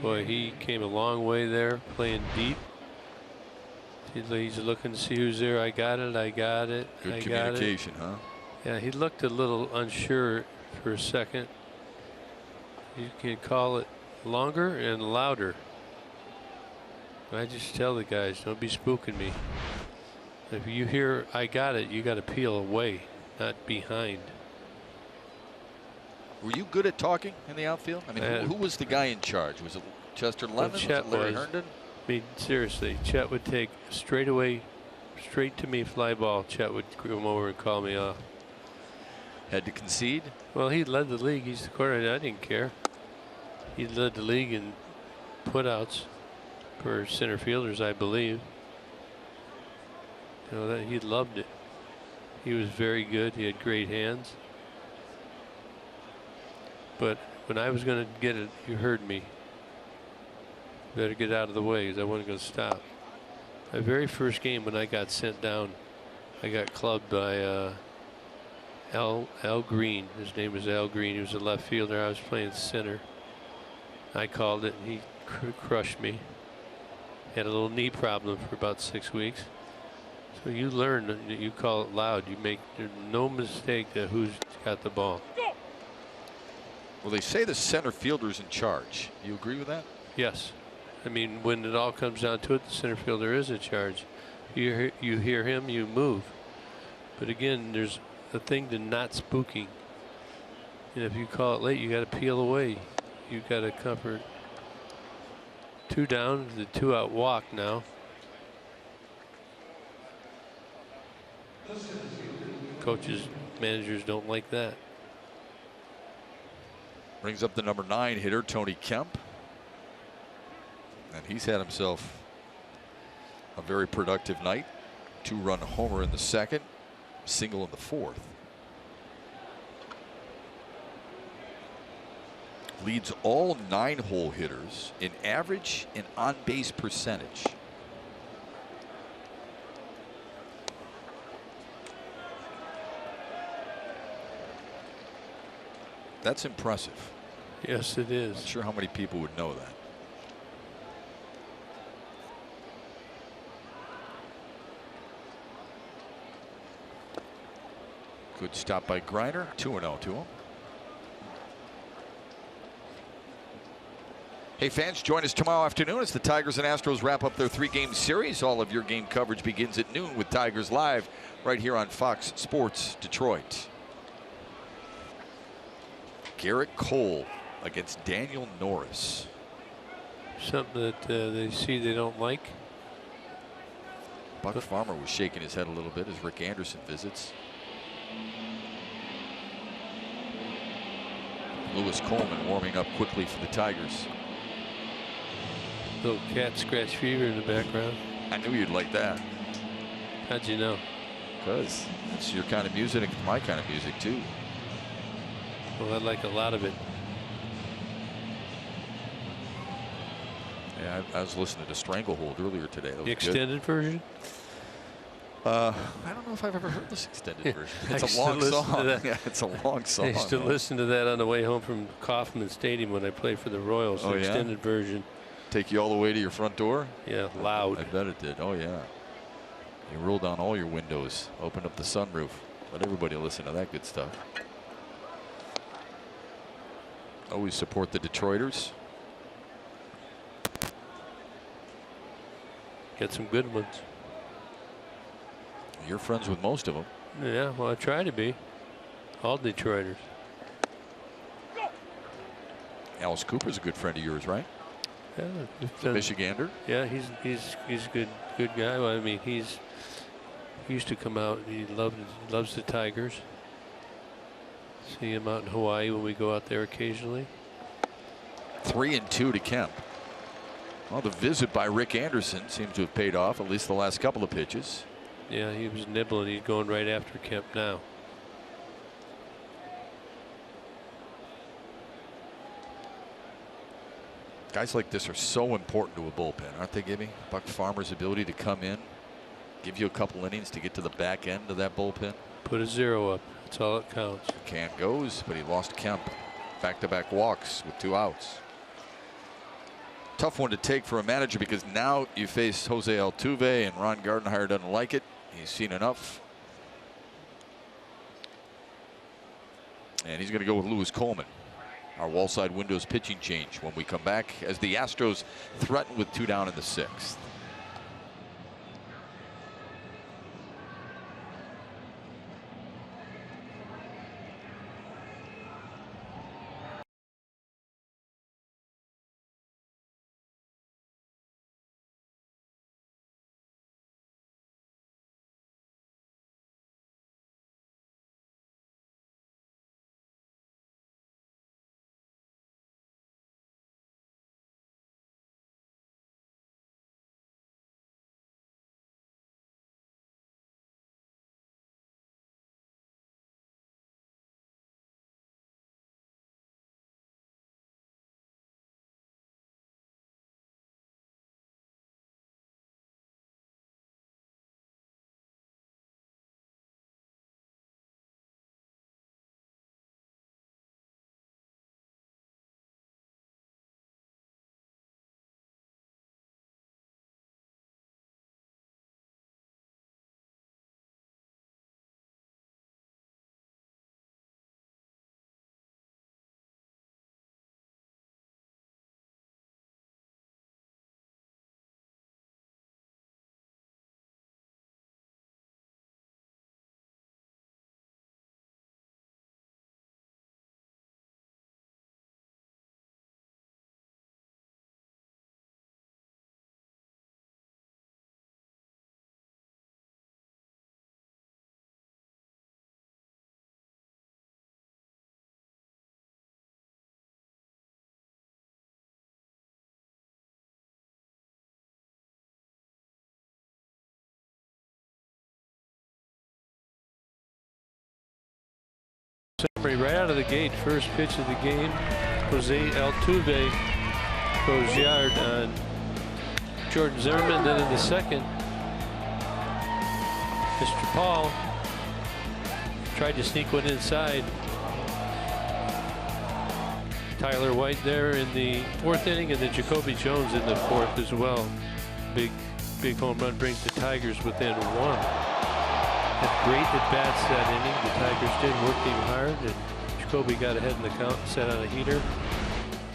Boy, he came a long way there, playing deep. He's looking to see who's there. I got it. I got it. Good communication, huh? Yeah, he looked a little unsure for a second. You can call it longer and louder. I just tell the guys, don't be spooking me. If you hear I got it, you got to peel away, not behind. Were you good at talking in the outfield? I mean, who was the guy in charge? Was it Chester Lemon? Was it Larry Herndon? I mean, seriously, Chet would take straight to me fly ball. Chet would come over and call me off. Had to concede? Well, he led the league. He's the quarterback. I didn't care. He led the league in putouts for center fielders, I believe. You know, that he loved it. He was very good. He had great hands. But when I was going to get it, you heard me. Better get out of the way because I wasn't going to stop. My very first game when I got sent down, I got clubbed by Al Green. His name was Al Green. He was a left fielder. I was playing center. I called it, and he crushed me. Had a little knee problem for about 6 weeks. So you learn that you call it loud. You make no mistake that who's got the ball. Well, they say the center fielder's in charge. You agree with that? Yes. I mean, when it all comes down to it, the center fielder is in charge. You hear him, you move. But again, there's a thing to not spooking. And if you call it late, you got to peel away. You got to comfort. 2 down, the 2-out walk now. Coaches, managers don't like that. Brings up the number 9 hitter, Tony Kemp. And he's had himself a very productive night. 2-run homer in the 2nd, single in the 4th. Leads all 9-hole hitters in average and on-base percentage. That's impressive. Yes, it is. Not sure how many people would know that. Good stop by Griner. 2-0 to him. Hey fans, join us tomorrow afternoon as the Tigers and Astros wrap up their 3-game series. All of your game coverage begins at noon with Tigers Live right here on Fox Sports Detroit. Garrett Cole against Daniel Norris. Something that they see they don't like. Buck Farmer was shaking his head a little bit as Rick Anderson visits. Lewis Coleman warming up quickly for the Tigers. Little cat scratch fever in the background. I knew you'd like that. How'd you know? Because it's your kind of music, and my kind of music too. Well, I like a lot of it. Yeah, I was listening to Stranglehold earlier today. The extended version? I don't know if I've ever heard this extended version. It's a long song. Yeah, it's a long song. I used to listen to that on the way home from Kauffman Stadium when I played for the Royals. The extended version. Take you all the way to your front door? Yeah, loud. I bet it did. Oh, yeah. You roll down all your windows, open up the sunroof, let everybody listen to that good stuff. Always support the Detroiters. Get some good ones. You're friends with most of them. Yeah, well, I try to be. All Detroiters. Alice Cooper's a good friend of yours, right? Yeah, Michigander. Yeah, he's good guy. Well, I mean, he used to come out. He loves the Tigers. See him out in Hawaii when we go out there occasionally. 3-2 to Kemp. Well, the visit by Rick Anderson seems to have paid off, at least the last couple of pitches. Yeah, he was nibbling. He's going right after Kemp now. Guys like this are so important to a bullpen, aren't they, Gibby? Buck Farmer's ability to come in, give you a couple innings to get to the back end of that bullpen. Put a 0 up. That's all that counts. Can goes, but he lost Kemp. Back-to-back walks with 2 outs. Tough one to take for a manager because now you face Jose Altuve, and Ron Gardenhire doesn't like it. He's seen enough. And he's going to go with Lewis Coleman. Our wall side windows pitching change when we come back as the Astros threaten with 2 down in the 6th. Right out of the gate, first pitch of the game, Jose Altuve goes yard on Jordan Zimmerman. Then in the second, Mr. Paul tried to sneak one inside. Tyler White there in the 4th inning, and then Jacoby Jones in the 4th as well. Big home run brings the Tigers within 1. Had great at-bats that inning. The Tigers did work him hard, and Jacoby got ahead in the count, set on a heater,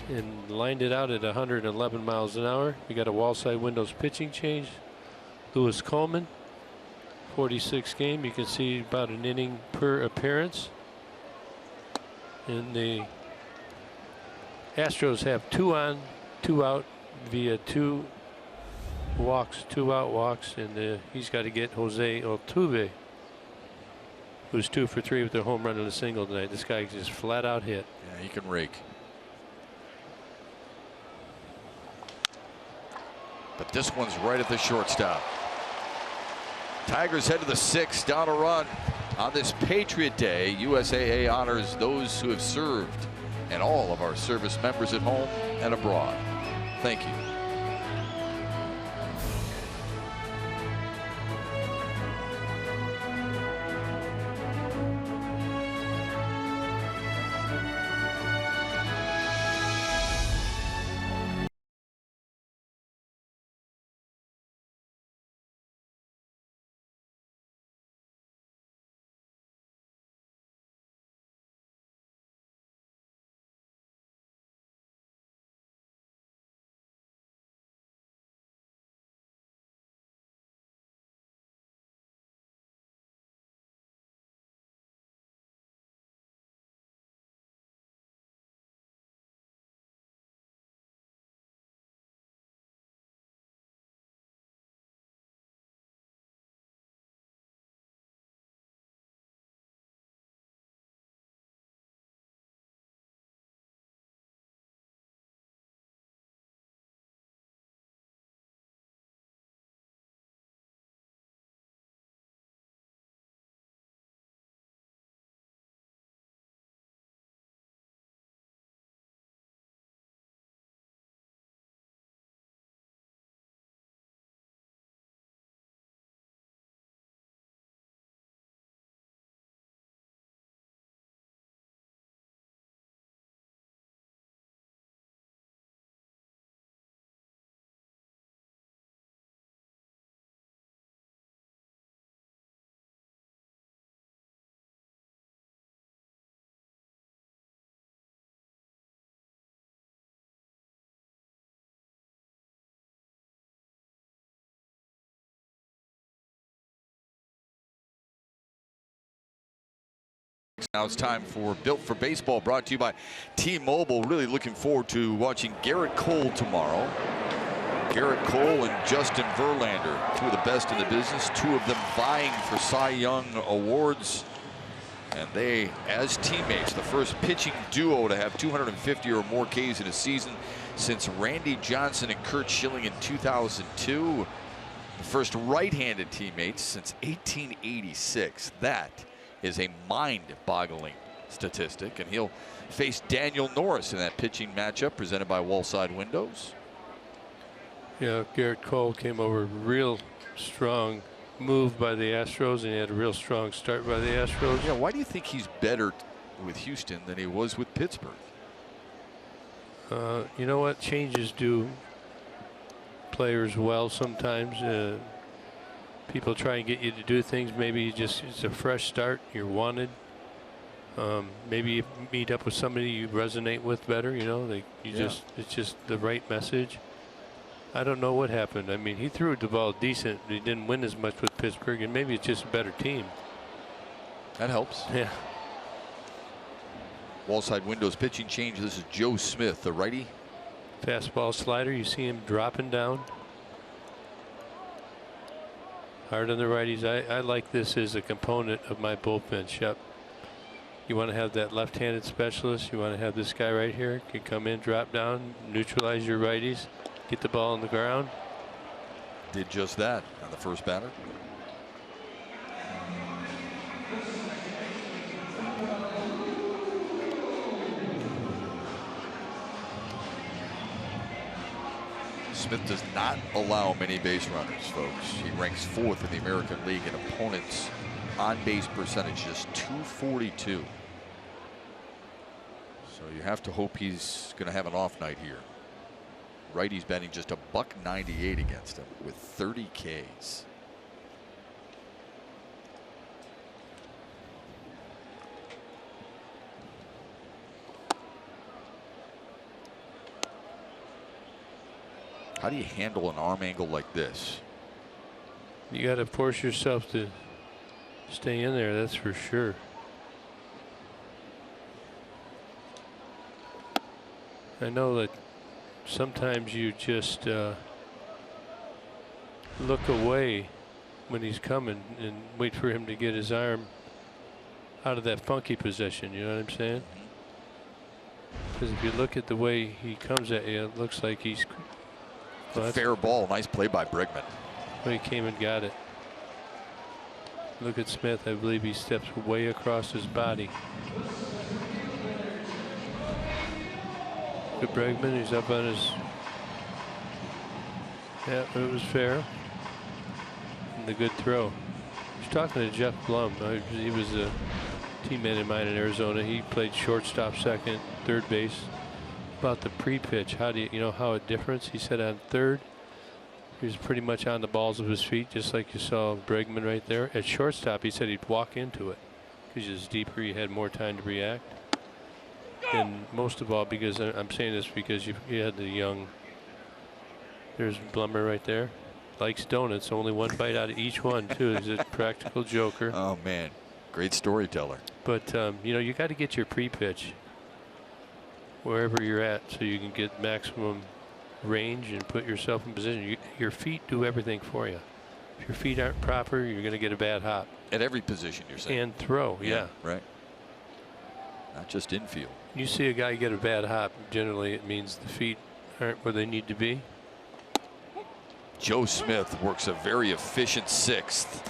and lined it out at 111 miles an hour. We got a wall side windows pitching change. Lewis Coleman, 46 game. You can see about an inning per appearance. And the Astros have 2 on, 2 out via 2 walks, 2 out walks, and he's got to get Jose Altuve, who's 2 for 3 with a home run and a single tonight. This guy just flat out hit. Yeah, he can rake. But this one's right at the shortstop. Tigers head to the 6th, down a run. On this Patriot Day, USAA honors those who have served and all of our service members at home and abroad. Thank you. Now it's time for Built for Baseball, brought to you by T-Mobile. Really looking forward to watching Garrett Cole tomorrow. Garrett Cole and Justin Verlander, 2 of the best in the business, 2 of them vying for Cy Young awards. And they, as teammates, the first pitching duo to have 250 or more Ks in a season since Randy Johnson and Curt Schilling in 2002. The first right-handed teammates since 1886. That is a mind-boggling statistic, and he'll face Daniel Norris in that pitching matchup presented by Wallside Windows. Yeah, Garrett Cole came over real strong move by the Astros, and he had a real strong start by the Astros. Yeah, why do you think he's better with Houston than he was with Pittsburgh? You know what? Changes do players well sometimes. People try and get you to do things. Maybe it's a fresh start. You're wanted. Maybe you meet up with somebody you resonate with better. You know, it's just the right message. I don't know what happened. I mean, he threw the ball decent. He didn't win as much with Pittsburgh, and maybe it's just a better team. That helps. Yeah. Wallside Windows pitching change. This is Joe Smith, the righty. Fastball slider. You see him dropping down. Hard on the righties. I like this as a component of my bullpen, Shep. You want to have that left-handed specialist. You want to have this guy right here. Can come in, drop down, neutralize your righties, get the ball on the ground. Did just that on the first batter. Smith does not allow many base runners, folks. He ranks 4th in the American League in opponents on-base percentage, just .242. So you have to hope he's going to have an off night here. Righty's batting just $1.98 against him with 30 Ks. How do you handle an arm angle like this? You got to force yourself to stay in there, that's for sure. I know that sometimes you just look away when he's coming and wait for him to get his arm out of that funky position. You know what I'm saying? Because if you look at the way he comes at you, it looks like he's. Well, a fair ball. Nice play by Bregman. Well, he came and got it. Look at Smith. I believe he steps way across his body. Good Bregman. He's up on his. Yeah, it was fair. And the good throw. I was talking to Jeff Blum. He was a teammate of mine in Arizona. He played shortstop, second, third base. About the pre-pitch, how do you know how it differs? He said on third, he was pretty much on the balls of his feet, just like you saw Bregman right there. At shortstop, he said he'd walk into it because it's deeper. He had more time to react. And most of all, because I'm saying this because you had the young. There's Blummer right there. Likes donuts. Only one bite out of each one too. He's a practical joker. Oh man, great storyteller. But you know, you got to get your pre-pitch wherever you're at so you can get maximum range and put yourself in position. Your feet do everything for you. If your feet aren't proper, you're going to get a bad hop. At every position, you're saying. And throw, yeah. Right. Not just infield. You see a guy get a bad hop, generally it means the feet aren't where they need to be. Joe Smith works a very efficient sixth.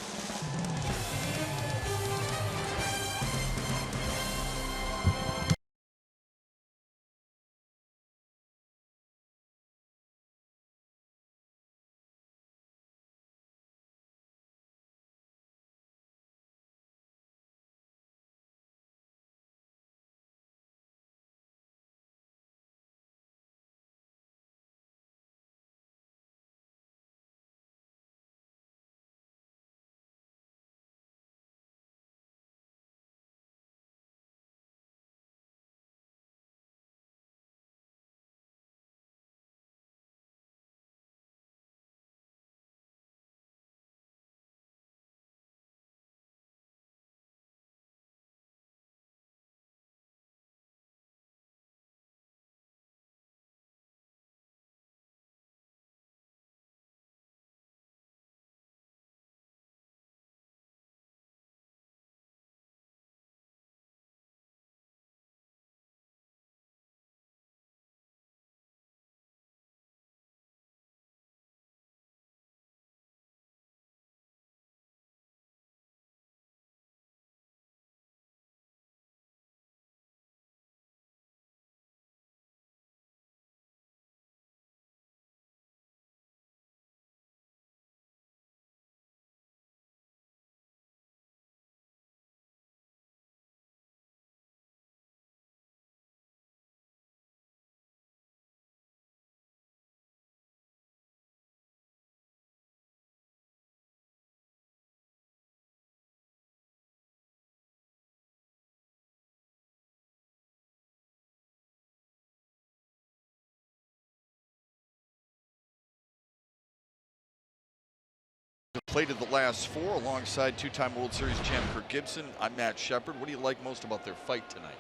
Played at the last four alongside two-time World Series champ Kirk Gibson. I'm Matt Shepard. What do you like most about their fight tonight?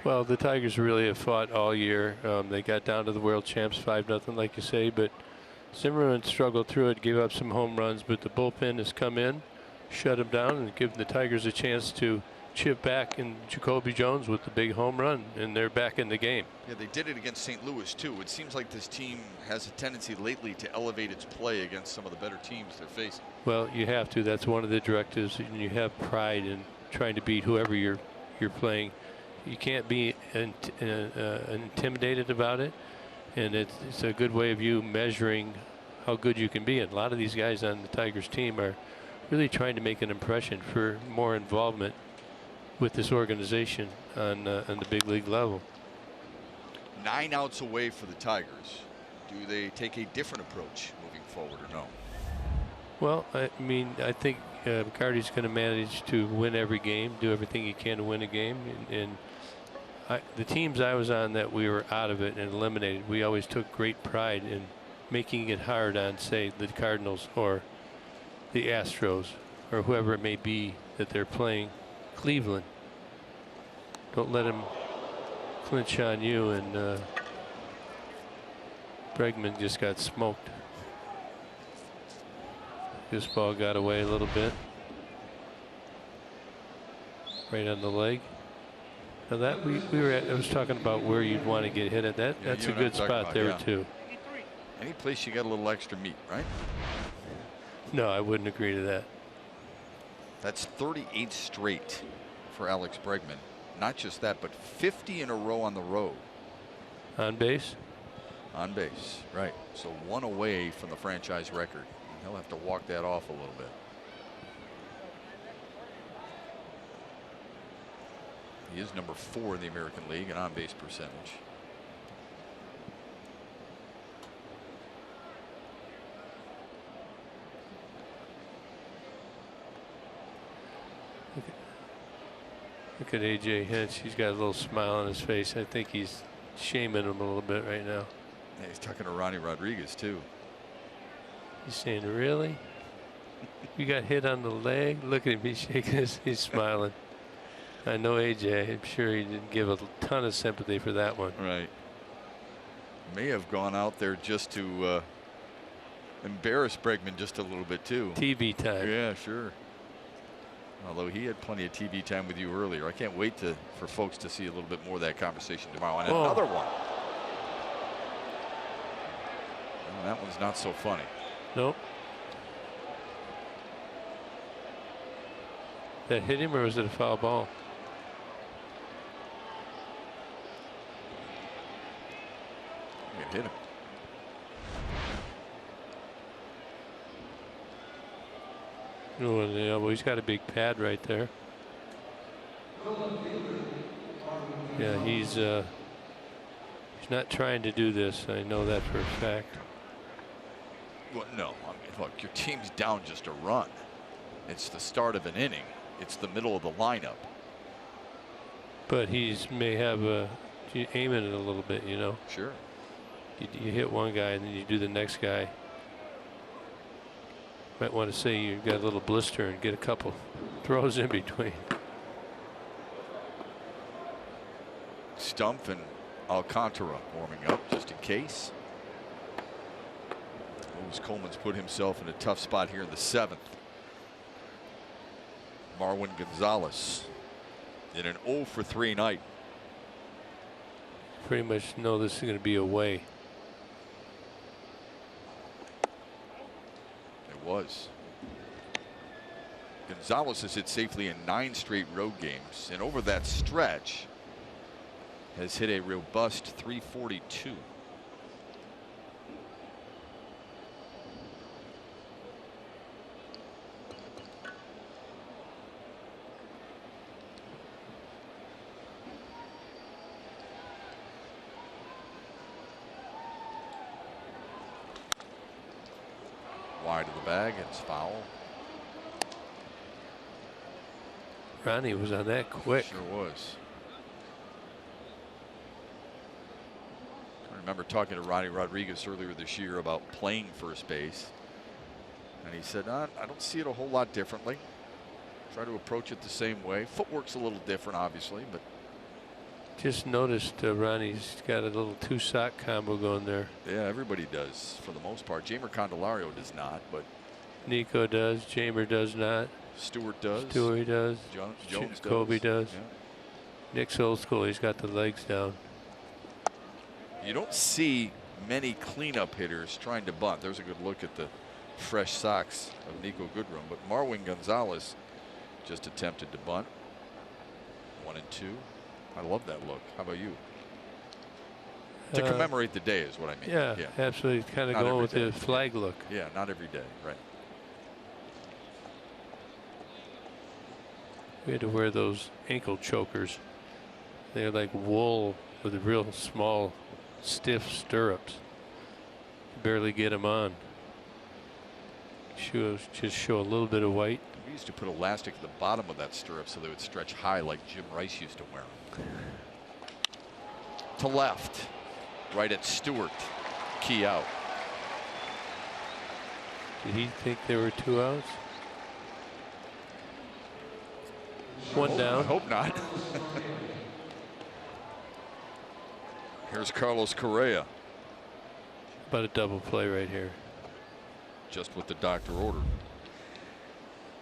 Well, the Tigers really have fought all year. They got down to the world champs 5-0, like you say, but Zimmerman struggled through it, gave up some home runs, but the bullpen has come in, shut them down, and given the Tigers a chance to chip back in Jacoby Jones with the big home run, and they're back in the game. Yeah, they did it against St. Louis too. It seems like this team has a tendency lately to elevate its play against some of the better teams they're facing. Well, you have to. That's one of the directives, and you have pride in trying to beat whoever you're playing. You can't be intimidated about it, and it's a good way of you measuring how good you can be. And a lot of these guys on the Tigers team are really trying to make an impression for more involvement with this organization on the big league level. 9 outs away for the Tigers. Do they take a different approach moving forward or no? Well, I mean, I think McCarty's going to manage to win every game, do everything he can to win a game. And the teams I was on that we were out of it and eliminated, we always took great pride in making it hard on, say, the Cardinals or the Astros or whoever it may be that they're playing. Cleveland. Don't let them clinch on you and Bregman just got smoked. This ball got away a little bit. Right on the leg. Now that I was talking about where you'd want to get hit at that. Yeah, that's you a and I good talked spot about, there yeah. too. Any place you got a little extra meat, right? No, I wouldn't agree to that. That's 38 straight for Alex Bregman. Not just that, but 50 in a row on the road. On base? On base, right. So 1 away from the franchise record. He'll have to walk that off a little bit. He is number 4 in the American League in on-base percentage. Look at AJ Hinch. He's got a little smile on his face. I think he's shaming him a little bit right now. Yeah, he's talking to Ronnie Rodriguez too. He's saying, "Really? You got hit on the leg? Look at him. He's shaking his. He's smiling." I know AJ. I'm sure he didn't give a ton of sympathy for that one. Right. May have gone out there just to embarrass Bregman just a little bit too. TV time. Yeah, sure. Although he had plenty of TV time with you earlier. I can't wait for folks to see a little bit more of that conversation tomorrow. And another one. Well, that one's not so funny. Nope. That hit him, or was it a foul ball? It hit him. Oh, yeah, well, he's got a big pad right there. Yeah, he's not trying to do this. I know that for a fact. Well, no. I mean, look, your team's down just a run. It's the start of an inning. It's the middle of the lineup. But he's may have aiming it a little bit, you know. Sure. You hit one guy and then you do the next guy. Might want to say you've got a little blister and get a couple throws in between. Stumpf and Alcantara warming up just in case. Coleman's put himself in a tough spot here in the 7th. Marwin Gonzalez in an 0 for 3 night. Pretty much know this is going to be away. It was. Gonzalez has hit safely in 9 straight road games, and over that stretch has hit a robust 342. Wide of the bag, it's foul. Ronnie was on that quick. Sure was. I remember talking to Ronnie Rodriguez earlier this year about playing first base. And he said, I don't see it a whole lot differently. Try to approach it the same way. Footwork's a little different, obviously, but. Just noticed Ronnie's got a little 2-sock combo going there. Yeah, everybody does for the most part. Jamer Candelario does not, but. Nico does. Jamer does not. Stewart does. Stewie does. Jones Kobe does. Yeah. Nick's old school. He's got the legs down. You don't see many cleanup hitters trying to bunt. There's a good look at the fresh socks of Nico Goodrum, but Marwin Gonzalez just attempted to bunt. 1 and 2. I love that look. How about you? To commemorate the day is what I mean. Yeah, absolutely. Kind of going with day. the flag look. Yeah, not every day, right. We had to wear those ankle chokers. They're like wool with real small, stiff stirrups. Barely get them on. Just show a little bit of white. We used to put elastic at the bottom of that stirrup so they would stretch high like Jim Rice used to wear them. To left, right at Stewart. Key out. Did he think there were 2 outs? One down. I hope not. Here's Carlos Correa. about a double play right here. Just what the doctor ordered.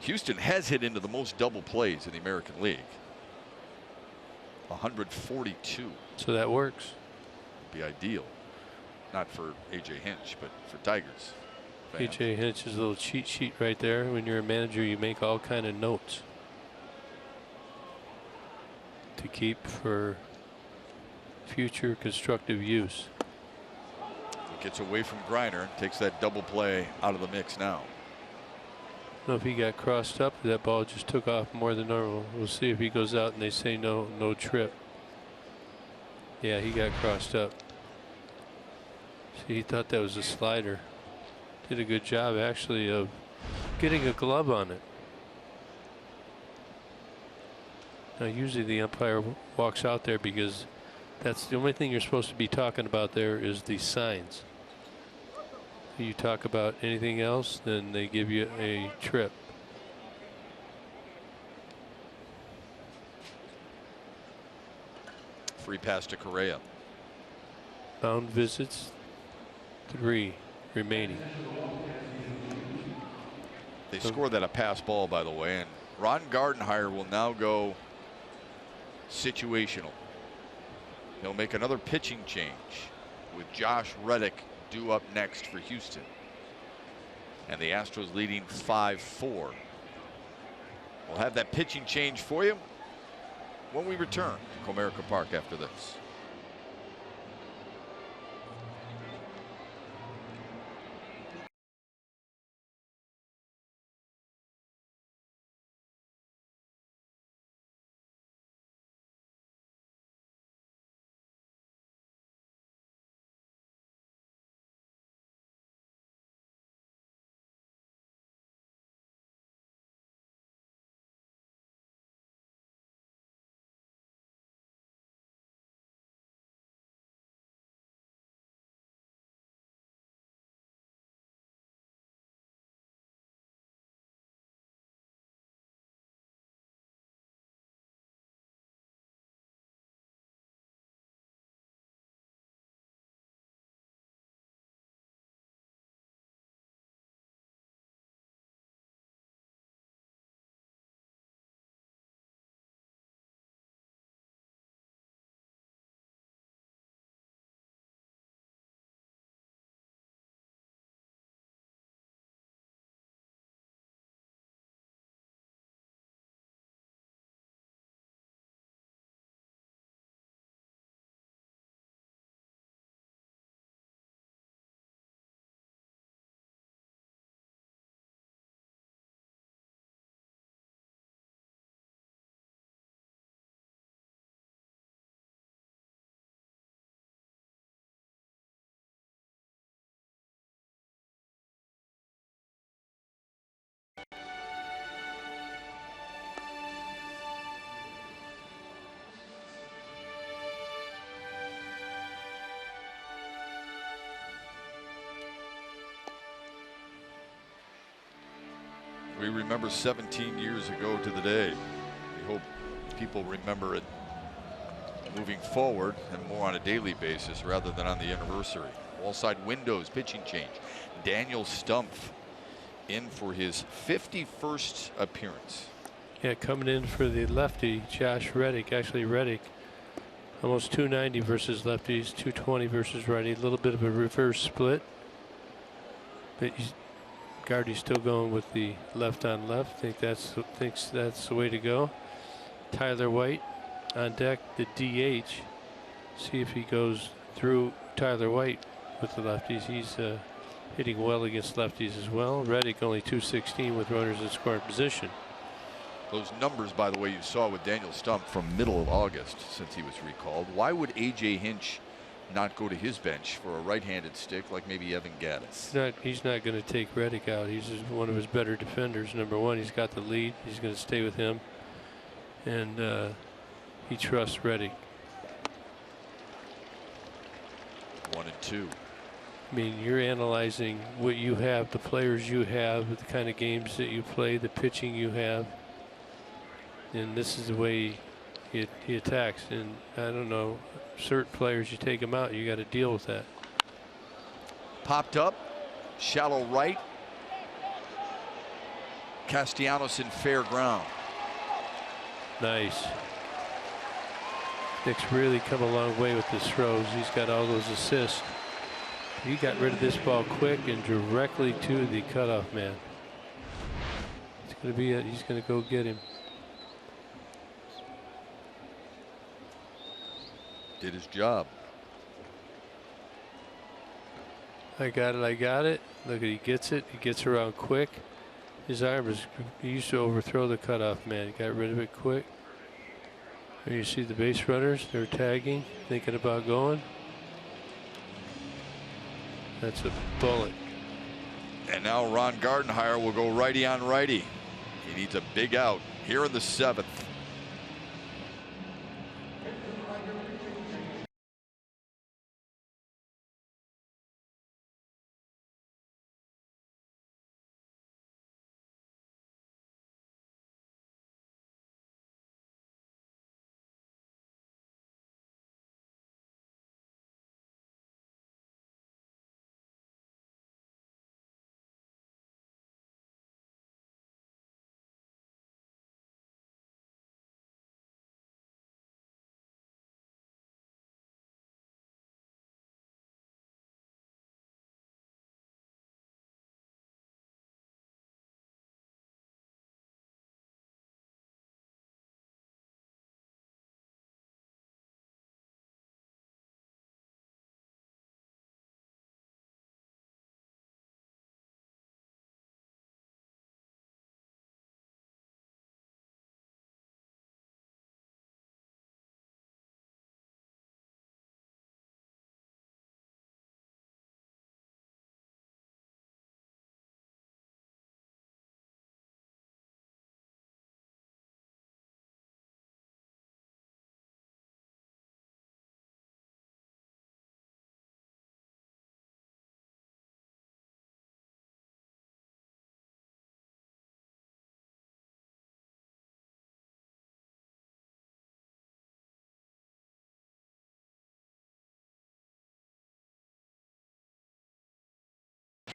Houston has hit into the most double plays in the American League. 142. So that works. Be ideal. Not for A.J. Hinch, but for Tigers fans. A.J. Hinch's little cheat sheet right there. When you're a manager, you make all kind of notes to keep for future constructive use. He gets away from Griner, takes that double play out of the mix now. I don't know if he got crossed up. That ball just took off more than normal. We'll see if he goes out and they say no trip. Yeah, he got crossed up. See, he thought that was a slider. Did a good job actually of getting a glove on it. Now usually the umpire walks out there because that's the only thing you're supposed to be talking about there is the signs. You talk about anything else, then they give you a trip. Free pass to Correa. Bound visits, 3 remaining. They scored that a pass ball, by the way, and Ron Gardenhire will now go situational. He'll make another pitching change with Josh Reddick due up next for Houston. And the Astros leading 5-4. We'll have that pitching change for you when we return to Comerica Park after this. We remember 17 years ago to the day. We hope people remember it moving forward and more on a daily basis rather than on the anniversary. Wall side windows, pitching change. Daniel Stumpf in for his 51st appearance. Yeah, coming in for the lefty, Josh Reddick. Actually, Reddick almost 290 versus lefties, 220 versus righty. A little bit of a reverse split. But Gardy's still going with the left on left. Thinks that's the way to go. Tyler White on deck, the DH. See if he goes through Tyler White with the lefties. He's hitting well against lefties as well. Reddick only 216 with runners in scoring position. Those numbers, by the way, you saw with Daniel Stumpf from middle of August since he was recalled. Why would A.J. Hinch not go to his bench for a right-handed stick like maybe Evan Gattis? He's not going to take Reddick out. He's just one of his better defenders. Number one, he's got the lead. He's going to stay with him. And he trusts Reddick. 1-2. I mean, you're analyzing what you have, the players you have, the kind of games that you play, the pitching you have. And this is the way he attacks. And I don't know, certain players, you take them out, you got to deal with that. Popped up, shallow right. Castellanos in fair ground. Nice. Nick's really come a long way with his throws. He's got all those assists. He got rid of this ball quick and directly to the cutoff man. It's going to be it. He's going to go get him. Did his job. I got it. I got it. Look, he gets it. He gets around quick. His arm is, he used to overthrow the cutoff man. He got rid of it quick. There you see the base runners. They're tagging, thinking about going. That's a bullet. And now Ron Gardenhire will go righty on righty. He needs a big out here in the 7th.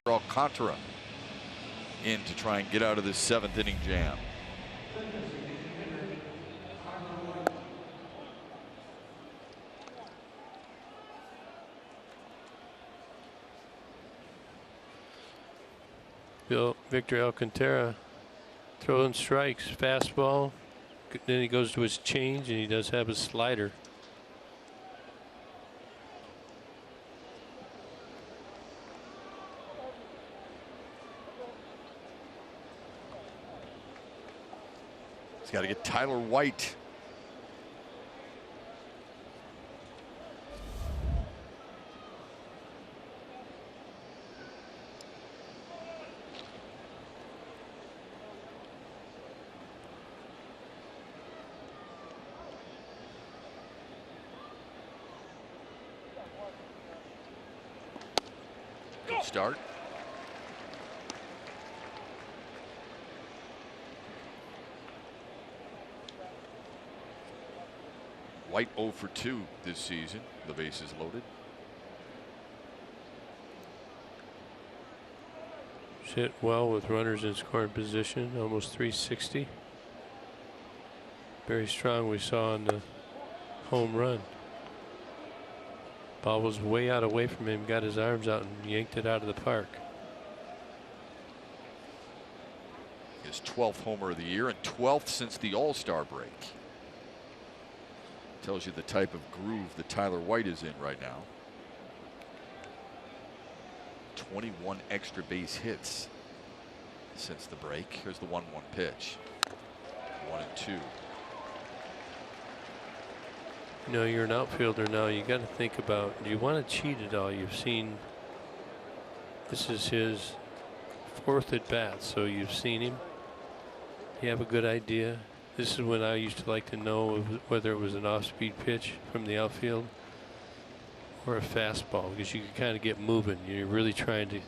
Alcantara in to try and get out of this 7th inning jam. Victor Alcantara throwing strikes, fastball. Then he goes to his change, and he does have a slider. He's got to get Tyler White. Good start. White 0 for 2 this season. The bases loaded. Hit well with runners in scoring position, almost 360. Very strong, we saw on the home run. Ball was way out away from him, got his arms out and yanked it out of the park. His 12th homer of the year and 12th since the All-Star break. Tells you the type of groove that Tyler White is in right now. 21 extra base hits since the break. Here's the 1-1 pitch. 1-2. You know, you're an outfielder now. You got to think about, do you want to cheat at all? You've seen, this is his 4th at bat, so you've seen him. You have a good idea. This is when I used to like to know whether it was an off-speed pitch from the outfield or a fastball, because you can kind of get moving. You're really trying to,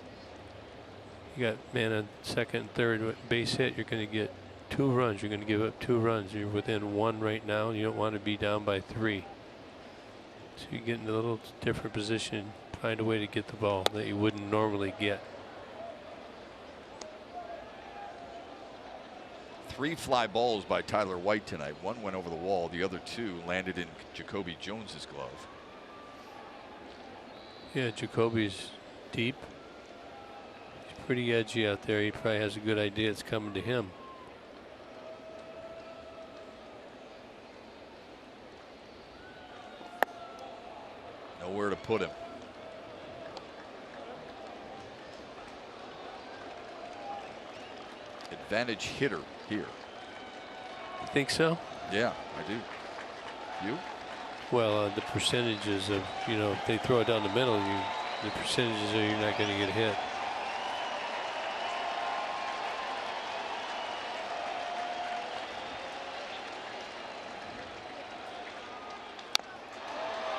you got man on second and third base hit, you're going to get 2 runs. You're going to give up 2 runs. You're within 1 right now. You don't want to be down by 3. So you get in a little different position. find a way to get the ball that you wouldn't normally get. 3 fly balls by Tyler White tonight. 1 went over the wall. The other 2 landed in Jacoby Jones's glove. Yeah, Jacoby's deep. He's pretty edgy out there. He probably has a good idea it's coming to him. Nowhere to put him. Advantage hitter here. You think so? Yeah, I do. You? Well, the percentages of, you know, if they throw it down the middle, the percentages are you're not going to get hit.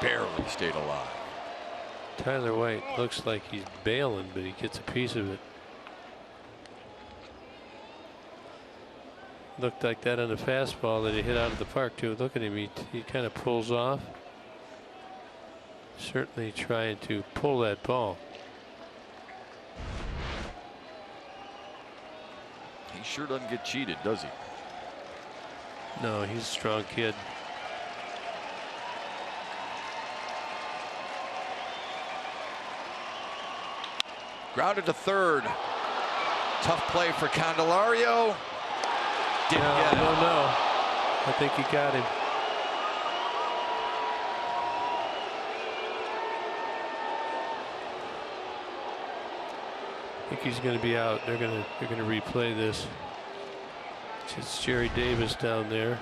Barely stayed alive. Tyler White looks like he's bailing, but he gets a piece of it. Looked like that on the fastball that he hit out of the park too. Look at him, he kind of pulls off. Certainly trying to pull that ball. He sure doesn't get cheated, does he? No, he's a strong kid. Grounded to third. Tough play for Candelario. Didn't get him. No. I think he got him. I think he's going to be out. They're going to replay this. It's Jerry Davis down there.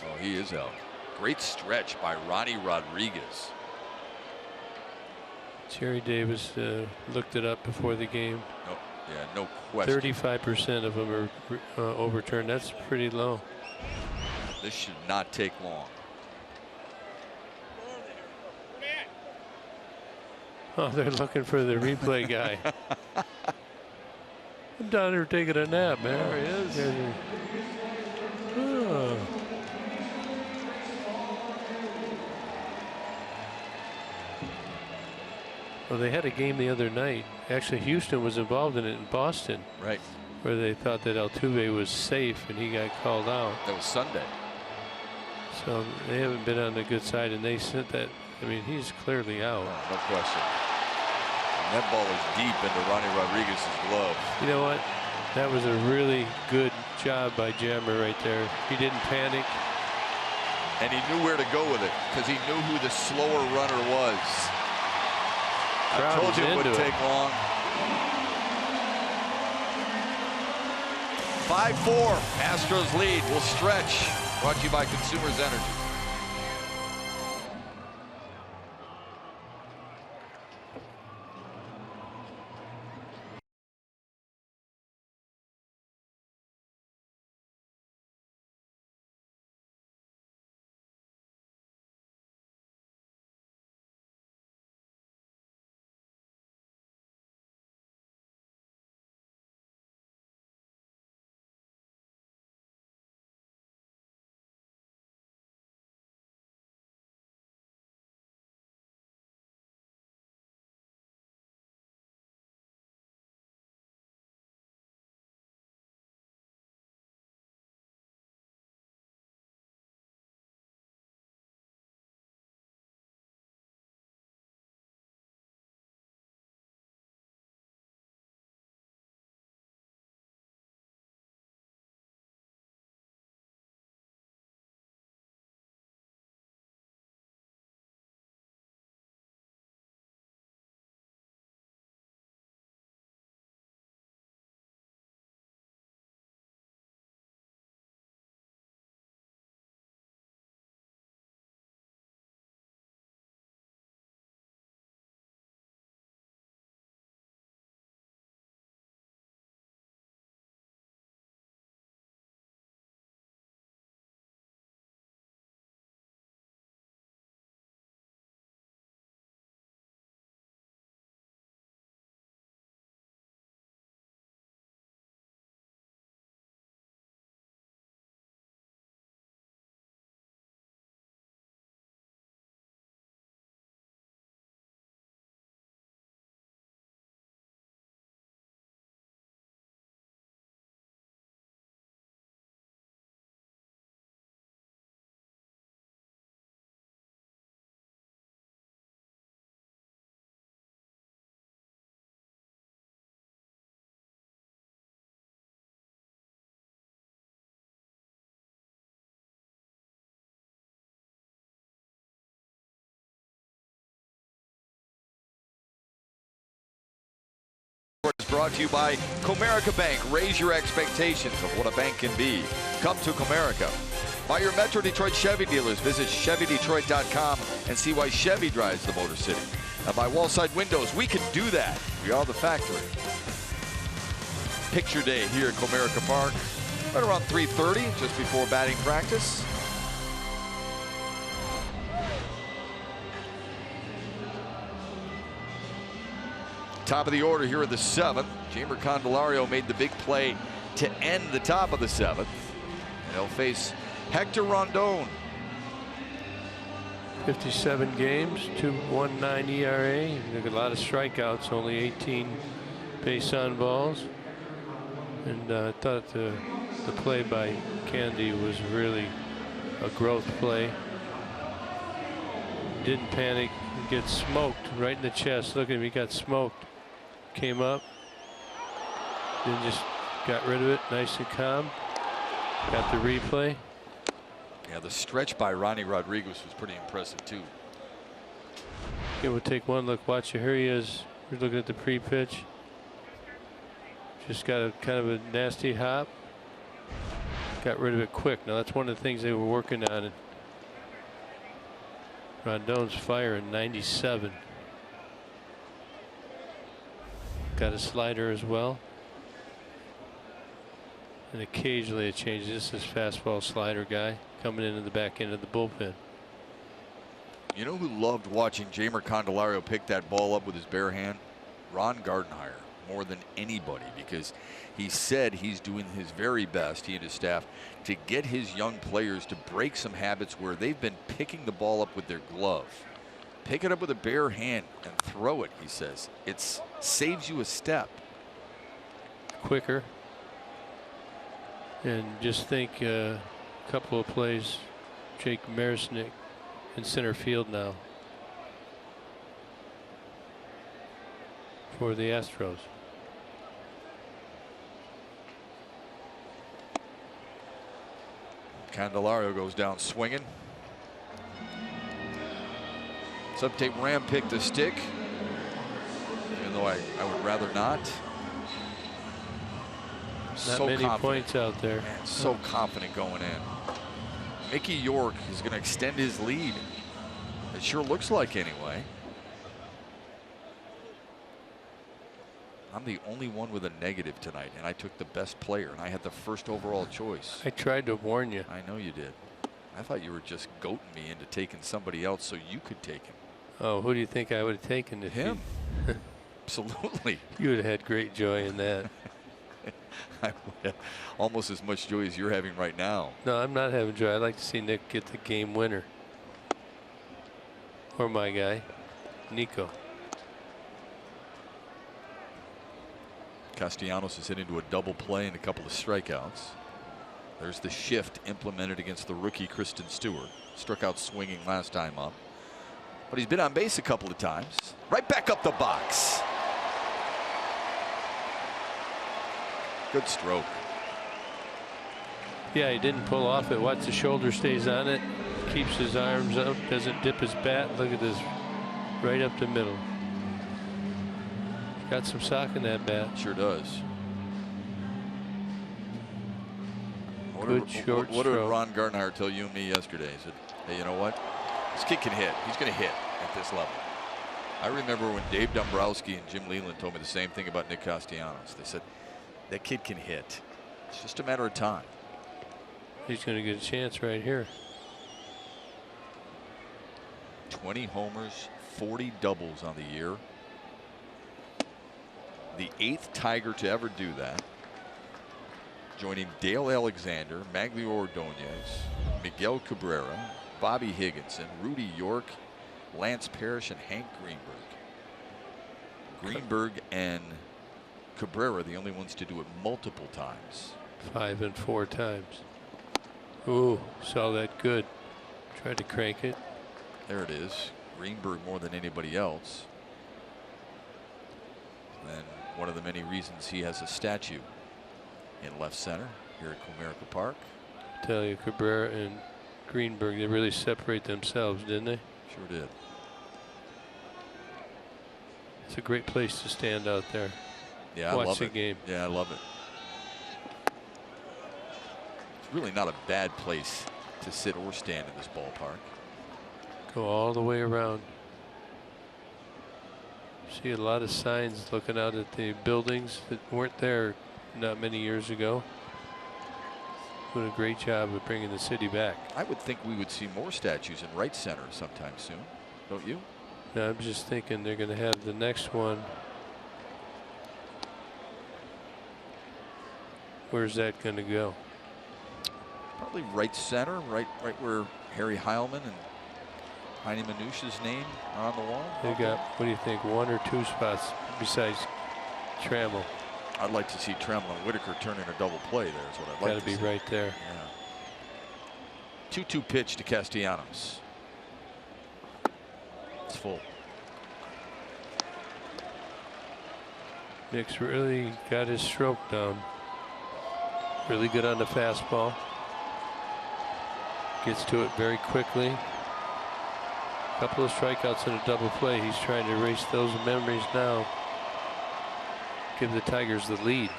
Oh, he is out. Great stretch by Ronnie Rodriguez. Jerry Davis looked it up before the game. No, yeah, no question. 35% of them are overturned. That's pretty low. This should not take long. Oh, they're looking for the replay guy. I'm down here taking a nap, man. There he is. Oh. Well, they had a game the other night. Actually, Houston was involved in it in Boston. Right. Where they thought that Altuve was safe and he got called out. That was Sunday. So they haven't been on the good side, and they sent that. I mean, he's clearly out. Oh, no question. And that ball is deep into Ronnie Rodriguez's glove. You know what? That was a really good job by Jammer right there. He didn't panic. And he knew where to go with it because he knew who the slower runner was. I told you it wouldn't take long. 5-4. Astros lead. Will stretch. Brought to you by Consumers Energy. brought to you by Comerica Bank. Raise your expectations of what a bank can be. Come to Comerica. By your Metro Detroit Chevy dealers. Visit ChevyDetroit.com and see why Chevy drives the Motor City. And by Wallside Windows, we can do that. We are the factory. Picture day here at Comerica Park. Right around 3:30, just before batting practice. Top of the order here in the 7th. Jeimer Candelario made the big play to end the top of the 7th. And he'll face Hector Rondon. 57 games, 2.19 ERA. Look at a lot of strikeouts, only 18 base on balls. And I thought the play by Candy was really a growth play. Didn't panic, get smoked right in the chest. Look at him, he got smoked. Came up, then just got rid of it, nice and calm. Got the replay. Yeah, the stretch by Ronnie Rodriguez was pretty impressive too. Okay, we'll take one look. Watch, here he is. We're looking at the pre-pitch. Just got a kind of a nasty hop. Got rid of it quick. Now that's one of the things they were working on. And Rondon's firing 97. Got a slider as well. And occasionally it changes. This is fastball slider guy coming into the back end of the bullpen. You know who loved watching Jeimer Candelario pick that ball up with his bare hand? Ron Gardenhire, more than anybody, because he said he's doing his very best, he and his staff, to get his young players to break some habits where they've been picking the ball up with their glove. Pick it up with a bare hand and throw it, he says. It saves you a step. Quicker. And just think a couple of plays, Jake Marisnick in center field now for the Astros. Candelario goes down swinging. Subtape Ram picked the stick, even though I would rather not. Not so many confident. points out there. Man, so confident going in. Mickey York is going to extend his lead. It sure looks like anyway. I'm the only one with a negative tonight, and I took the best player, and I had the first overall choice. I tried to warn you. I know you did. I thought you were just goating me into taking somebody else so you could take him. Oh, who do you think I would have taken? If Him. Absolutely. You would have had great joy in that. I would have almost as much joy as you're having right now. No, I'm not having joy. I'd like to see Nick get the game winner. Or my guy, Nico. Castellanos is hit into a double play and a couple of strikeouts. There's the shift implemented against the rookie Kristen Stewart. Struck out swinging last time up. But he's been on base a couple of times. Right back up the box. Good stroke. Yeah, he didn't pull off it. Watch, the shoulder stays on it. Keeps his arms up. Doesn't dip his bat. Look at this. Right up the middle. Got some sock in that bat. Sure does. What did Ron Gardenhire tell you and me yesterday? He said, hey, you know what? This kid can hit. He's going to hit at this level. I remember when Dave Dombrowski and Jim Leland told me the same thing about Nick Castellanos. They said, that kid can hit. It's just a matter of time. He's going to get a chance right here. 20 homers, 40 doubles on the year. The 8th Tiger to ever do that. Joining Dale Alexander, Maglio Ordonez, Miguel Cabrera, Bobby Higginson, Rudy York, Lance Parrish, and Hank Greenberg. Greenberg and Cabrera, the only ones to do it multiple times. 5 and 4 times. Ooh, saw that good. Tried to crank it. There it is. Greenberg more than anybody else. And one of the many reasons he has a statue in left center here at Comerica Park. I tell you, Cabrera and Greenberg, they really separate themselves, didn't they? Sure did. It's a great place to stand out there. Yeah, I watch love the it. game. Yeah, I love it. It's really not a bad place to sit or stand in this ballpark. Go all the way around. See a lot of signs looking out at the buildings that weren't there not many years ago. Doing a great job of bringing the city back. I would think we would see more statues in right center sometime soon, don't you? Now, I'm just thinking they're going to have the next one. Where's that going to go? Probably right center, right where Harry Heilman and Heine Manouche's name are on the wall. They got, what do you think, 1 or 2 spots besides Trammell? I'd like to see Trammell and Whitaker turn in a double play there is what I'd like to see. Got to be right there. Yeah. 2-2 pitch to Castellanos. It's full. Nick's really got his stroke down. Really good on the fastball. Gets to it very quickly. A couple of strikeouts and a double play. He's trying to erase those memories now. Give the Tigers the lead.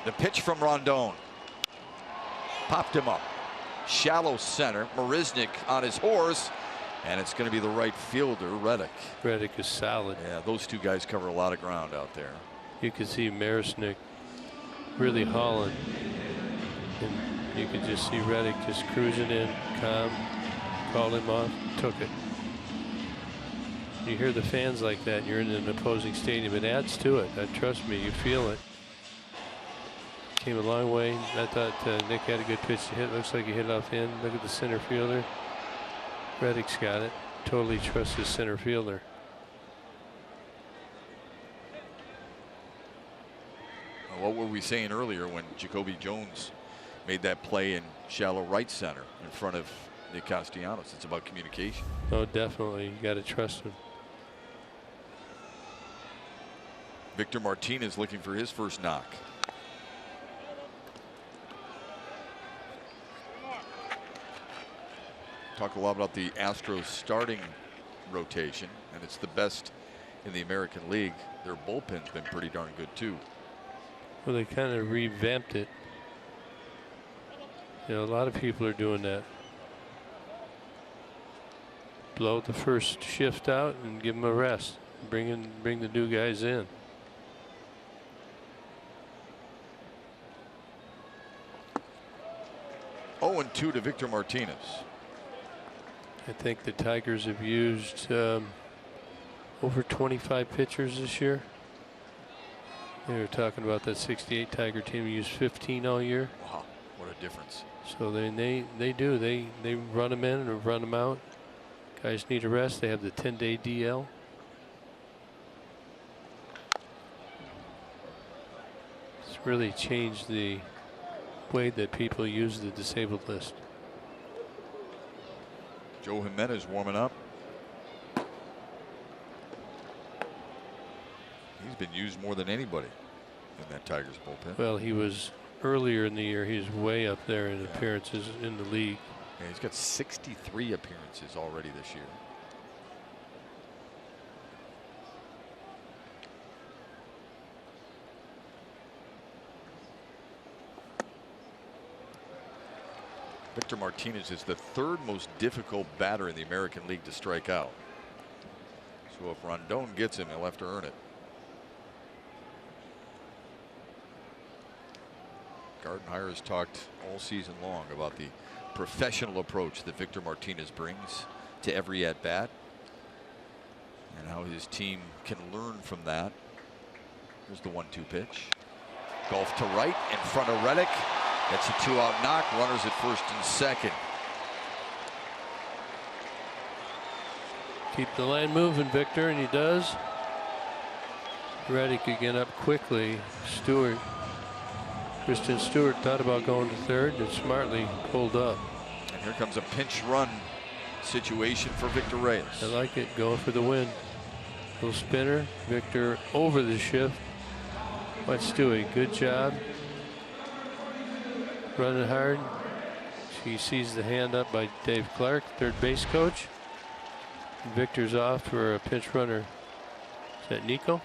The pitch from Rondon. Popped him up. Shallow center. Marisnik on his horse. And it's going to be the right fielder, Reddick. Reddick is solid. Yeah, those two guys cover a lot of ground out there. You can see Marisnik really hauling. And you can just see Reddick just cruising in, calm, called him off, took it. You hear the fans like that, you're in an opposing stadium, it adds to it. Trust me, you feel it. Came a long way. I thought Nick had a good pitch to hit. Looks like he hit off in. Look at the center fielder. Reddick's got it. Totally trusts his center fielder. What were we saying earlier when Jacoby Jones made that play in shallow right center in front of Nick Castellanos? It's about communication. Oh, definitely. You got to trust him. Victor Martinez looking for his first knock. Talk a lot about the Astros starting rotation, and it's the best in the American League. Their bullpen's been pretty darn good too. Well, they kind of revamped it. You know, a lot of people are doing that. Blow the first shift out and give them a rest. Bring the new guys in. Oh, 2 to Victor Martinez. I think the Tigers have used over 25 pitchers this year. They were talking about that 68 Tiger team used 15 all year. Wow, what a difference. So they run them in and run them out. Guys need a rest. They have the 10-day DL. It's really changed the way that people use the disabled list. Joe Jimenez warming up. He's been used more than anybody in that Tigers bullpen. Well, he was earlier in the year. He's way up there in appearances in the league. Yeah, he's got 63 appearances already this year. Victor Martinez is the 3rd most difficult batter in the American League to strike out. So if Rondon gets him, he'll have to earn it. Gardenhire has talked all season long about the professional approach that Victor Martinez brings to every at-bat and how his team can learn from that. Here's the 1-2 pitch. Golf to right in front of Reddick. That's a 2-out knock. Runners at first and second. Keep the line moving, Victor, and he does. Reddick again up quickly. Kristen Stewart thought about going to third and smartly pulled up. And here comes a pinch run situation for Victor Reyes. I like it, going for the win. Little spinner. Victor over the shift. Watch Stewie, good job. Running hard. She sees the hand up by Dave Clark, third base coach. Victor's off for a pinch runner. Is that Nico?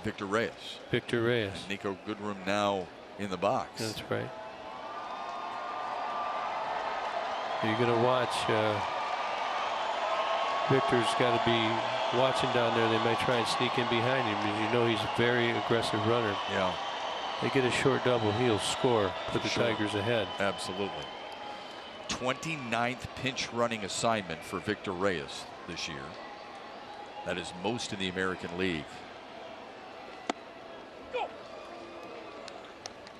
Victor Reyes. Victor Reyes. And Nico Goodrum now in the box. That's right. You're going to watch. Victor's got to be watching down there. They might try and sneak in behind him. As you know, he's a very aggressive runner. Yeah. They get a short double, he'll score, put the Tigers ahead. Absolutely. 29th pinch running assignment for Victor Reyes this year. That is most in the American League.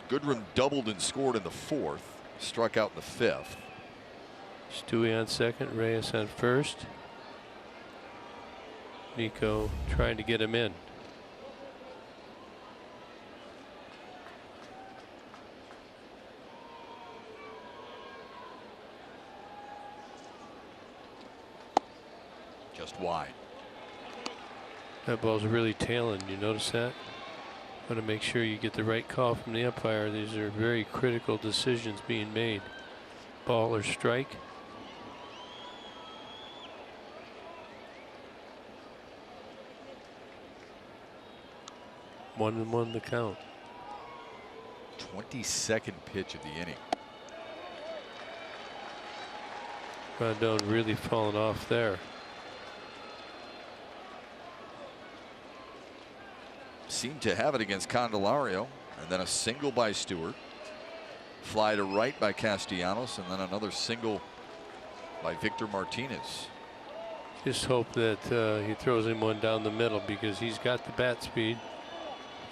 Goodrum doubled and scored in the 4th, struck out in the 5th. Stewie on second, Reyes on first. Nico trying to get him in. Just wide. That ball's really tailing. You notice that? Want to make sure you get the right call from the umpire. These are very critical decisions being made. Ball or strike. One and one the count. 22nd pitch of the inning. Rondon really falling off there. Seemed to have it against Candelario, and then a single by Stewart. Fly to right by Castellanos, and then another single by Victor Martinez. Just hope that he throws him one down the middle, because he's got the bat speed.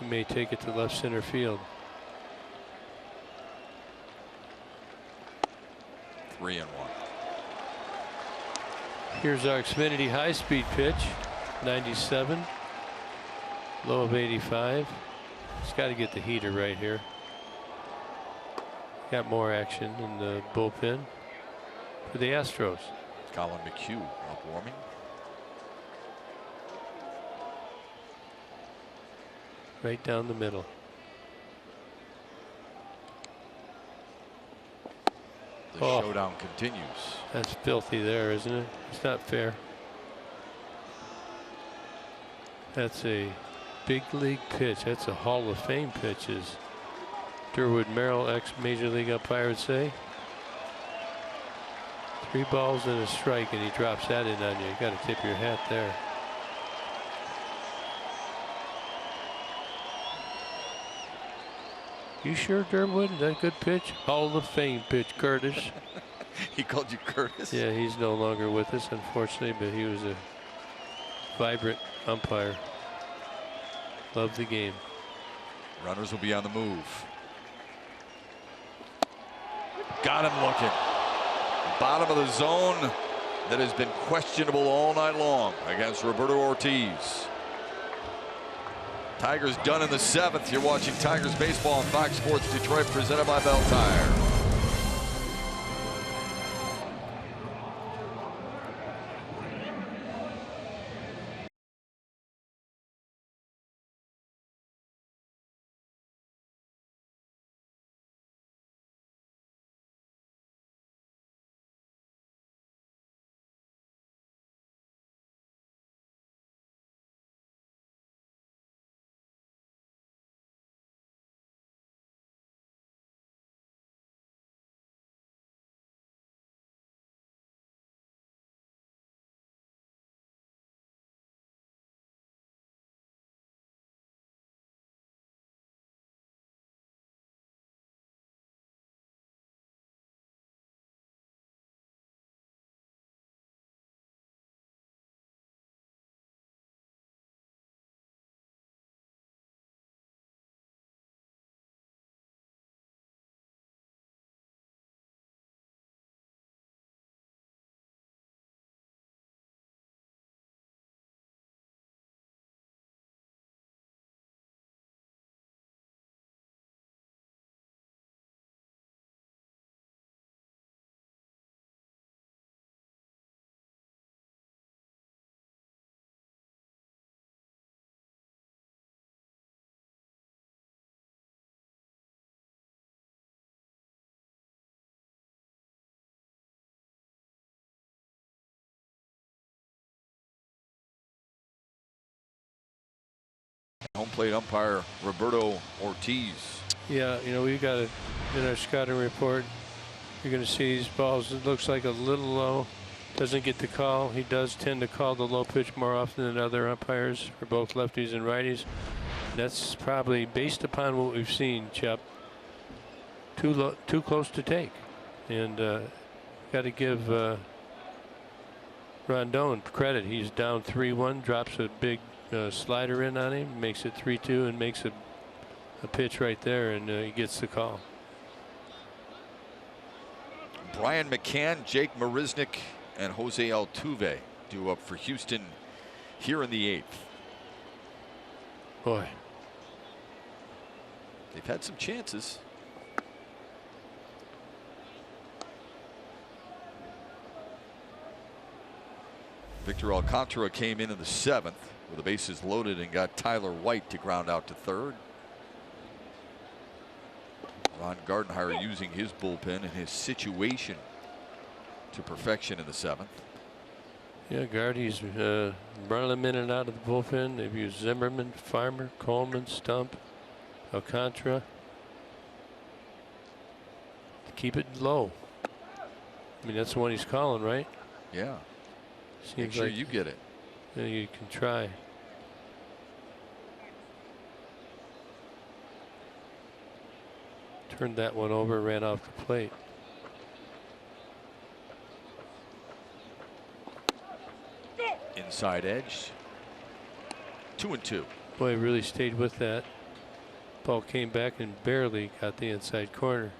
He may take it to left center field. 3-1. Here's our Xfinity high-speed pitch. 97. Low of 85. He's got to get the heater right here. Got more action in the bullpen for the Astros. Colin McHugh up warming. Right down the middle. The showdown continues. That's filthy there, isn't it? It's not fair. That's a big league pitch. That's a Hall of Fame pitch, as Durwood Merrill, ex-Major League umpire, would say. 3 balls and a strike, and he drops that in on you. You got to tip your hat there. You sure, Durwood? That a good pitch? Hall of Fame pitch, Curtis. He called you Curtis? Yeah, he's no longer with us, unfortunately, but he was a vibrant umpire. Loved the game. Runners will be on the move. Got him looking. Bottom of the zone that has been questionable all night long against Roberto Ortiz. Tigers done in the 7th. You're watching Tigers baseball on Fox Sports Detroit, presented by Bell Tire. home plate umpire Roberto Ortiz. Yeah, you know, we've got it in our scouting report. You're going to see these balls. It looks like a little low. Doesn't get the call. He does tend to call the low pitch more often than other umpires for both lefties and righties. That's probably based upon what we've seen, Chuck. Too close to take, and got to give Rondon credit. He's down 3-1, drops a big slider in on him, makes it 3-2, and makes a pitch right there, and he gets the call. Brian McCann, Jake Marisnick, and Jose Altuve due up for Houston here in the 8th. Boy, they've had some chances. Victor Alcantara came in the 7th with the bases loaded and got Tyler White to ground out to third. Ron Gardenhire using his bullpen and his situation to perfection in the 7th. Yeah, Gardy's running them in and out of the bullpen. They've used Zimmerman, Farmer, Coleman, Stump, Alcantara to keep it low. I mean, that's the one he's calling, right? Yeah. Seems Make sure like you get it. You can try. Turned that one over, ran off the plate. Inside edge. 2-2. Boy, really stayed with that. Ball came back and barely got the inside corner.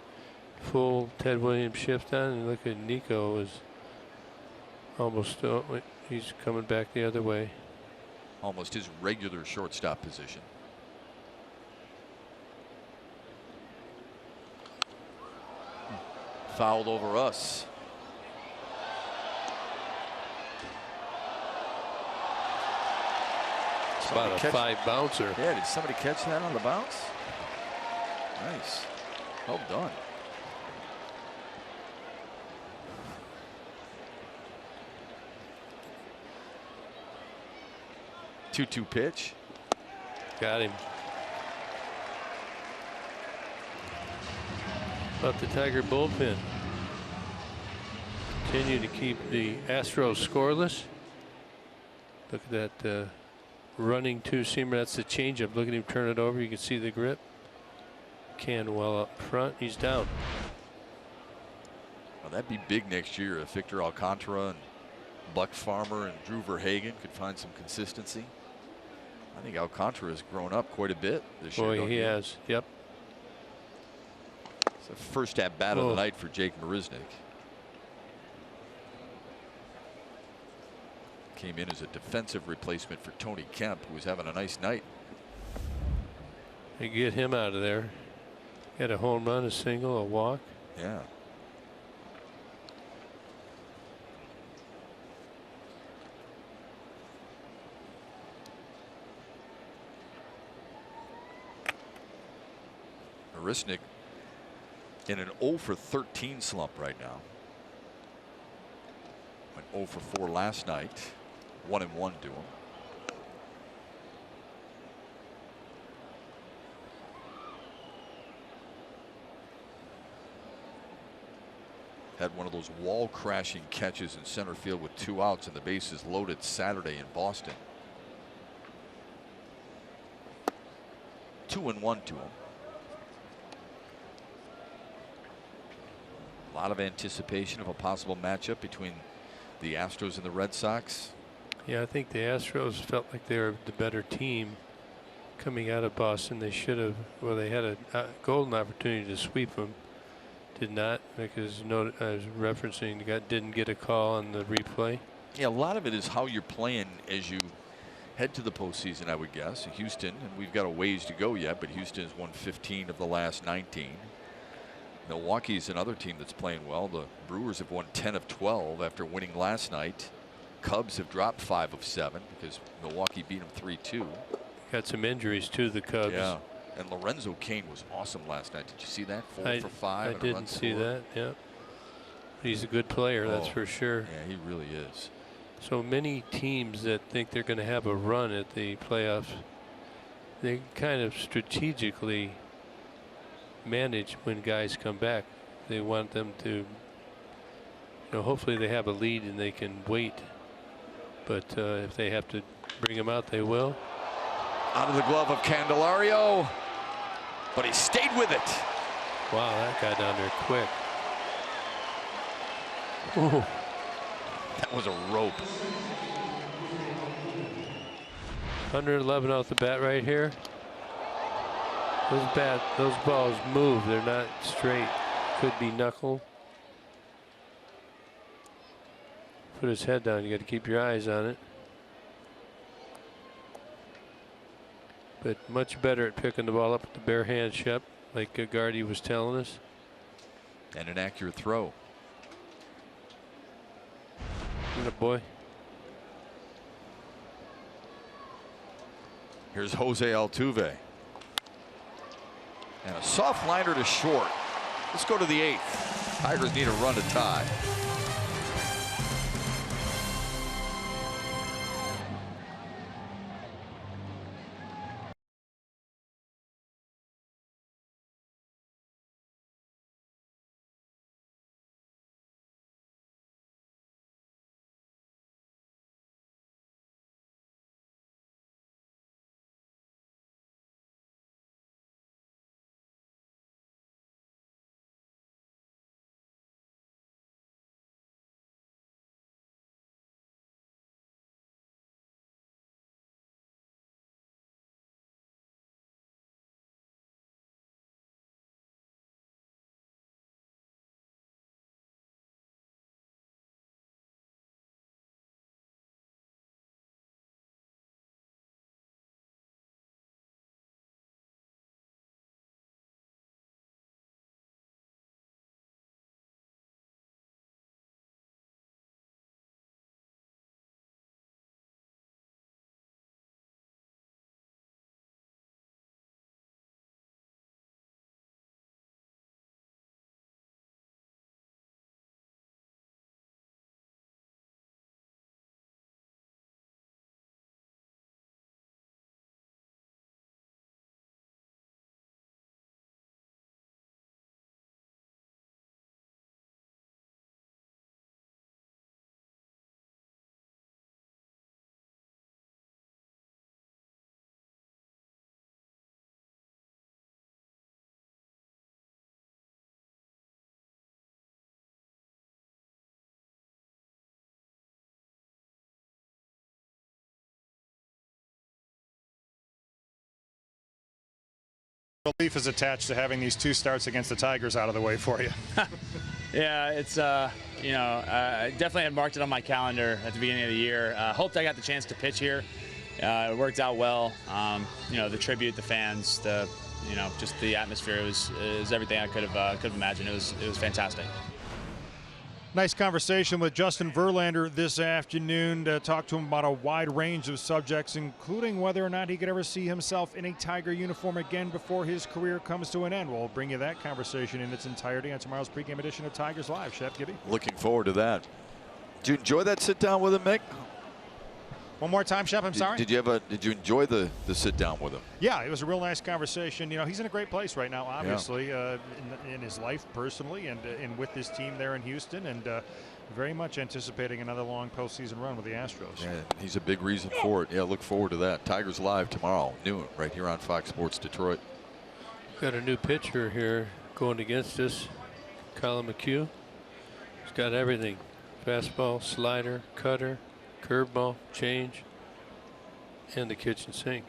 Full Ted Williams shift on, and look at Nico is almost. He's coming back the other way. Almost his regular shortstop position. Fouled over us. It's about a 5 bouncer. Yeah, did somebody catch that on the bounce? Nice. Well done. Two-two pitch. Got him. About the Tiger bullpen. Continue to keep the Astros scoreless. Look at that running two-seamer. That's the changeup. Look at him turn it over. You can see the grip. Can well up front. He's down. Well, that'd be big next year if Victor Alcantara and Buck Farmer and Drew Verhagen could find some consistency. I think Alcantara has grown up quite a bit this year. Boy, he has. Yep. It's the first at bat of the night for Jake Marisnick. Came in as a defensive replacement for Tony Kemp, who was having a nice night. They get him out of there. Had a home run, a single, a walk. Yeah. Marisnick in an 0 for 13 slump right now. Went 0 for 4 last night. 1-1 to him. Had one of those wall crashing catches in center field with 2 outs and the bases loaded Saturday in Boston. 2-1 to him. A lot of anticipation of a possible matchup between the Astros and the Red Sox. Yeah, I think the Astros felt like they were the better team coming out of Boston. They should have. Well, they had a golden opportunity to sweep them. Did not, because I was referencing the guy didn't get a call on the replay. Yeah, a lot of it is how you're playing as you head to the postseason, I would guess. Houston, and we've got a ways to go yet, but Houston has won 15 of the last 19. Milwaukee's another team that's playing well. The Brewers have won 10 of 12 after winning last night. Cubs have dropped 5 of 7 because Milwaukee beat them 3-2. Got some injuries to the Cubs. Yeah, and Lorenzo Cain was awesome last night. Did you see that? 4 for 5. I didn't see that. Yeah, he's a good player, that's for sure. Yeah, he really is. So many teams that think they're going to have a run at the playoffs they kind of strategically manage when guys come back. They want them to, you know, hopefully they have a lead and they can wait. But if they have to bring him out, they will. Out of the glove of Candelario, but he stayed with it. Wow, that got down there quick. Ooh. That was a rope. 111 off the bat right here. Those balls move. They're not straight. Could be knuckle. Put his head down. You got to keep your eyes on it. But much better at picking the ball up with the bare hand, Shep, like Gardy was telling us. And an accurate throw. Good boy. Here's Jose Altuve. And a soft liner to short. Let's go to the 8th. Tigers need a run to tie. Relief is attached to having these 2 starts against the Tigers out of the way for you. Yeah, it's you know, I definitely had marked it on my calendar at the beginning of the year. Hoped I got the chance to pitch here. It worked out well. You know, the tribute, the fans, you know, just the atmosphere. It was everything I could have imagined. It was fantastic. Nice conversation with Justin Verlander this afternoon to talk to him about a wide range of subjects, including whether or not he could ever see himself in a Tiger uniform again before his career comes to an end. We'll bring you that conversation in its entirety on tomorrow's pregame edition of Tigers Live. Chef Gibby. Looking forward to that. Did you enjoy that sit down with him, Mick? One more time, Shep, I'm sorry. Did you enjoy the sit down with him? Yeah, it was a real nice conversation. You know, he's in a great place right now, obviously, in his life personally and with his team there in Houston, and very much anticipating another long postseason run with the Astros. Yeah, he's a big reason for it. Yeah, look forward to that. Tigers Live tomorrow, noon, right here on Fox Sports Detroit. Got a new pitcher here going against us, Colin McHugh. He's got everything: fastball, slider, cutter, curveball, change, and the kitchen sink.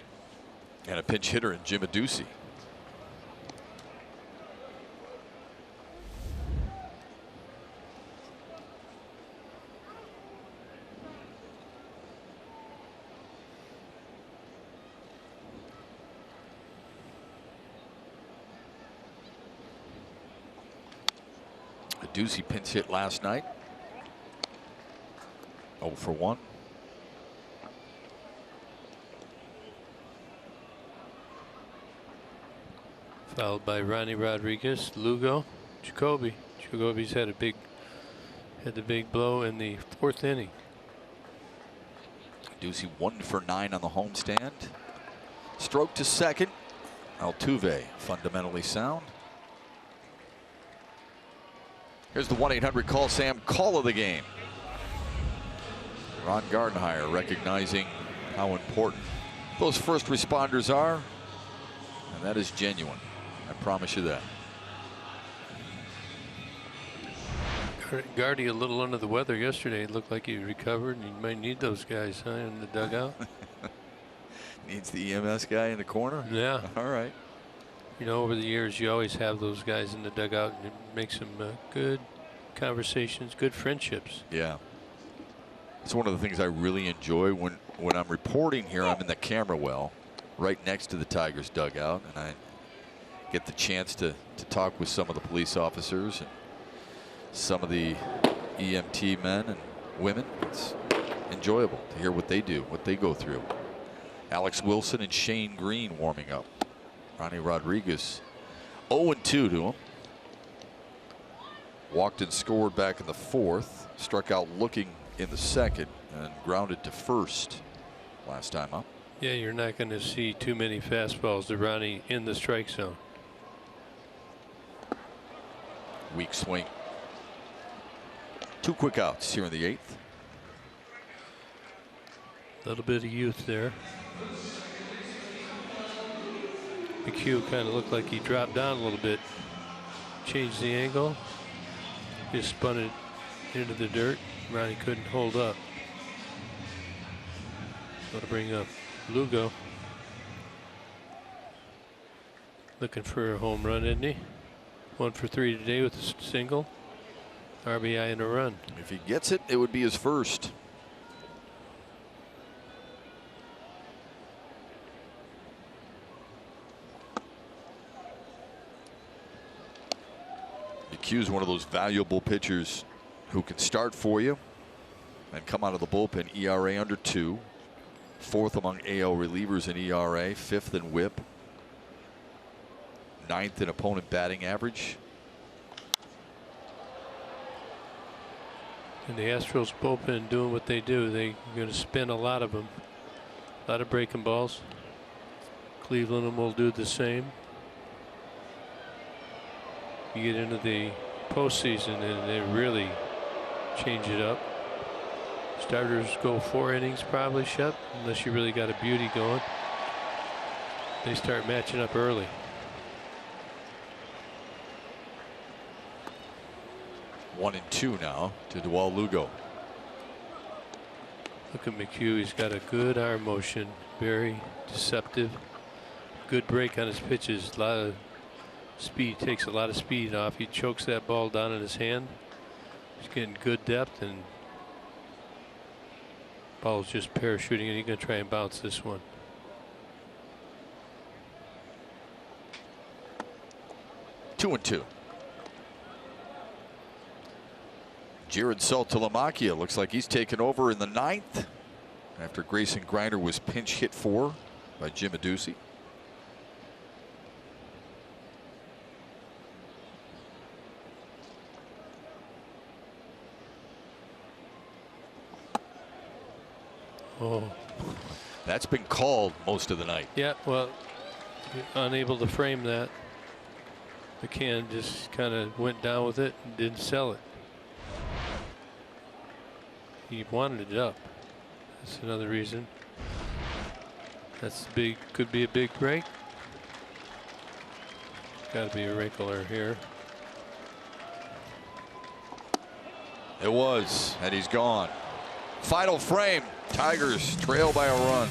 And a pinch hitter in Jim Adduci. Adduci pinch hit last night. 0 for 1. Followed by Ronnie Rodriguez, Lugo, Jacoby. Jacoby's had the big blow in the 4th inning. Adduci 1 for 9 on the homestand. Stroke to second. Altuve fundamentally sound. Here's the 1-800-CALL-SAM call of the game. Ron Gardenhire recognizing how important those first responders are, and that is genuine. I promise you that. Gardy a little under the weather yesterday. It looked like he recovered, and you might need those guys, huh, in the dugout. Needs the EMS guy in the corner? Yeah. All right. You know, over the years, you always have those guys in the dugout, and it makes them good conversations, good friendships. Yeah. It's one of the things I really enjoy when I'm reporting here. I'm in the camera well right next to the Tigers dugout, and I get the chance to talk with some of the police officers and some of the EMT men and women. It's enjoyable to hear what they do, what they go through. Alex Wilson and Shane Green warming up. Ronnie Rodriguez 0-2 to him. Walked and scored back in the fourth. Struck out looking in the second and grounded to first last time up. Yeah, you're not going to see too many fastballs to Ronnie in the strike zone. Weak swing. 2 quick outs here in the 8th. A little bit of youth there. McHugh kind of looked like he dropped down a little bit. Changed the angle. Just spun it into the dirt. Ronnie couldn't hold up. Got to bring up Lugo. Looking for a home run, isn't he? 1 for 3 today with a single. RBI and a run. If he gets it, it would be his first. McHugh's one of those valuable pitchers who can start for you and come out of the bullpen. ERA under 2. 4th among AL relievers in ERA. 5th in WHIP. 9th in opponent batting average. And the Astros bullpen doing what they do. They're going to spin a lot of them. A lot of breaking balls. Cleveland will do the same. You get into the postseason and they really change it up. Starters go 4 innings probably, Shep, unless you really got a beauty going. They start matching up early. 1-2 now to Dewal Lugo. Look at McHugh. He's got a good arm motion. Very deceptive. Good break on his pitches. A lot of speed. Takes a lot of speed off. He chokes that ball down in his hand. He's getting good depth, and ball's just parachuting, and he's going to try and bounce this one. Two and 2. Jared Saltalamacchia looks like he's taken over in the 9th after Grayson Griner was pinch hit for by Jim Adduci. Oh, that's been called most of the night. yeah, well, unable to frame that. The can just kind of went down with it and didn't sell it. He wanted it up. That's another reason. That's big. Could be a big break. Got to be a wrinkler here. It was, and he's gone. Final frame. Tigers trail by a run.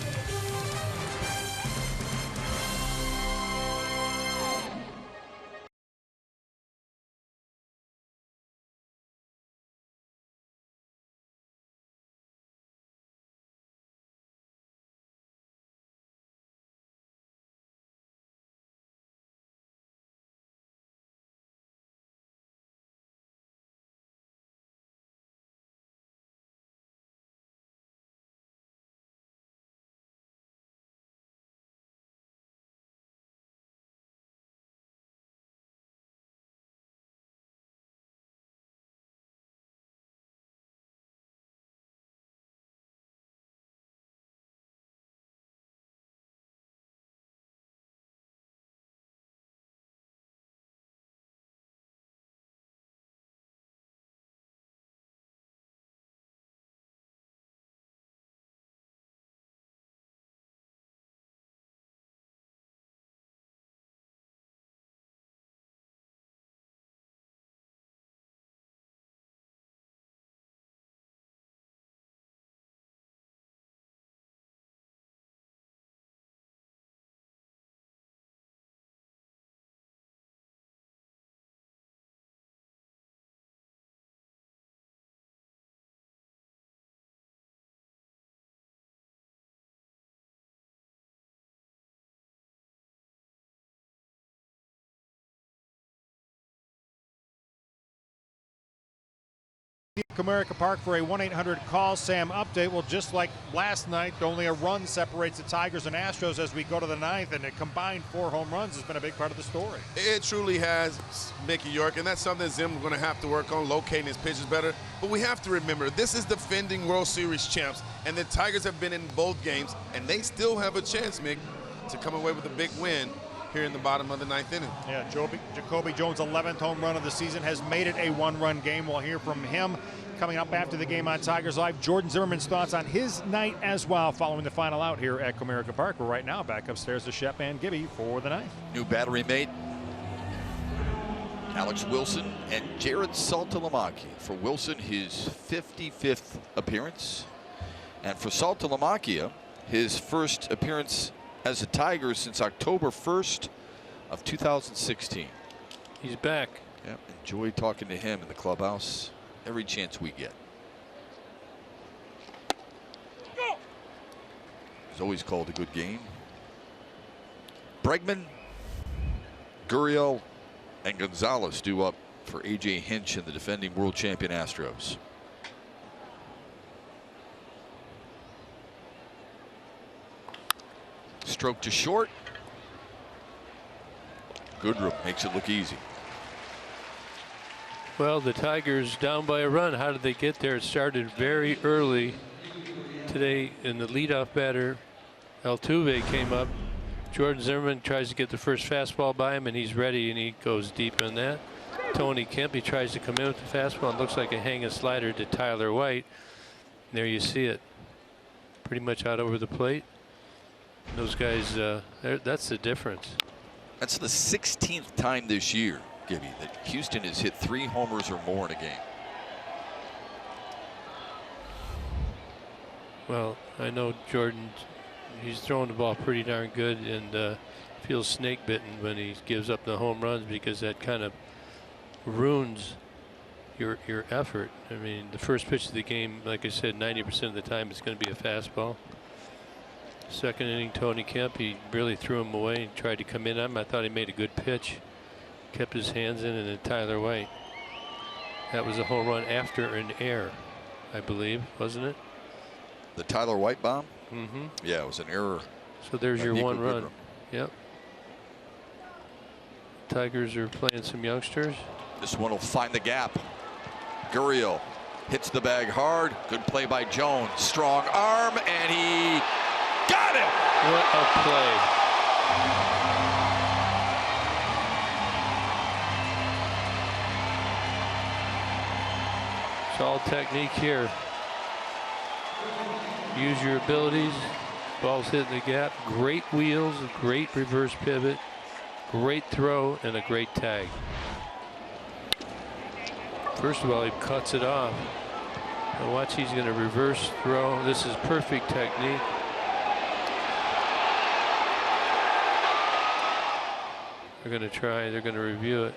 Comerica Park for a 1-800-CALL SAM update. Well, just like last night, only a run separates the Tigers and Astros as we go to the ninth, and a combined 4 home runs has been a big part of the story. It truly has, Mickey York, and that's something Zim is going to have to work on, locating his pitches better. But we have to remember, this is defending World Series champs, and the Tigers have been in both games, and they still have a chance, Mick, to come away with a big win here in the bottom of the 9th inning. Yeah, Jacoby Jones' 11th home run of the season has made it a 1-run game. We'll hear from him coming up after the game on Tigers Live. Jordan Zimmerman's thoughts on his night as well following the final out here at Comerica Park. We're right now back upstairs to Shep and Gibby for the ninth. New battery mate, Alex Wilson and Jared Saltalamacchia. For Wilson, his 55th appearance. And for Saltalamacchia, his first appearance as a Tiger since October 1st of 2016. He's back. Yeah, enjoy talking to him in the clubhouse every chance we get. He's always called a good game. Bregman, Gurriel, and Gonzalez due up for A.J. Hinch and the defending world champion Astros. Stroke to short. Goodrum makes it look easy. Well, the Tigers down by a run. How did they get there? It started very early today, and the leadoff batter, Altuve, came up. Jordan Zimmerman tries to get the first fastball by him, and he's ready, and he goes deep on that. Tony Kemp, he tries to come in with the fastball, and looks like a hanging slider to Tyler White. And there you see it. Pretty much out over the plate. Those guys, that's the difference. That's the 16th time this year, Gibby, that Houston has hit 3 homers or more in a game. Well, I know Jordan, he's throwing the ball pretty darn good, and feels snake bitten when he gives up the home runs, because that kind of ruins your effort. I mean, the first pitch of the game, like I said, 90% of the time it's going to be a fastball. Second inning, Tony Kemp, he really threw him away and tried to come in on him. I thought he made a good pitch, kept his hands in, and then Tyler White. That was a home run after an error, I believe, wasn't it? The Tyler White bomb? Mm-hmm. Yeah, it was an error. So there's your Nico one run. Goodrum. Yep. Tigers are playing some youngsters. This one will find the gap. Gurriel hits the bag hard. Good play by Jones. Strong arm, and he got him. What a play. It's all technique here. Use your abilities. Ball's hitting the gap. Great wheels, great reverse pivot, great throw, and a great tag. First of all, he cuts it off. Now watch, he's going to reverse throw. This is perfect technique. They're going to try, they're going to review it.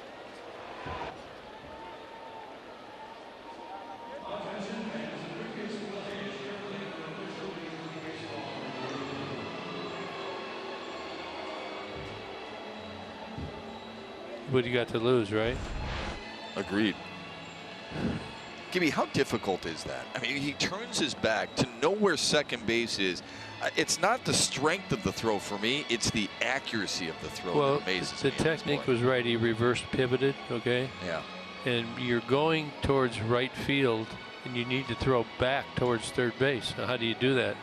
What do you got to lose, right? Agreed. Gibby, how difficult is that? I mean, he turns his back to know where second base is. It's not the strength of the throw for me, it's the accuracy of the throw Well, that amazes the me. technique was right. He reverse pivoted, okay? Yeah. And you're going towards right field, and you need to throw back towards third base. Now, how do you do that?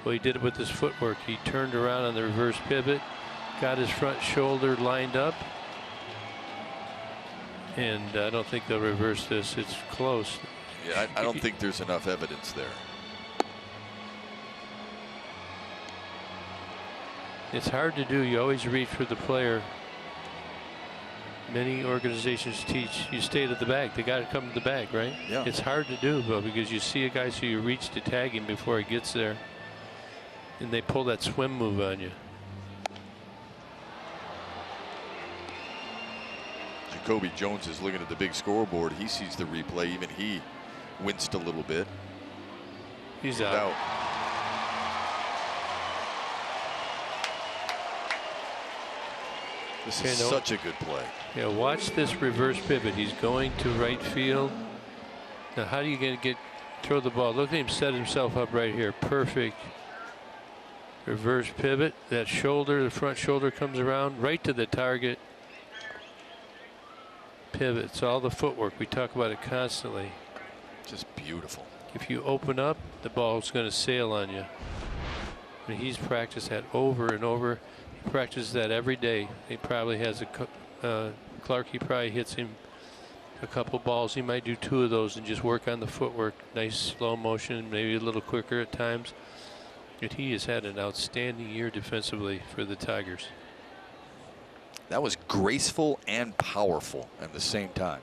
Well, he did it with his footwork. He turned around on the reverse pivot, got his front shoulder lined up, and I don't think they'll reverse this. It's close. Yeah, I don't think there's enough evidence there. It's hard to do. You always reach for the player. Many organizations teach you stay to the bag. They got to come to the bag, right? Yeah. It's hard to do, though, because you see a guy, so you reach to tag him before he gets there, and they pull that swim move on you. Jacoby Jones is looking at the big scoreboard. He sees the replay. Even he winced a little bit. He's out. This is such a good play. Yeah, watch this reverse pivot. He's going to right field. Now, how are you going to throw the ball? Look at him set himself up right here. Perfect. Reverse pivot. That shoulder, the front shoulder comes around right to the target. Pivots, all the footwork. We talk about it constantly. Just beautiful. If you open up, the ball's going to sail on you. And he's practiced that over and over. He practices that every day. He probably has Clark, he probably hits him a couple balls. He might do 2 of those and just work on the footwork. Nice slow motion, maybe a little quicker at times. But he has had an outstanding year defensively for the Tigers. That was graceful and powerful at the same time.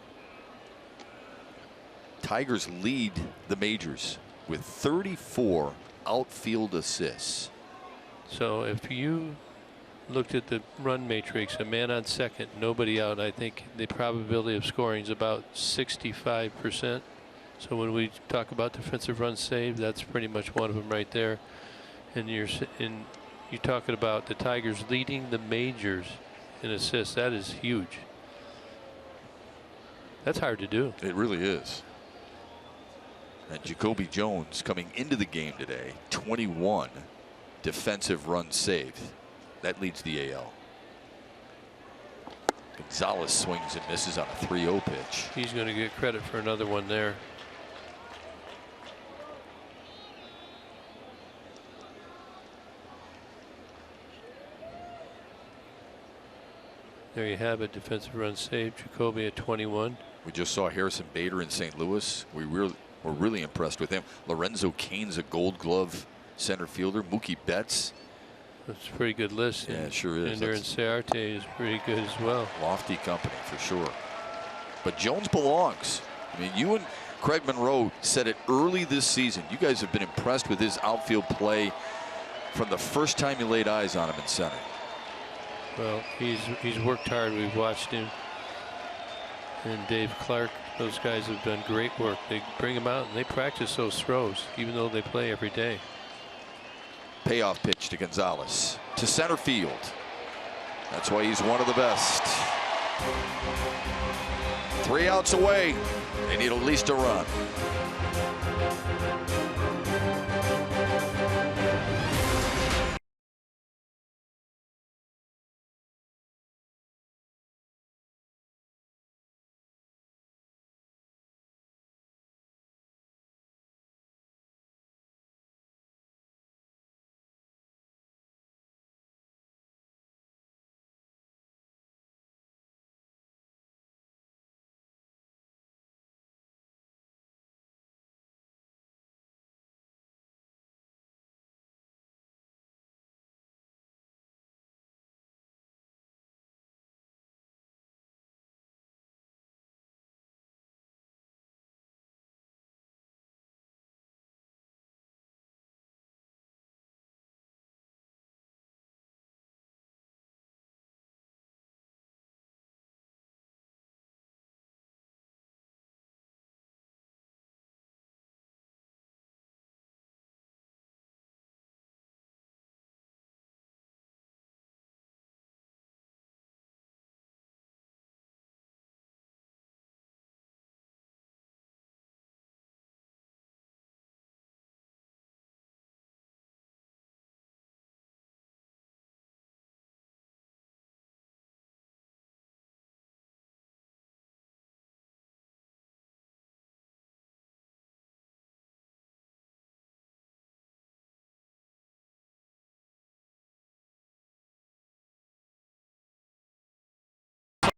Tigers lead the majors with 34 outfield assists. So if you looked at the run matrix, a man on second, nobody out, I think the probability of scoring is about 65%. So when we talk about defensive runs saved, that's pretty much one of them right there. And you're talking about the Tigers leading the majors in assists. That is huge. That's hard to do. It really is. And Jacoby Jones coming into the game today, 21 defensive runs saved. That leads the AL. Gonzalez swings and misses on a 3-0 pitch. He's going to get credit for another one there. There you have it, defensive run saved. Jacoby at 21. We just saw Harrison Bader in St. Louis. We're really impressed with him. Lorenzo Cain's a Gold Glove center fielder. Mookie Betts. That's a pretty good list. Yeah, it sure is. And Aaron Ciarte is pretty good as well. Lofty company for sure. But Jones belongs. I mean, you and Craig Monroe said it early this season. You guys have been impressed with his outfield play from the first time you laid eyes on him in center. Well, he's worked hard. We've watched him. And Dave Clark, those guys have done great work. They bring him out and they practice those throws, even though they play every day. Payoff pitch to Gonzalez to center field. That's why he's one of the best. 3 outs away. They need at least a run.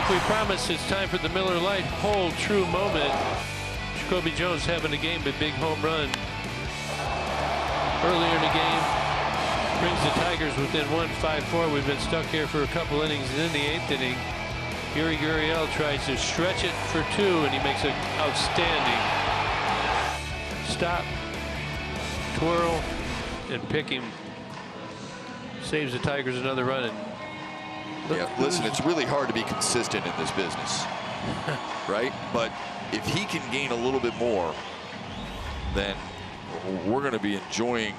We promise it's time for the Miller Lite Hold True moment. Jacoby Jones having a game, but big home run earlier in the game brings the Tigers within 1, 5-4. We've been stuck here for a couple innings. And in the 8th inning, Yuri Gurriel tries to stretch it for 2, and he makes an outstanding stop, twirl, and pick him. Saves the Tigers another run. And yeah, listen, it's really hard to be consistent in this business, right? But if he can gain a little bit more, then we're going to be enjoying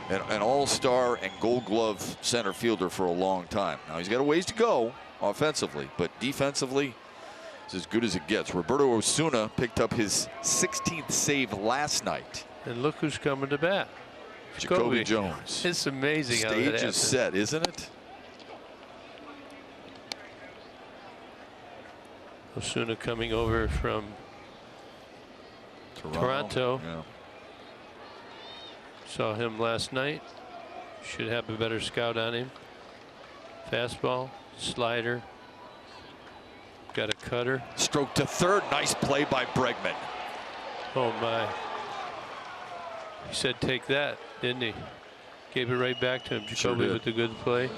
an all-star and Gold Glove center fielder for a long time. Now, he's got a ways to go offensively, but defensively, It's as good as it gets. Roberto Osuna picked up his 16th save last night. And look who's coming to bat. Jacoby Jones. It's amazing how that Stage happens. is set, isn't it? Osuna coming over from Toronto. Yeah. Saw him last night. Should have a better scout on him. Fastball, slider. Got a cutter. Stroke to third. Nice play by Bregman. Oh my. He said take that, didn't he? Gave it right back to him. Jacoby Sure with the good play.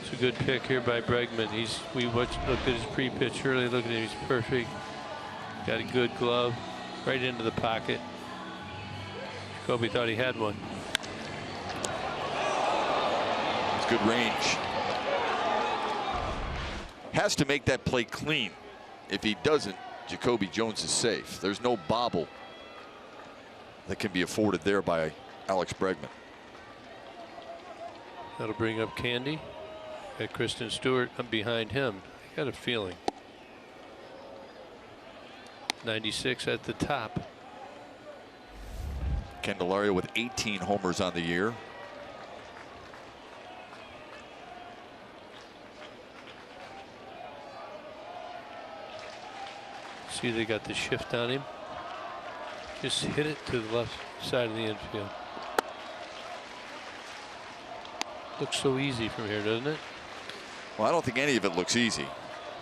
It's a good pick here by Bregman. We looked at his pre-pitch early. Look at him. He's perfect. Got a good glove. Right into the pocket. Jacoby thought he had one. It's good range. Has to make that play clean. If he doesn't, Jacoby Jones is safe. There's no bobble that can be afforded there by Alex Bregman. That'll bring up Candy. Got Kristen Stewart up behind him. I got a feeling. 96 at the top. Candelario with 18 homers on the year. See, they got the shift on him. Just hit it to the left side of the infield. Looks so easy from here, doesn't it? Well, I don't think any of it looks easy,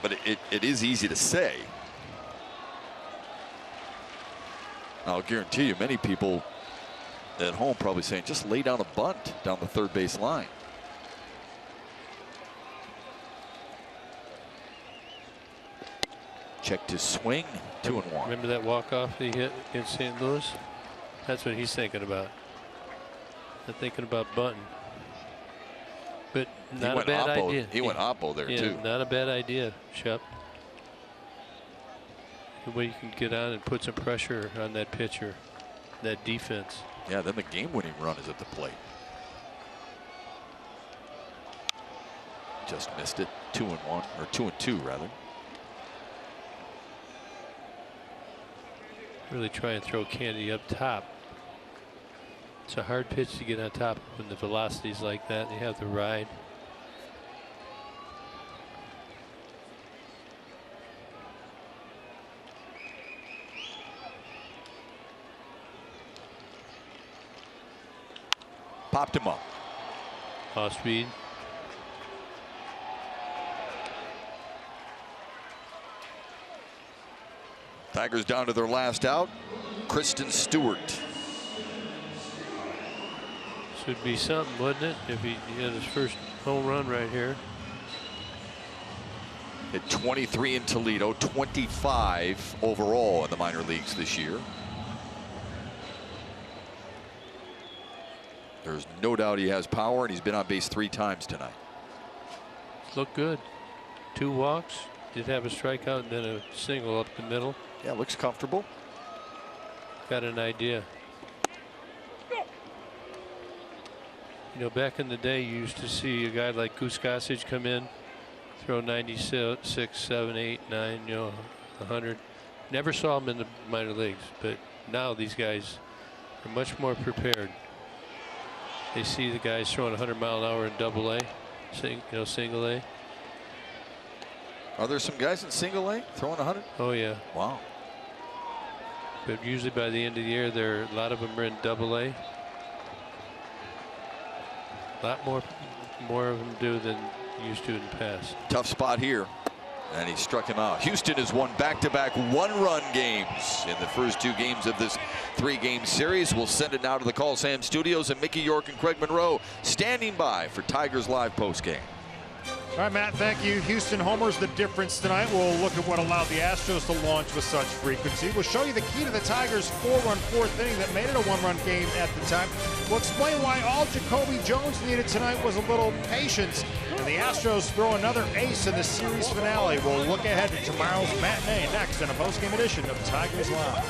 but it is easy to say. I'll guarantee you many people at home probably saying just lay down a bunt down the third base line. Check to swing. 2-1. Remember that walk-off he hit against St. Louis? That's what he's thinking about. Not thinking about bunting. But not a bad idea. He went oppo there too. Not a bad idea, Shep. The way you can get on and put some pressure on that pitcher, that defense. Yeah, then the game-winning run is at the plate. Just missed it. 2-1, or 2-2 rather. Really try and throw Candy up top. It's a hard pitch to get on top when the velocity's like that. You have to ride. Popped him up. Off speed. Tigers down to their last out. Kristen Stewart. This would be something, wouldn't it, if he had his first home run right here. Hit 23 in Toledo, 25 overall in the minor leagues this year. There's no doubt he has power, and he's been on base 3 times tonight. Looked good. 2 walks. Did have a strikeout and then a single up the middle. Yeah, looks comfortable. Got an idea. You know, back in the day, you used to see a guy like Goose Gossage come in, throw 96, 7, 8, 9, 100. Never saw him in the minor leagues, but now these guys are much more prepared. They see the guys throwing 100 mile an hour in Double-A, Single A. Are there some guys in Single A throwing 100? Oh yeah. Wow. But usually by the end of the year, a lot of them are in Double-A. A lot more of them do than used to in the past. Tough spot here, and he struck him out. Houston has won back-to-back 1-run games in the first 2 games of this 3-game series. We'll send it now to the Call Sam Studios, and Mickey York and Craig Monroe standing by for Tigers Live postgame. All right, Matt, thank you. Houston homers the difference tonight. We'll look at what allowed the Astros to launch with such frequency. We'll show you the key to the Tigers' 4-run 4th inning that made it a 1-run game at the time. We'll explain why all Jacoby Jones needed tonight was a little patience. And the Astros throw another ace in the series finale. We'll look ahead to tomorrow's matinee next in a postgame edition of Tigers Live.